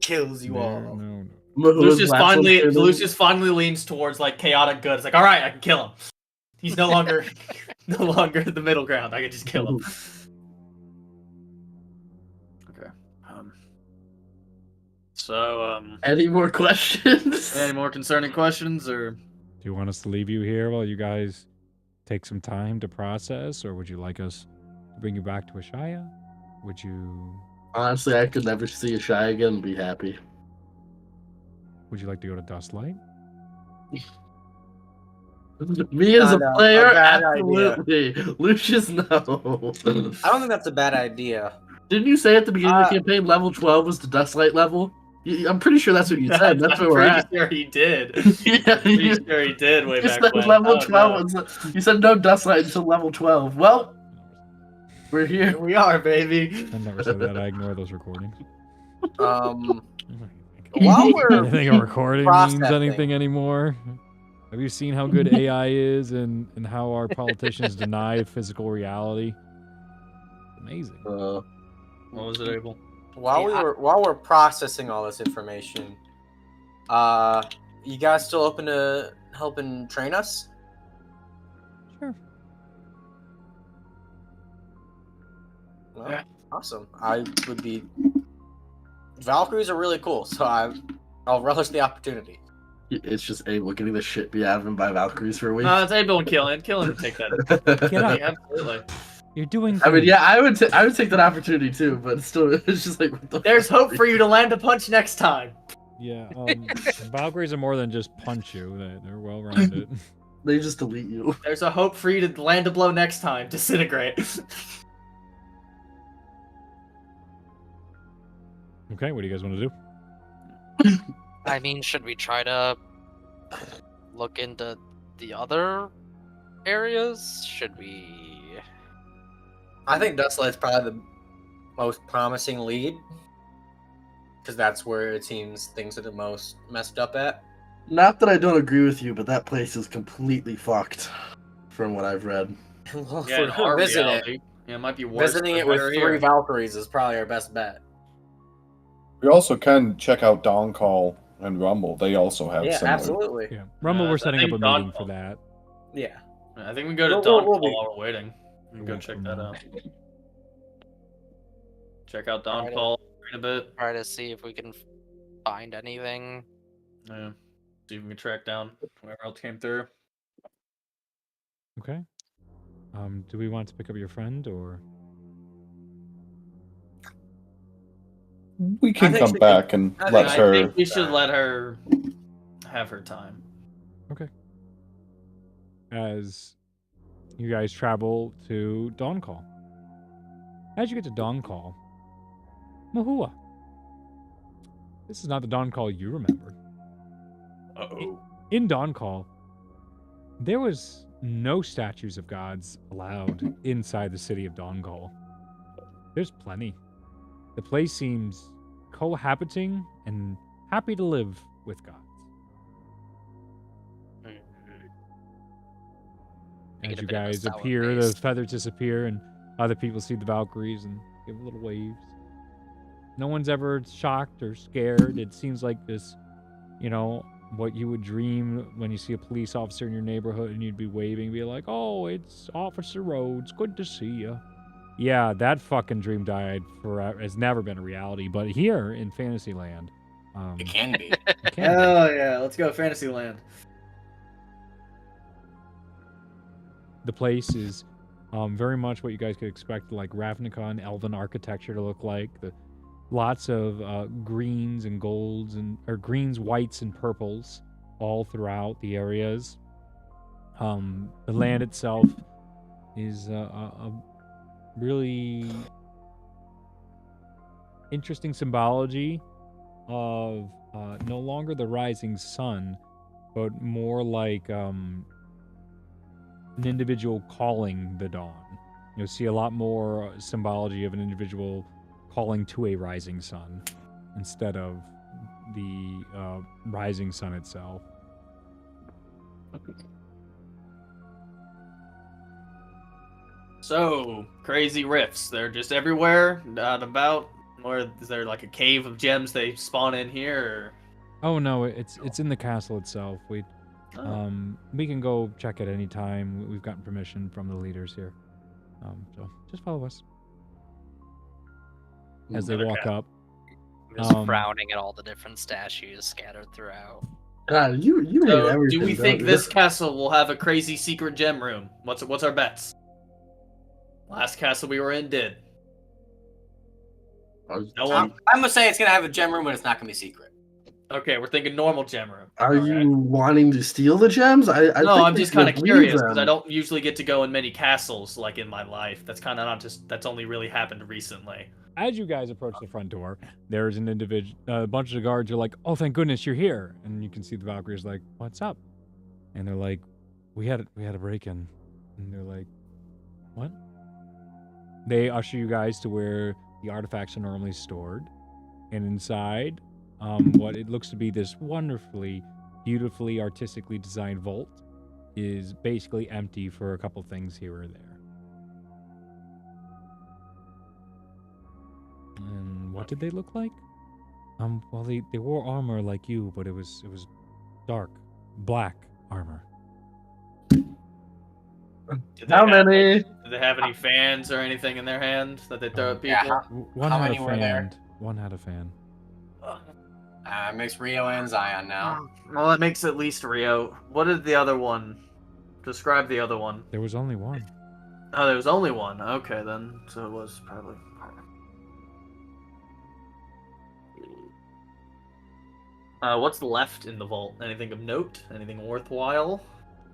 Kills you all. No. Lucius finally leans towards like chaotic good. It's like, all right, I can kill him. He's no longer the middle ground. I can just kill him. Okay. Any more questions? Any more concerning questions, or Do you want us to leave you here while you guys take some time to process, or would you like us to bring you back to Ashaya? Would you? Honestly, I could never see a shy again and be happy. Would you like to go to Dustlight? Me as a Not player, a bad absolutely. Lucius, no. I don't think that's a bad idea. Didn't you say at the beginning of the campaign level 12 was the Dustlight level? I'm pretty sure that's what you said. That's where we're at. Sure he did. Yeah, Pretty sure he did way you back said when. level Oh, 12 no. was, you said no Dustlight until level 12. Well, we're here. Here we are, baby. I never said that. I ignore those recordings. While I we're don't think a recording means processing- anything anymore. Have you seen how good AI is and how our politicians deny physical reality? Amazing. What was it, Abel? while we're processing all this information, you guys still open to helping train us? Sure. Well, Yeah. awesome. I would be. Valkyries are really cool, so I'll relish the opportunity. It's just Abel getting the shit beat out of him by Valkyries for a week. No, it's Abel and Killian. Killian would take that. Get up. Absolutely. You're doing I mean, great. yeah, I would take that opportunity too, but still, it's just like what the There's fuck? hope for you to land a punch next time. Yeah, Valkyries are more than just punch you. They're well-rounded. They just delete you. There's a hope for you to land a blow next time. Disintegrate. Okay, what do you guys want to do? I mean, should we try to look into the other areas? Should we? I think Dustlight's probably the most promising lead. Because that's where it seems things are the most messed up at. Not that I don't agree with you, but that place is completely fucked, from what I've read. Well, Yeah, in if we're our visiting reality, it might be worse. visiting than it with better 3 here. Valkyries is probably our best bet. We also can check out Dawn Call and Rumble. They also have Yeah, similar. absolutely. Yeah, Rumble, I we're setting up a think meeting Dawn- for that. Yeah. I think we go to We'll- Dawn we'll Call be- while we're waiting. We can go check that out. Check out Dawn Alright. Call in a bit. Try to see if we can find anything. Yeah. See if we can track down whoever else came through. Okay. Do we want to pick up your friend or? We can think come she back and I let think- her. I think we should let her have her time. As you guys travel to Dawn Call. As you get to Dawn Call, Mahua. This is not the Dawn Call you remember. Uh-oh. In Dawn Call, there was no statues of gods allowed inside the city of Dawn Call. There's plenty. The place seems cohabiting and happy to live with gods. Make As it a you bit of a guys sour appear, the paste. feathers disappear, and other people see the Valkyries and give little waves. No one's ever shocked or scared. It seems like this, what you would dream when you see a police officer in your neighborhood and you'd be waving, be like, "Oh, it's Officer Rhodes. Good to see you." Yeah, that fucking dream died forever. It's never been a reality. But here in Fantasyland, It can be. it can be. Hell yeah, let's go Fantasyland. The place is very much what you guys could expect, like Ravnica and Elven architecture to look like. Lots of greens and golds or greens, whites, and purples all throughout the areas. The land itself is a really interesting symbology of no longer the rising sun, but more like an individual calling the dawn. You'll see a lot more symbology of an individual calling to a rising sun instead of the rising sun itself. So, crazy rifts. They're just everywhere, not about. Or is there like a cave of gems they spawn in here? Oh no, it's in the castle itself. We Or... we can go check at any time. We've gotten permission from the leaders here. So just follow us as they Okay. walk up. I'm just Um, frowning at all the different statues scattered throughout. God, you hate So, everything. do we don't think you? this castle will have a crazy secret gem room? What's our bets? Last castle we were in did. No one. I'm gonna say it's gonna have a gem room, but it's not gonna be secret. Okay, we're thinking normal gem room. Are All right. you wanting to steal the gems? I No, think I'm we just should kind of leave curious because them. I don't usually get to go in many castles like in my life. That's kind of not just. That's only really happened recently. As you guys approach the front door, there's an individual. A bunch of guards are like, "Oh, thank goodness you're here!" And you can see the Valkyries like, "What's up?" And they're like, "We had a break-in." And they're like, "What?" They usher you guys to where the artifacts are normally stored, and inside, what it looks to be this wonderfully, beautifully, artistically designed vault is basically empty for a couple things here or there. And what did they look like? Well, they wore armor like you, but it was dark, black armor. Did they How have, many? Did they have any fans or anything in their hand that they throw at people? Yeah, One How had many a were fan. there? One had a fan. Makes Rio and Zion now. Well, that makes at least Rio. What did the other one? Describe the other one. There was only one. Oh, there was only one. Okay, then. So it was probably. What's left in the vault? Anything of note? Anything worthwhile?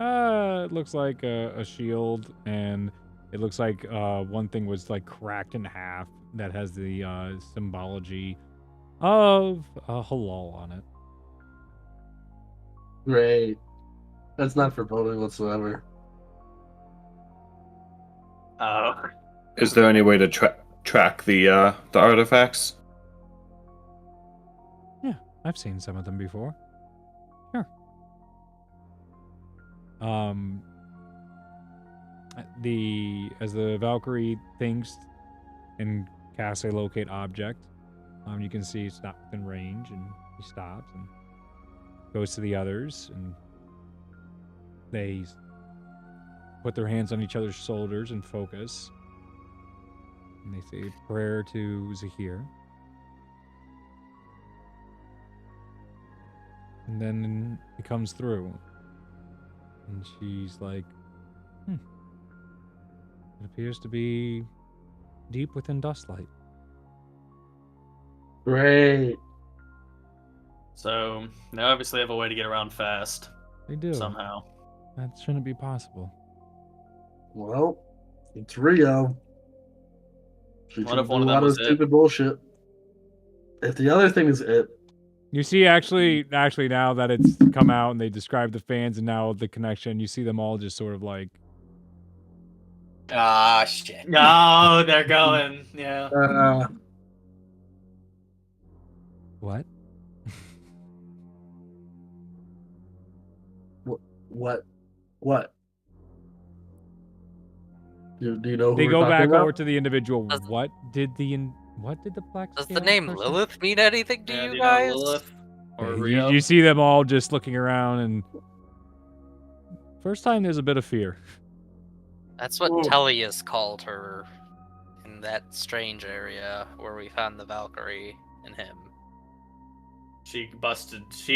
It looks like a shield, and it looks like one thing was like cracked in half that has the symbology of halal on it. Great. That's not foreboding whatsoever. Oh. Is there any way to track the artifacts? Yeah, I've seen some of them before. Sure. As the Valkyrie thinks and casts a locate object, you can see it's not within range, and he stops and goes to the others, and they put their hands on each other's shoulders and focus. And they say a prayer to Zahir. And then it comes through. And she's like, it appears to be deep within dustlight. Great. So they obviously have a way to get around fast. They do. Somehow. That shouldn't be possible. Well, it's Rio. She What can if one do of a them lot was of it? stupid bullshit. If the other thing is it, You see, actually, now that it's come out and they describe the fans and now the connection, you see them all just sort of like, Ah, shit. No, they're going. Yeah. what? what? Do you know who They we're go talking back about? over to the individual. What did the black Does the scale name person- Lilith mean anything to Yeah, you do you know guys? Lilith or Yeah, Rio? you see them all just looking around, and first time there's a bit of fear. That's what Ooh. Tellius called her in that strange area where we found the Valkyrie and him. She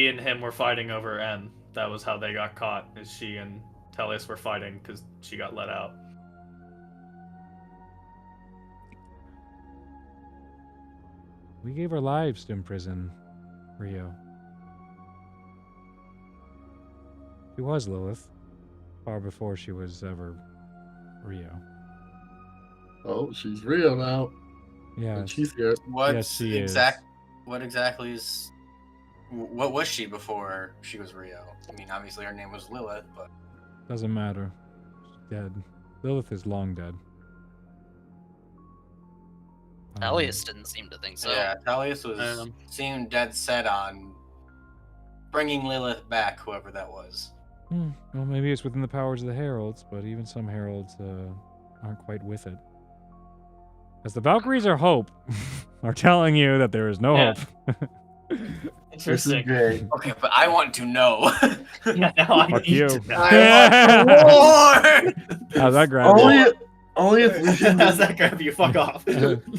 and him were fighting over N. That was how they got caught, is she and Tellius were fighting because she got let out. We gave our lives to imprison Rio. She was Lilith, far before she was ever Rio. Oh, she's Rio now. Yeah, And she's here. Yes, she is. What exactly is? What was she before she was Rio? I mean, obviously her name was Lilith, but doesn't matter. She's dead. Lilith is long dead. Tellius didn't seem to think so. yeah, Tellius seemed dead set on bringing Lilith back, whoever that was. Well, maybe it's within the powers of the heralds, but even some heralds aren't quite with it. As the Valkyries are hope, are telling you that there is no Yeah. hope. This is Interesting. great. Okay, but I want to know. Yeah, now I Fuck need you. to know. I want more. How's that grab? you? Only if Lucian How's that grab you? Fuck off.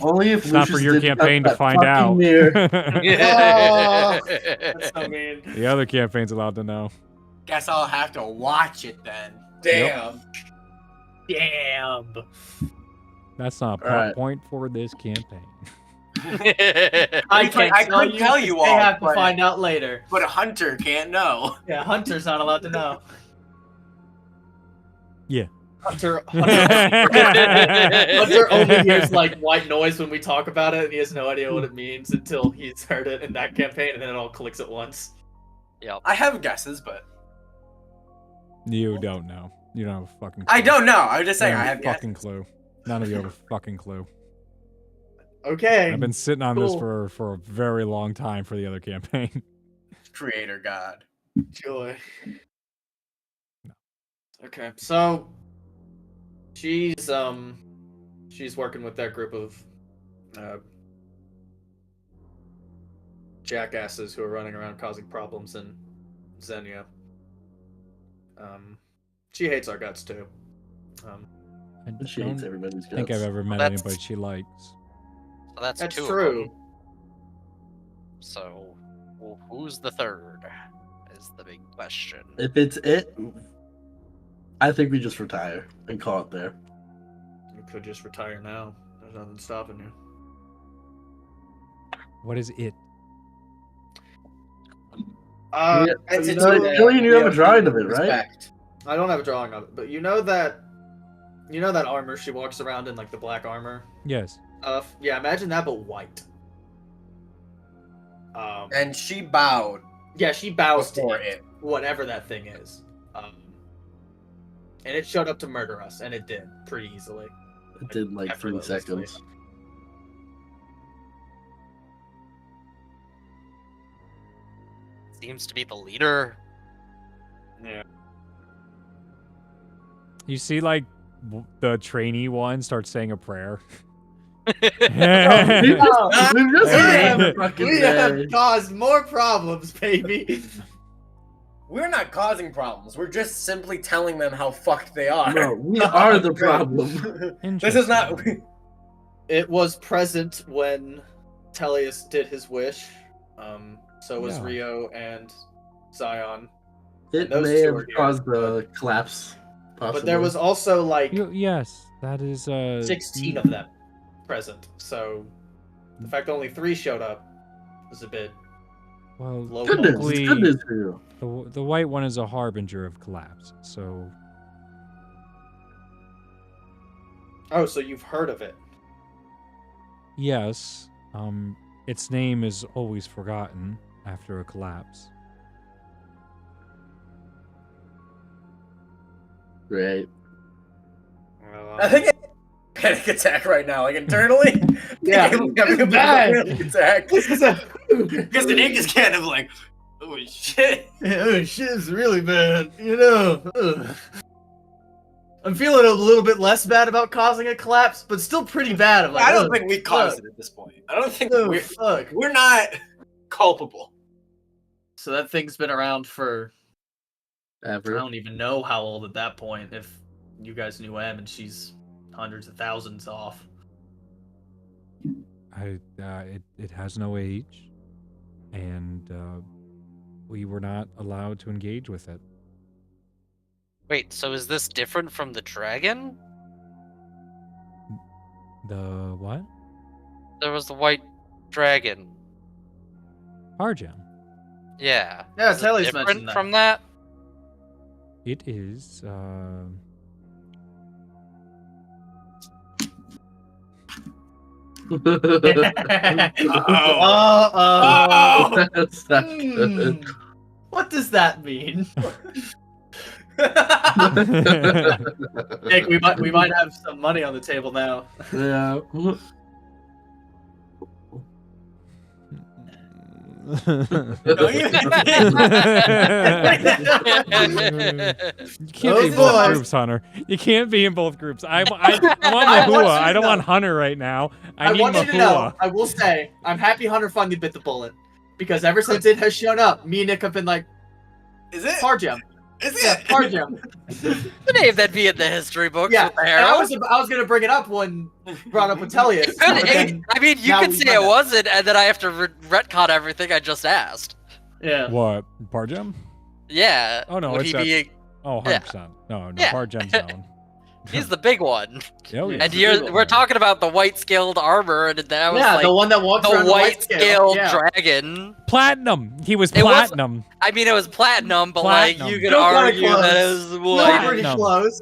only if It's not for Lucius your didn't campaign cut to that find fucking out. mirror. That's so mean. The other campaign's allowed to know. Guess I'll have to watch it then. Damn. Damn. That's not a Alright. point for this campaign. I couldn't tell you all, They have to but- find out later. But a hunter can't know. Yeah, Hunter's not allowed to know. Yeah. Hunter only hears like white noise when we talk about it, and he has no idea what it means until he's heard it in that campaign, and then it all clicks at once. I have guesses, but You don't know. You don't have a fucking clue. I don't know. I'm just You saying don't I have have a fucking guesses. clue. None of you have a fucking clue. Okay. I've been sitting on this Cool. for a very long time for the other campaign. Creator God. Joy. Okay, so she's working with that group of jackasses who are running around causing problems in Xenia. She hates our guts too. I She hates everybody's think guts. I've ever met That's- anybody she likes. So that's That's two true. of them. So who's the third? Is the big question. If it's it, I think we just retire and call it there. You could just retire now. There's nothing stopping you. What is it? Killian, you have a drawing of it, right? Respect. I don't have a drawing of it, but you know that armor she walks around in, like the black armor? Yes. Yeah, imagine that, but white. And she bowed Yeah, she bows to before it, it. whatever that thing is. And it showed up to murder us, and it did pretty easily. It did in like 3 effortlessly. seconds. Seems to be the leader. Yeah. You see, like, the trainee one starts saying a prayer. We've just had a fucking We day. have caused more problems, baby. We're not causing problems. We're just simply telling them how fucked they are. No, we are the problem. This is not. It was present when Tellius did his wish. So was Yeah. Rio and Zion. It Those may two have are here. caused the collapse. Possibly. But there was also like Yes, that is 16 of them present. So the fact that only 3 showed up was a bit Well, low. Good news. Hopefully- It's good news for you. the white one is a harbinger of collapse. So Oh, so you've heard of it? yes, its name is always forgotten after a collapse. Great. Well, I think it's a panic attack right now, like internally. Yeah, I'm having a it's bad. panic attack. Because the ink is kind of like, oh shit. oh shit, it's really bad. You know. I'm feeling a little bit less bad about causing a collapse, but still pretty bad. I'm like, I don't think we caused it at this point. I don't think fuck. we're not culpable. So that thing's been around for I Ever. don't even know how old at that point. If you guys knew M and she's hundreds of thousands off. It has no age, and we were not allowed to engage with it. Wait, so is this different from the dragon? The what? There was the white dragon. Harjam. Yeah. Yeah, Is it Telly's different mentioned that. from that? It is. Oh. That's not good. What does that mean? Nick, we might have some money on the table now. Yeah. You can't be in both boy. groups, Hunter. You can't be in both groups. I want I want you Mahua. to I don't know. want Hunter right now. I need want you to know, Mahua. I will say, I'm happy Hunter finally bit the bullet. Because ever since it has shown up, me and Nick have been like, Is it? Pargem. Is Yeah, it? Pargem. The name that'd be in the history books Yeah, with the and arrow. I was gonna bring it up when brought up with Tellius. but then- I mean, you now could we say find it out. wasn't, and then I have to retcon everything I just asked. Yeah. What? Parjam? Yeah. Oh no, Would it's he that. be? Oh, 100%. No, Yeah. Parjam's down. He's the big one. Oh, yeah. And we're talking about the white scaled armor, and that was Yeah, like the one that walks around the the white scale. scaled Yeah. dragon. Platinum. He was It was- platinum. I mean, it was platinum, but Platinum. like you could Still kinda argue that it close. was Still white. pretty Platinum. close.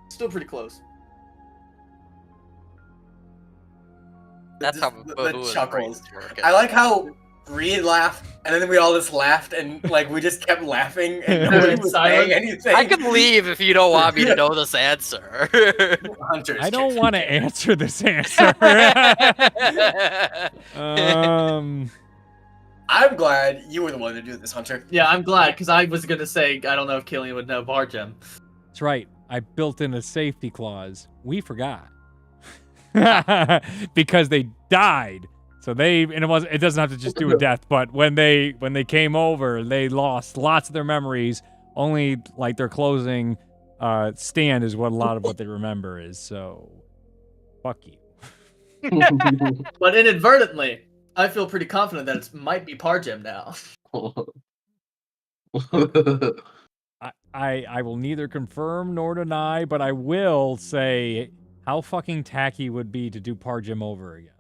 Still pretty close. That's how the Babu is chuckles. working. I like how Reed laughed, and then we all just laughed, and like we just kept laughing, and nobody was saying anything. I can leave if you don't want me to know this answer. Hunter's I don't kicking want to it. answer this answer. I'm glad you were the one to do this, Hunter. Yeah, I'm glad, because I was gonna say, I don't know if Killian would know Bargem. That's right. I built in a safety clause. We forgot. Because they died. So it doesn't have to just do with death, but when they came over, they lost lots of their memories. Only like their closing stand is what a lot of what they remember is. So fuck you. But inadvertently, I feel pretty confident that it might be Pargem now. I will neither confirm nor deny, but I will say how fucking tacky would be to do Pargem over again.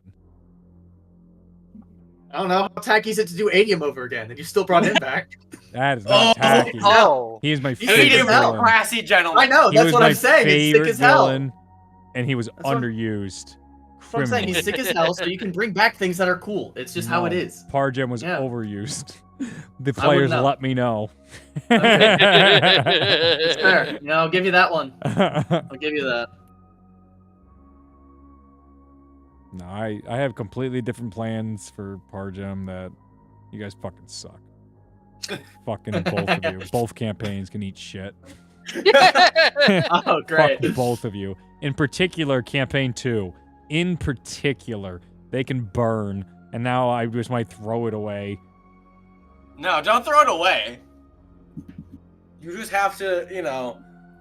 I don't know how tacky is it to do Adium over again, and you still brought him back. That is not tacky. Oh, He is my He's favorite sick as hell. villain. Classy gentleman. I know, He that's was what my I'm saying. He's sick favorite as hell. villain, and he was what- underused. That's what I'm saying. He's sick as hell, so you can bring back things that are cool. It's just how it is. Pargem was Yeah. overused. The I wouldn't players know. let me know. It's fair. You know, I'll give you that one. I'll give you that. No, I have completely different plans for Pargem that you guys fucking suck. Fucking both of you. Both campaigns can eat shit. Oh, great. Fuck both of you. In particular, campaign 2. In particular, they can burn. And now I just might throw it away. No, don't throw it away. You just have to,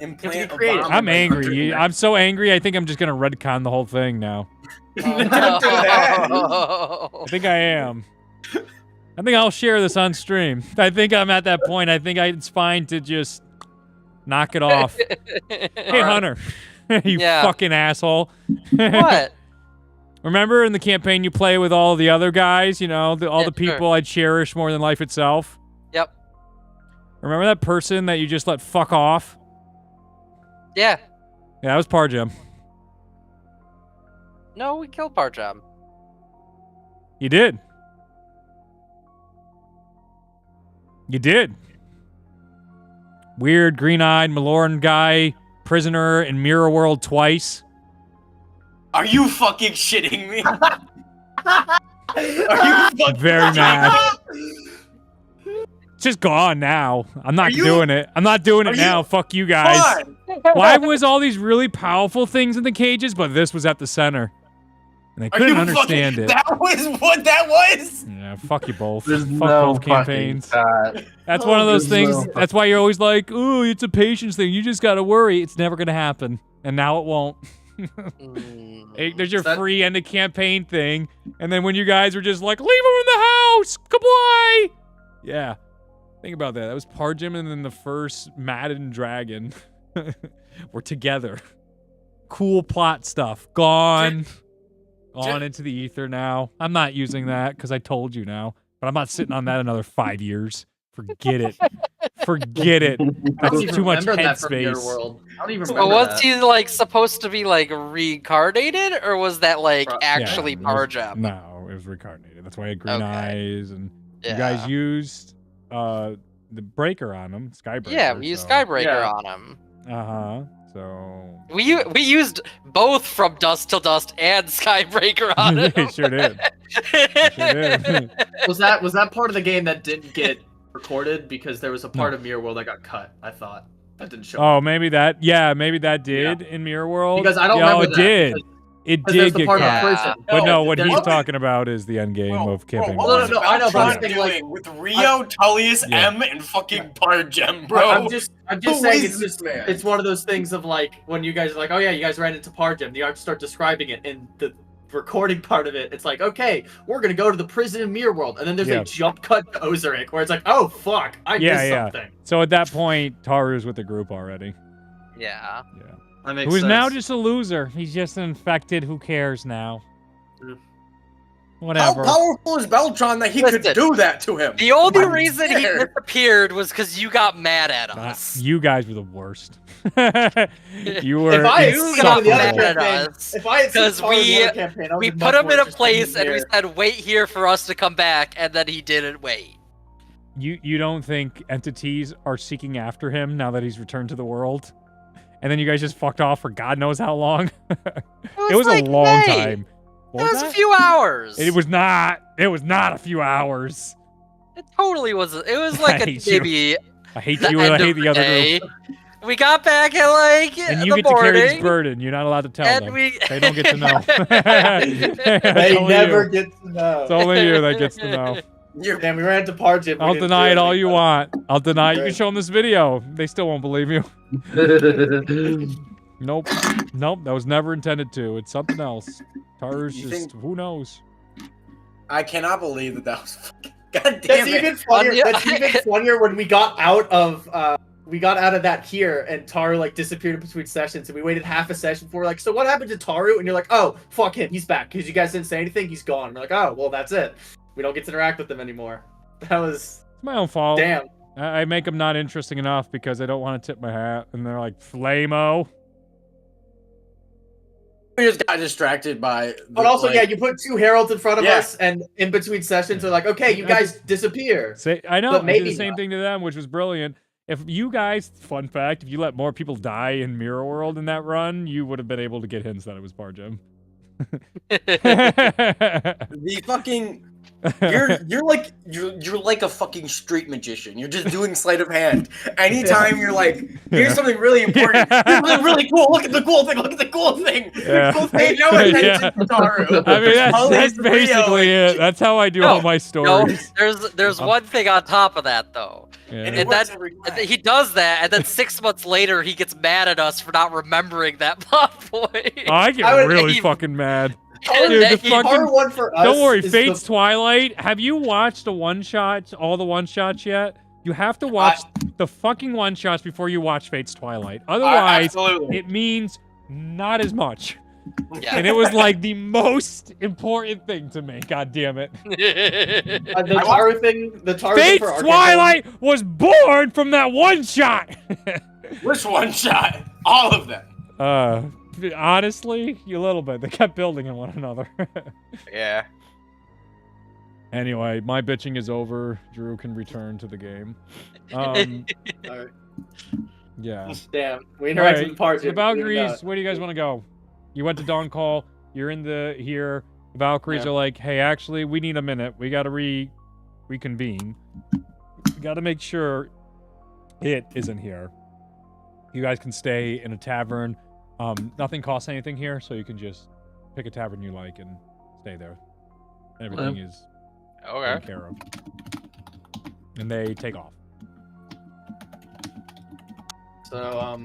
implant a creative. bomb. I'm in, like, angry. 100 I'm so angry, I think I'm just gonna retcon the whole thing now. Don't do that. I think I am. I think I'll share this on stream. I think I'm at that point. I think it's fine to just knock it off. Hey, Hunter. You Yeah. fucking asshole. What? Remember in the campaign you play with all the other guys, all the Yeah, people I cherish more than life itself? Yep. Remember that person that you just let fuck off? Yeah. Yeah, that was Pargem. No, we killed Pargem. You did. You did. Weird, green-eyed, Maloran guy, prisoner in Mirror World twice. Are you fucking shitting me? Are you fucking Very mad. It's just gone now. I'm not doing it. I'm not doing it now. Fuck you guys. Fine. Why was all these really powerful things in the cages, but this was at the center? And I Are couldn't you understand fucking, it. That was what that was? Yeah, fuck you both. There's Fuck no both fucking campaigns. shot. That's one of those There's things. no That's why you're always like, "Ooh, it's a patience thing. You just gotta worry. It's never gonna happen." And now it won't. Hey, there's your free end of campaign thing, and then when you guys were just like, "Leave him in the house, comply." Yeah, think about that. That was Pargem, and then the first Madden Dragon were together. Cool plot stuff gone. On into the ether now. I'm not using that because I told you now. But I'm not sitting on that another 5 years. Forget it. Forget it. I don't That's even too much remember that from your headspace. world. I don't even So remember was that. he like supposed to be like reincarnated, or was that like actually Yeah, it was- Pargem? No, it was reincarnated. That's why I had green Okay. eyes, and you Yeah. guys used the breaker on him, Skybreaker. Yeah, we used so. Skybreaker on him. Uh-huh. So We used both from Dust Till Dust and Skybreaker on him. You sure did. You sure did. Was that part of the game that didn't get recorded because there was a part of Mirror World that got cut? I thought that didn't show. Oh, maybe that. Yeah, maybe that did in Mirror World. Because I don't yeah, remember it that, did. because- It because there's did the get part of cut. prison. But no, what there he's was- talking about is the end game of campaign. What one. was No, I know, but I'm Beltron saying, doing like, with Rio, Tullius, Yeah. M, and fucking Pargem, bro? I'm just Who saying is it's this man? it's one of those things of like when you guys are like, oh yeah, you guys ran into Pargem, you start describing it in the recording part of it. It's like, okay, we're gonna go to the prison in Mirror World, and then there's Yeah. a jump cut to Ozark where it's like, oh fuck, I missed something. So at that point, Taru's with the group already. Yeah. Yeah. That makes Who's sense. now just a loser. He's just an infected. Who cares now? Yeah. Whatever. How powerful is Beltron that he could Listen, do that to him? The only I'm reason he scared. disappeared was because you got mad at us. You guys were the worst. You were If I had You seen got the other mad at campaign, us if I had seen because part of the other campaign, I we would've put much him in more a place interested and we here. said, wait here for us to come back, and then he didn't wait. You don't think entities are seeking after him now that he's returned to the world? And then you guys just fucked off for God knows how long? It was like a long May. time. What It was that? a few hours. It was not. It was not a few hours. It totally was. It was like I a hate you. maybe. I hate the you and I end hate of the other day. group. We got back at like And you the get to carry this morning, burden. You're not allowed to tell and them. we. They don't get to know. It's They only never you. get to know. It's only you that gets to know. Damn, we ran into Pargem. I'll deny it all you want. I'll deny. You can show them this video. They still won't believe you. Nope. Nope. That was never intended to. It's something else. Taru's You just think- who knows. I cannot believe that was fucking. God damn That's it. even funnier. That's even funnier when we got out of that here, and Taru like disappeared in between sessions, and we waited half a session for like, so what happened to Taru? And you're like, oh fuck him, he's back because you guys didn't say anything. He's gone. And we're like, oh well, that's it. We don't get to interact with him anymore. That was. It's my own fault. Damn. I make them not interesting enough because I don't want to tip my hat, and they're like, Flamo. We just got distracted by. But also, yeah, you put 2 heralds in front of us, and in between sessions, they're like, okay, you guys disappear. I know. But I maybe did the same thing to them, which was brilliant. If you guys, fun fact, if you let more people die in Mirror World in that run, you would have been able to get hints that it was Bargem. The fucking. You're like a fucking street magician. You're just doing sleight of hand. Anytime you're like, here's something really important. Here's something really cool. Look at the cool thing. Look at the cool thing. Yeah. Pay no attention to Taru. I mean, that's basically it. That's how I do all my stories. There's one thing on top of that though. Yeah. And then he does that, and then 6 months later he gets mad at us for not remembering that plot point. I get really fucking mad. Dude, the fucking, one for us don't worry, is Fate's Twilight. Have you watched the one-shots, all the one-shots yet? You have to watch the fucking one-shots before you watch Fate's Twilight. Otherwise, it means not as much. Yeah. And it was like the most important thing to me. God damn it. The Taru thing. The Taru Fate's thing for Twilight was born from that one-shot. Which one-shot? All of them. Honestly, a little bit. They kept building on one another. Yeah. Anyway, my bitching is over. Drew can return to the game. Alright. Yeah. Damn. We interacted with parts. The Valkyries, where do you guys want to go? You went to Dawn Call. You're in here. The Valkyries are like, hey, actually, we need a minute. We got to reconvene. We got to make sure it isn't here. You guys can stay in a tavern. Nothing costs anything here, so you can just pick a tavern you like and stay there. Everything is taken care of. And they take off. So,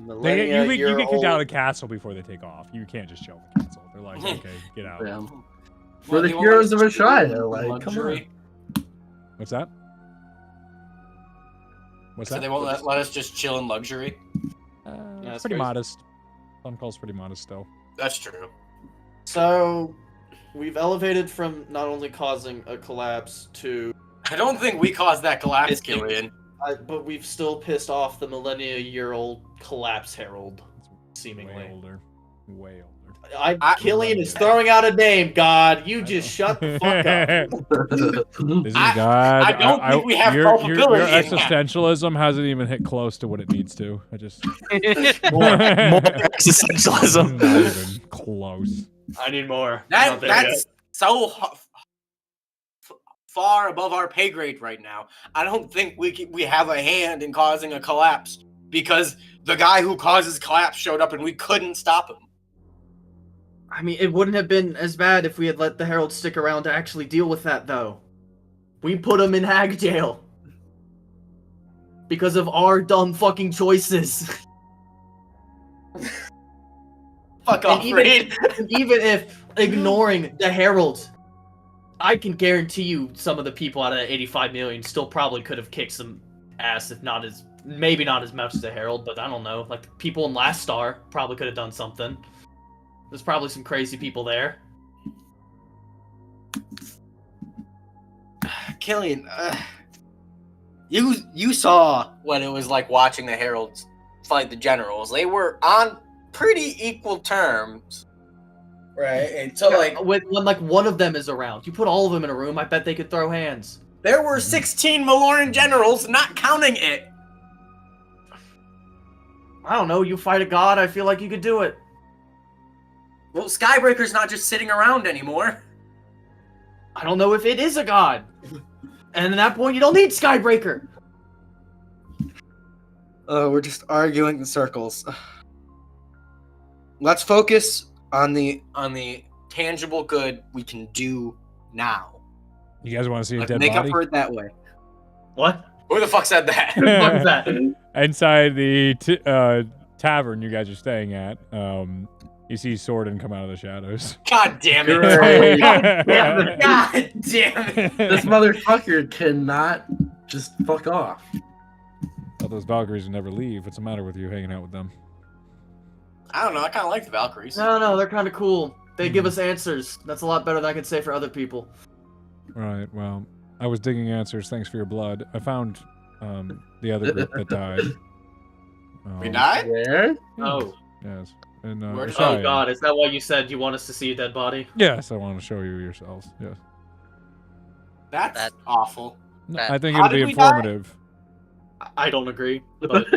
you get kicked out of the castle before they take off. You can't just chill in the castle. They're like, okay, get out. Yeah. We're the heroes of Ashaya. Like, come on. What's that? What's so that? they won't let us just chill in luxury? It's pretty modest. Dawn Call's pretty modest still. That's true. So, we've elevated from not only causing a collapse to... I don't think we caused that collapse, Killian. But we've still pissed off the millennia-year-old collapse herald, seemingly. Way older. Way older. Killian is throwing out a name, God. You just shut the fuck up. This is God. I don't think we have your culpability in that. existentialism hasn't even hit close to what it needs to. I just... more existentialism. Not even close. I need more. That's so far above our pay grade right now. I don't think we have a hand in causing a collapse because the guy who causes collapse showed up and we couldn't stop him. I mean, it wouldn't have been as bad if we had let the Herald stick around to actually deal with that, though. We put him in hag jail. Because of our dumb fucking choices. Fuck off, Reed. Even if ignoring the Herald, I can guarantee you some of the people out of that 85 million still probably could have kicked some ass, if not as... Maybe not as much as the Herald, but I don't know. Like, people in Last Star probably could have done something. There's probably some crazy people there. Killian, you saw what it was like watching the Heralds fight the Generals. They were on pretty equal terms, right? And so, when like one of them is around, you put all of them in a room. I bet they could throw hands. There were 16 Maloran generals, not counting it. I don't know. You fight a god. I feel like you could do it. Well, Skybreaker's not just sitting around anymore. I don't know if it is a god. And at that point, you don't need Skybreaker. We're just arguing in circles. Let's focus on the tangible good we can do now. You guys want to see a dead make body? Up for it that way. What? Who the fuck said that? Who the fuck is that? Inside the tavern you guys are staying at, you see Sordin come out of the shadows. God damn it! Great. God damn it! God damn it! This motherfucker cannot just fuck off. Thought those Valkyries would never leave. What's the matter with you hanging out with them? I don't know. I kind of like the Valkyries. No, they're kind of cool. They give us answers. That's a lot better than I could say for other people. Right. Well, I was digging answers. Thanks for your blood. I found the other group that died. We died? Where? Oh. Yes. And, Where did- Rashaya. Oh God, is that why you said you want us to see a dead body? Yes, I want to show you yourselves. Yes. That's awful. No, That- I think How it'll be did we die? informative. I don't agree. But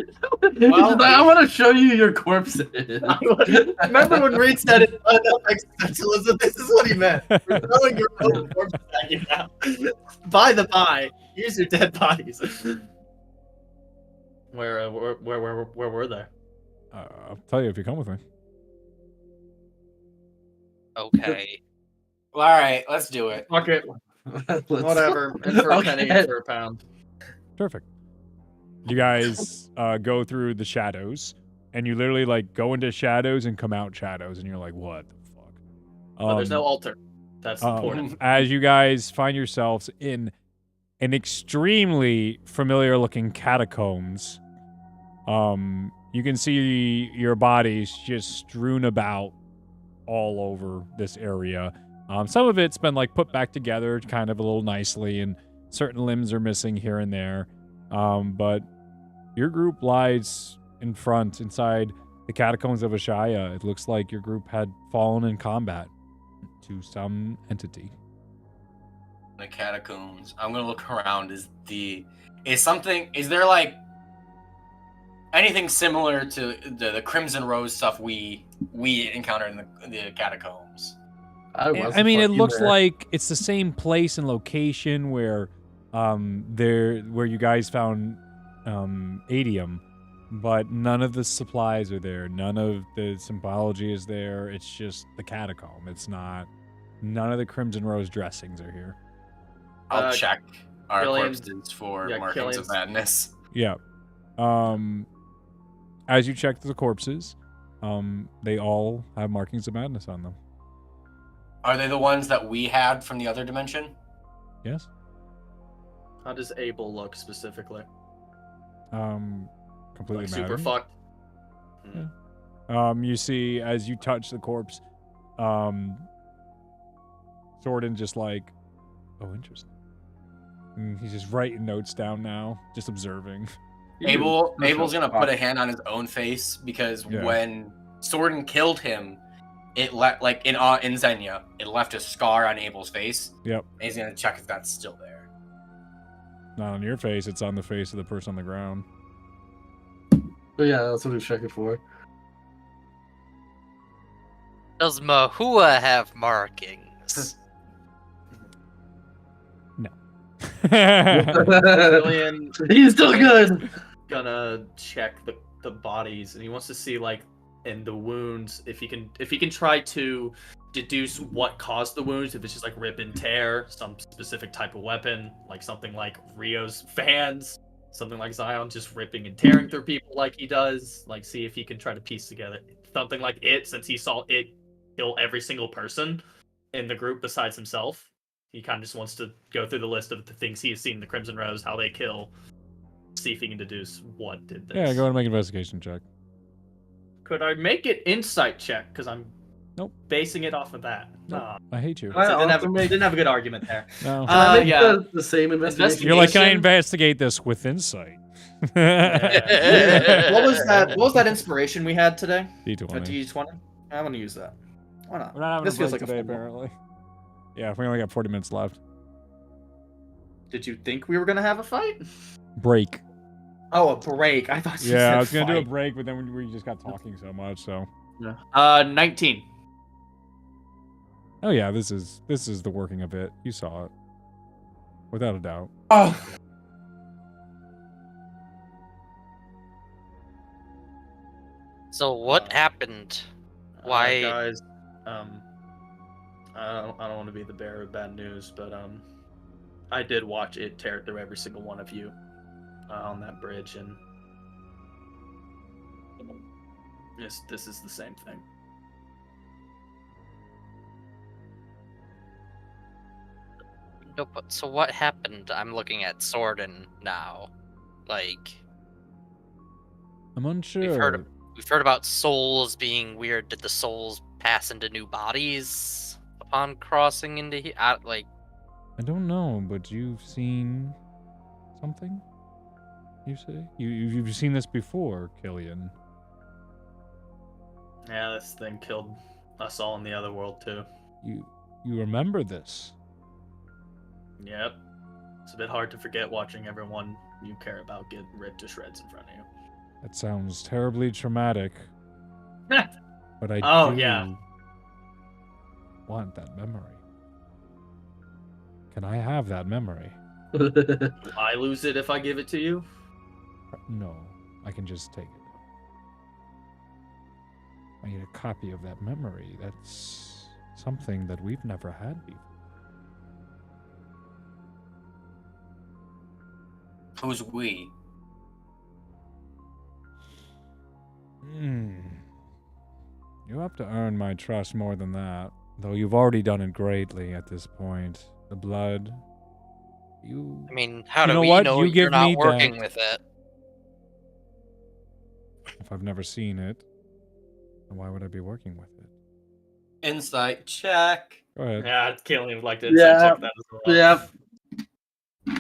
Well, I want to show you your corpses. remember when Reed said it? Oh, that makes sense, Elizabeth. This is what he meant. We're throwing your own corpse back in now. By the by, use your dead bodies. Where were they? I'll tell you if you come with me. Okay. Well, all right, let's do it. Fuck it. Let's- Whatever. And for a Okay. penny, for a pound. Perfect. You guys go through the shadows, and you literally like go into shadows and come out shadows, and you're like, "What the fuck?" But there's no altar. That's important. As you guys find yourselves in an extremely familiar-looking catacombs, you can see your bodies just strewn about all over this area. Some of it's been like put back together kind of a little nicely, and certain limbs are missing here and there. But your group lies in front, inside the catacombs of Ashaya. It looks like your group had fallen in combat to some entity. The catacombs. I'm gonna look around. Is there like anything similar to the Crimson Rose stuff we encountered in the catacombs? I mean, it looks like it's the same place and location where where you guys found adium, but none of the supplies are there. None of the symbology is there. It's just the catacomb. It's not. None of the Crimson Rose dressings are here. I'll check our Killian's- corpses for yeah, markings of Killian's- madness. Yeah. As you check the corpses, they all have markings of madness on them. Are they the ones that we had from the other dimension? Yes. How does Abel look specifically? Completely Like super maddened. fucked. You see, as you touch the corpse, Sordin just like, oh, interesting. And he's just writing notes down now, just observing. Abel's gonna put a hand on his own face because Yeah. when Sordin killed him, it left like in Xenia, it left a scar on Abel's face. Yep. And he's gonna check if that's still there. Not on your face, it's on the face of the person on the ground. But yeah, that's what he's checking for. Does Mahua have markings? Killian He's still good. gonna check the bodies, and he wants to see like in the wounds if he can try to deduce what caused the wounds. If it's just like rip and tear, some specific type of weapon, like something like Rio's fans, something like Zion just ripping and tearing through people like he does. Like see if he can try to piece together something like it, since he saw it kill every single person in the group besides himself. He kind of just wants to go through the list of the things he has seen in the Crimson Rose, how they kill, see if he can deduce what did this. Yeah, go ahead and make an investigation check. Could I make it insight check? Because I'm Nope. basing it off of that. Nope. Ah. I hate you. I So also make- didn't have a good argument there. No. Can I make yeah. the same investigation? You're like, can I investigation? investigate this with insight? What was that? What was that inspiration we had today? D20. A D20. I want to use that. Why not? We're not having This a feels break like a today, fun one. apparently. Yeah, we only got 40 minutes left. Did you think we were gonna have a fight? Break. Oh, a break. I thought you Yeah, said I was gonna do a fight. break, but then we just got talking so much. So. 19. Oh yeah, this is the working of it. You saw it, without a doubt. Oh, So what happened? Why? Guys, I don't want to be the bearer of bad news, but I did watch it tear through every single one of you on that bridge, and This is the same thing. No, but so what happened? I'm looking at Sorden now. Like, I'm unsure. we've heard about souls being weird. Did the souls pass into new bodies upon crossing into here? Like, I don't know, but you've seen something? You say? You've seen this before, Killian. Yeah, this thing killed us all in the other world too. You remember this? Yep. It's a bit hard to forget watching everyone you care about get ripped to shreds in front of you. That sounds terribly traumatic. But I do want that memory. Can I have that memory? I lose it if I give it to you? No, I can just take it. I need a copy of that memory. That's something that we've never had before. Who's we? You have to earn my trust more than that. Though you've already done it greatly at this point. The blood. I mean, how You do know we what? know You you're give not me working that. with it? If I've never seen it, then why would I be working with it? Insight check. Go ahead. Yeah, Killian would like to Yeah. check that as well. Yep.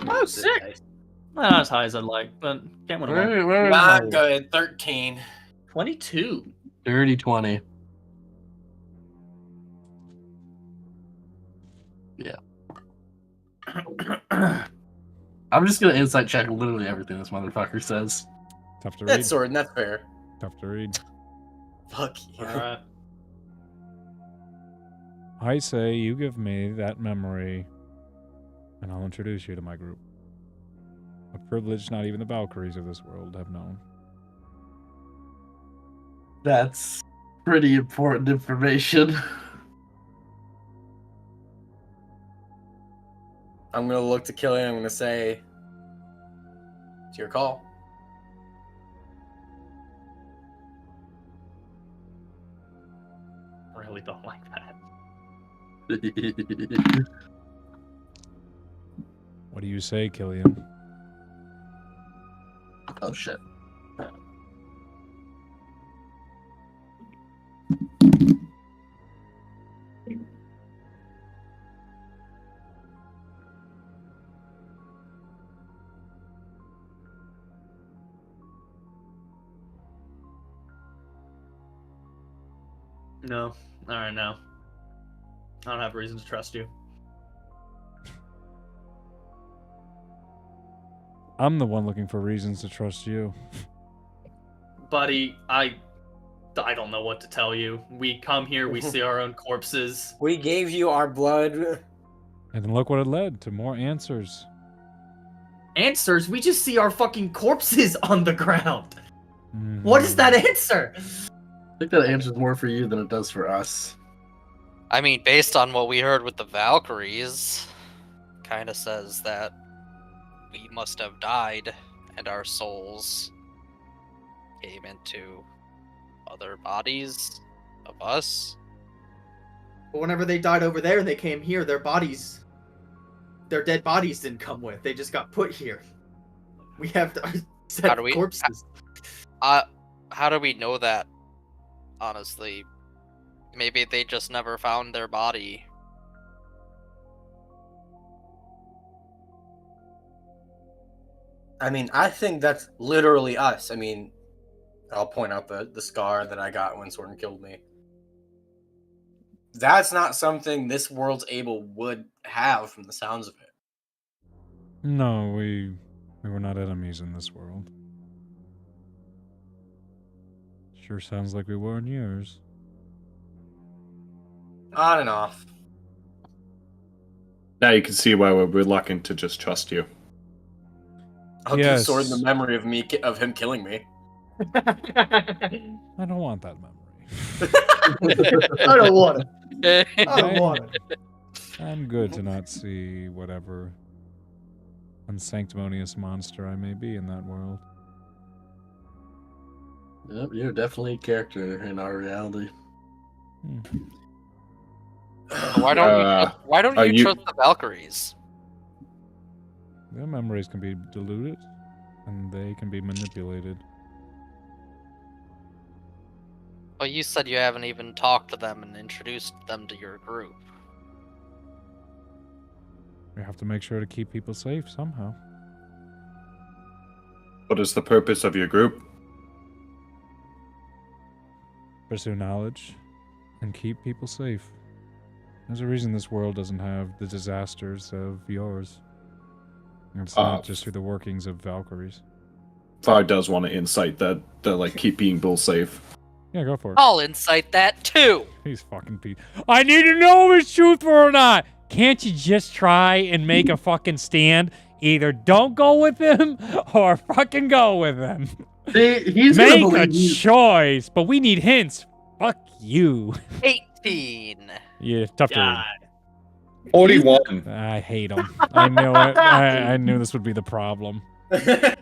Oh, sick! Not as high as I'd like, but can't win them all. Where Not good. 13. 22. Dirty 20. Yeah. I'm just gonna insight check literally everything this motherfucker says. Tough to read. That's Sorden. That's fair. Tough to read. Fuck you. Alright. I say you give me that memory, and I'll introduce you to my group. A privilege not even the Valkyries of this world have known. That's pretty important information. I'm gonna look to Killian. I'm gonna say, "It's your call." Really don't like that. What do you say, Killian? Oh shit. No. Alright, no. I don't have reason to trust you. I'm the one looking for reasons to trust you. Buddy, I don't know what to tell you. We come here, we see our own corpses. We gave you our blood. And then look what it led to, more answers. Answers? We just see our fucking corpses on the ground. What is that answer? I think that answers more for you than it does for us. I mean, based on what we heard with the Valkyries, kind of says that we must have died and our souls came into other bodies of us. But whenever they died over there and they came here, their dead bodies didn't come with. They just got put here. We have How do we- corpses. How do we know that? Honestly, maybe they just never found their body. I mean, I think that's literally us. I mean, I'll point out the scar that I got when Sorden killed me. That's not something this world's Abel would have from the sounds of it. No, we were not enemies in this world. Sure sounds like we were in yours. On and off. Now you can see why we're reluctant to just trust you. I'll give Sorden the memory of him killing me. I don't want that memory. I don't want it. I don't want it. I'm good to not see whatever unsanctimonious monster I may be in that world. Yep, you're definitely a character in our reality. Why don't you trust the Valkyries? Their memories can be diluted, and they can be manipulated. Well, you said you haven't even talked to them and introduced them to your group. We have to make sure to keep people safe somehow. What is the purpose of your group? Pursue knowledge and keep people safe. There's a reason this world doesn't have the disasters of yours. And it's not just through the workings of Valkyries. Far does want to incite that like keep people safe. Yeah, go for it. I'll incite that too. He's fucking Pete. I need to know if it's truthful or not. Can't you just try and make a fucking stand? Either don't go with him or fucking go with him. He's make gonna a believe choice, but we need hints. Fuck you. 18. Yeah, tough to read. 41. I hate him. I knew it. I knew this would be the problem. Let's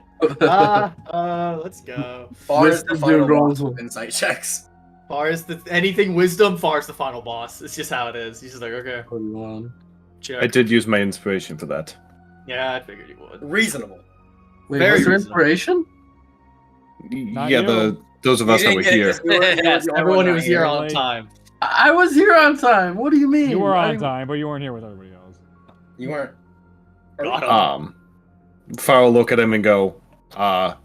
go. Far as the Wisdom final rolls boss with insight checks. Far as anything wisdom, far as the final boss. It's just how it is. He's just like, okay. 41. Check. I did use my inspiration for that. Yeah, I figured you would. Reasonable. Wait, Very was there reasonable. inspiration? Not yeah, you. those of us that were here. Yes, everyone who was here on time. I was here on time. What do you mean? You were on time, but you weren't here with everybody else. You weren't. Farrell look at him and go, I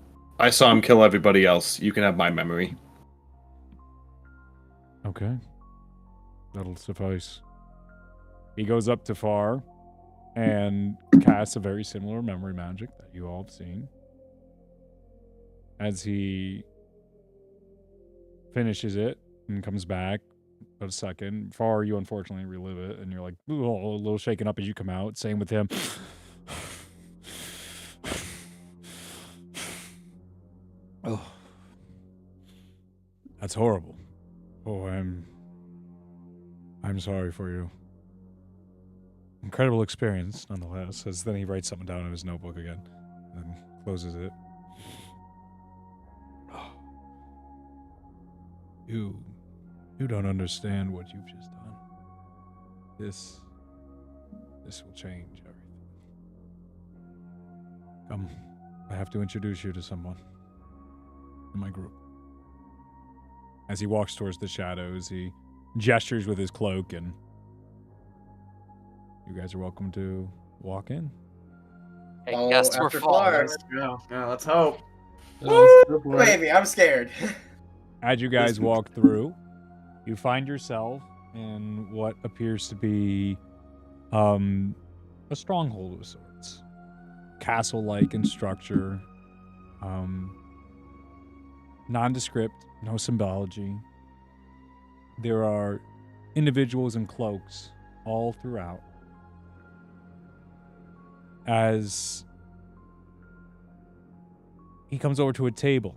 saw him kill everybody else. You can have my memory. Okay. That'll suffice. He goes up to Far and casts a very similar memory magic that you all have seen. As he finishes it and comes back about a second, Far, you unfortunately relive it, and you're like, "Ooh," a little shaken up as you come out. Same with him. Oh, that's horrible. Oh, I'm sorry for you. Incredible experience, nonetheless. As then he writes something down in his notebook again, and then closes it. You don't understand what you've just done. This will change everything. Come, I have to introduce you to someone in my group. As he walks towards the shadows, he gestures with his cloak, and you guys are welcome to walk in. Hey, guess we're after falling. Yeah, let's hope. Oh, boy. Baby, I'm scared. As you guys walk through, you find yourself in what appears to be a stronghold of sorts. Castle-like in structure. Nondescript, no symbology. There are individuals in cloaks all throughout. As he comes over to a table,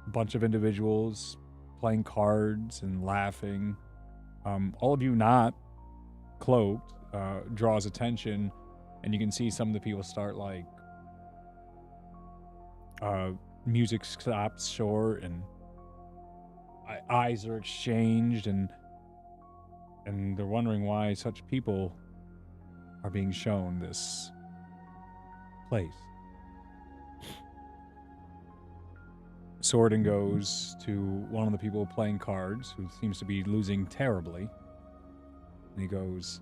a bunch of individuals playing cards and laughing. All of you not cloaked draws attention, and you can see some of the people start like music stops short, and eyes are exchanged, and they're wondering why such people are being shown this place. Sorden goes to one of the people playing cards, who seems to be losing terribly, and he goes,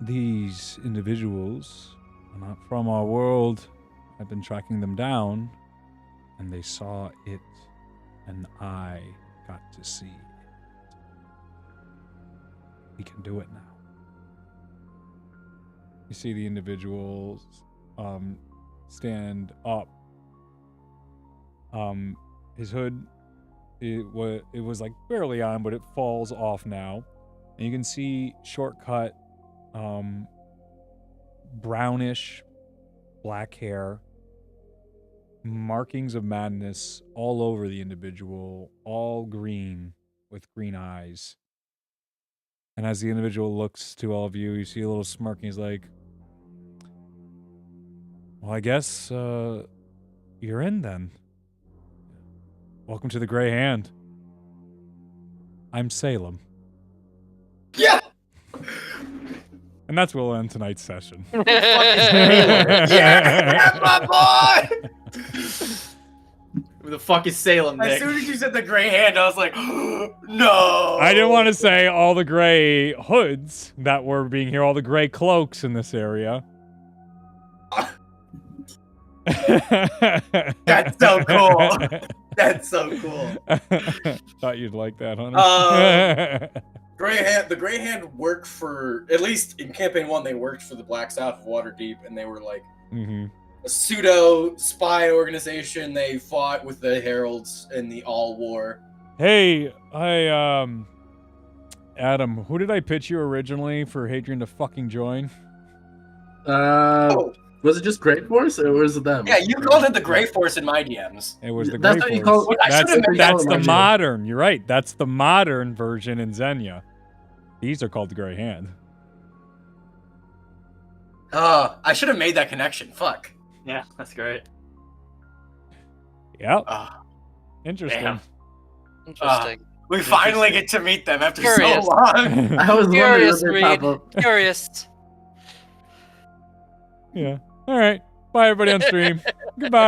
"These individuals are not from our world. I've been tracking them down, and they saw it, and I got to see it. We can do it now." You see the individuals stand up. His hood, it was like barely on, but it falls off now, and you can see shortcut, brownish black hair, markings of madness all over the individual, all green with green eyes. And as the individual looks to all of you, you see a little smirk, and he's like, "Well, I guess you're in then." Welcome to the Gray Hand. I'm Salem. Yeah. And that's where we'll end tonight's session. Yeah, my boy. Who the fuck is Salem, As Nick? soon as you said the gray hand, I was like, no. I didn't want to say all the gray hoods that were being here, all the gray cloaks in this area. That's so cool. That's so cool. Thought you'd like that, Hunter. The Gray Hand worked for, at least in Campaign 1, they worked for the Black Staff of Waterdeep, and they were like a pseudo spy organization. They fought with the Heralds in the All War. Hey, Adam, who did I pitch you originally for Hadrian to fucking join? Was it just Grey Force or was it them? Yeah, you called it the Gray Force in my DMs. It was the That's Grey what you Force. call- That's the modern. You're right. That's the modern version in Xenia. These are called the Gray Hand. I should have made that connection. Fuck. Yeah, that's great. Yep. Interesting. Damn. Interesting. We finally get to meet them after Curious. so long. I was Curious, wondering when they pop up. Curious. Yeah. All right. Bye, everybody on stream. Goodbye.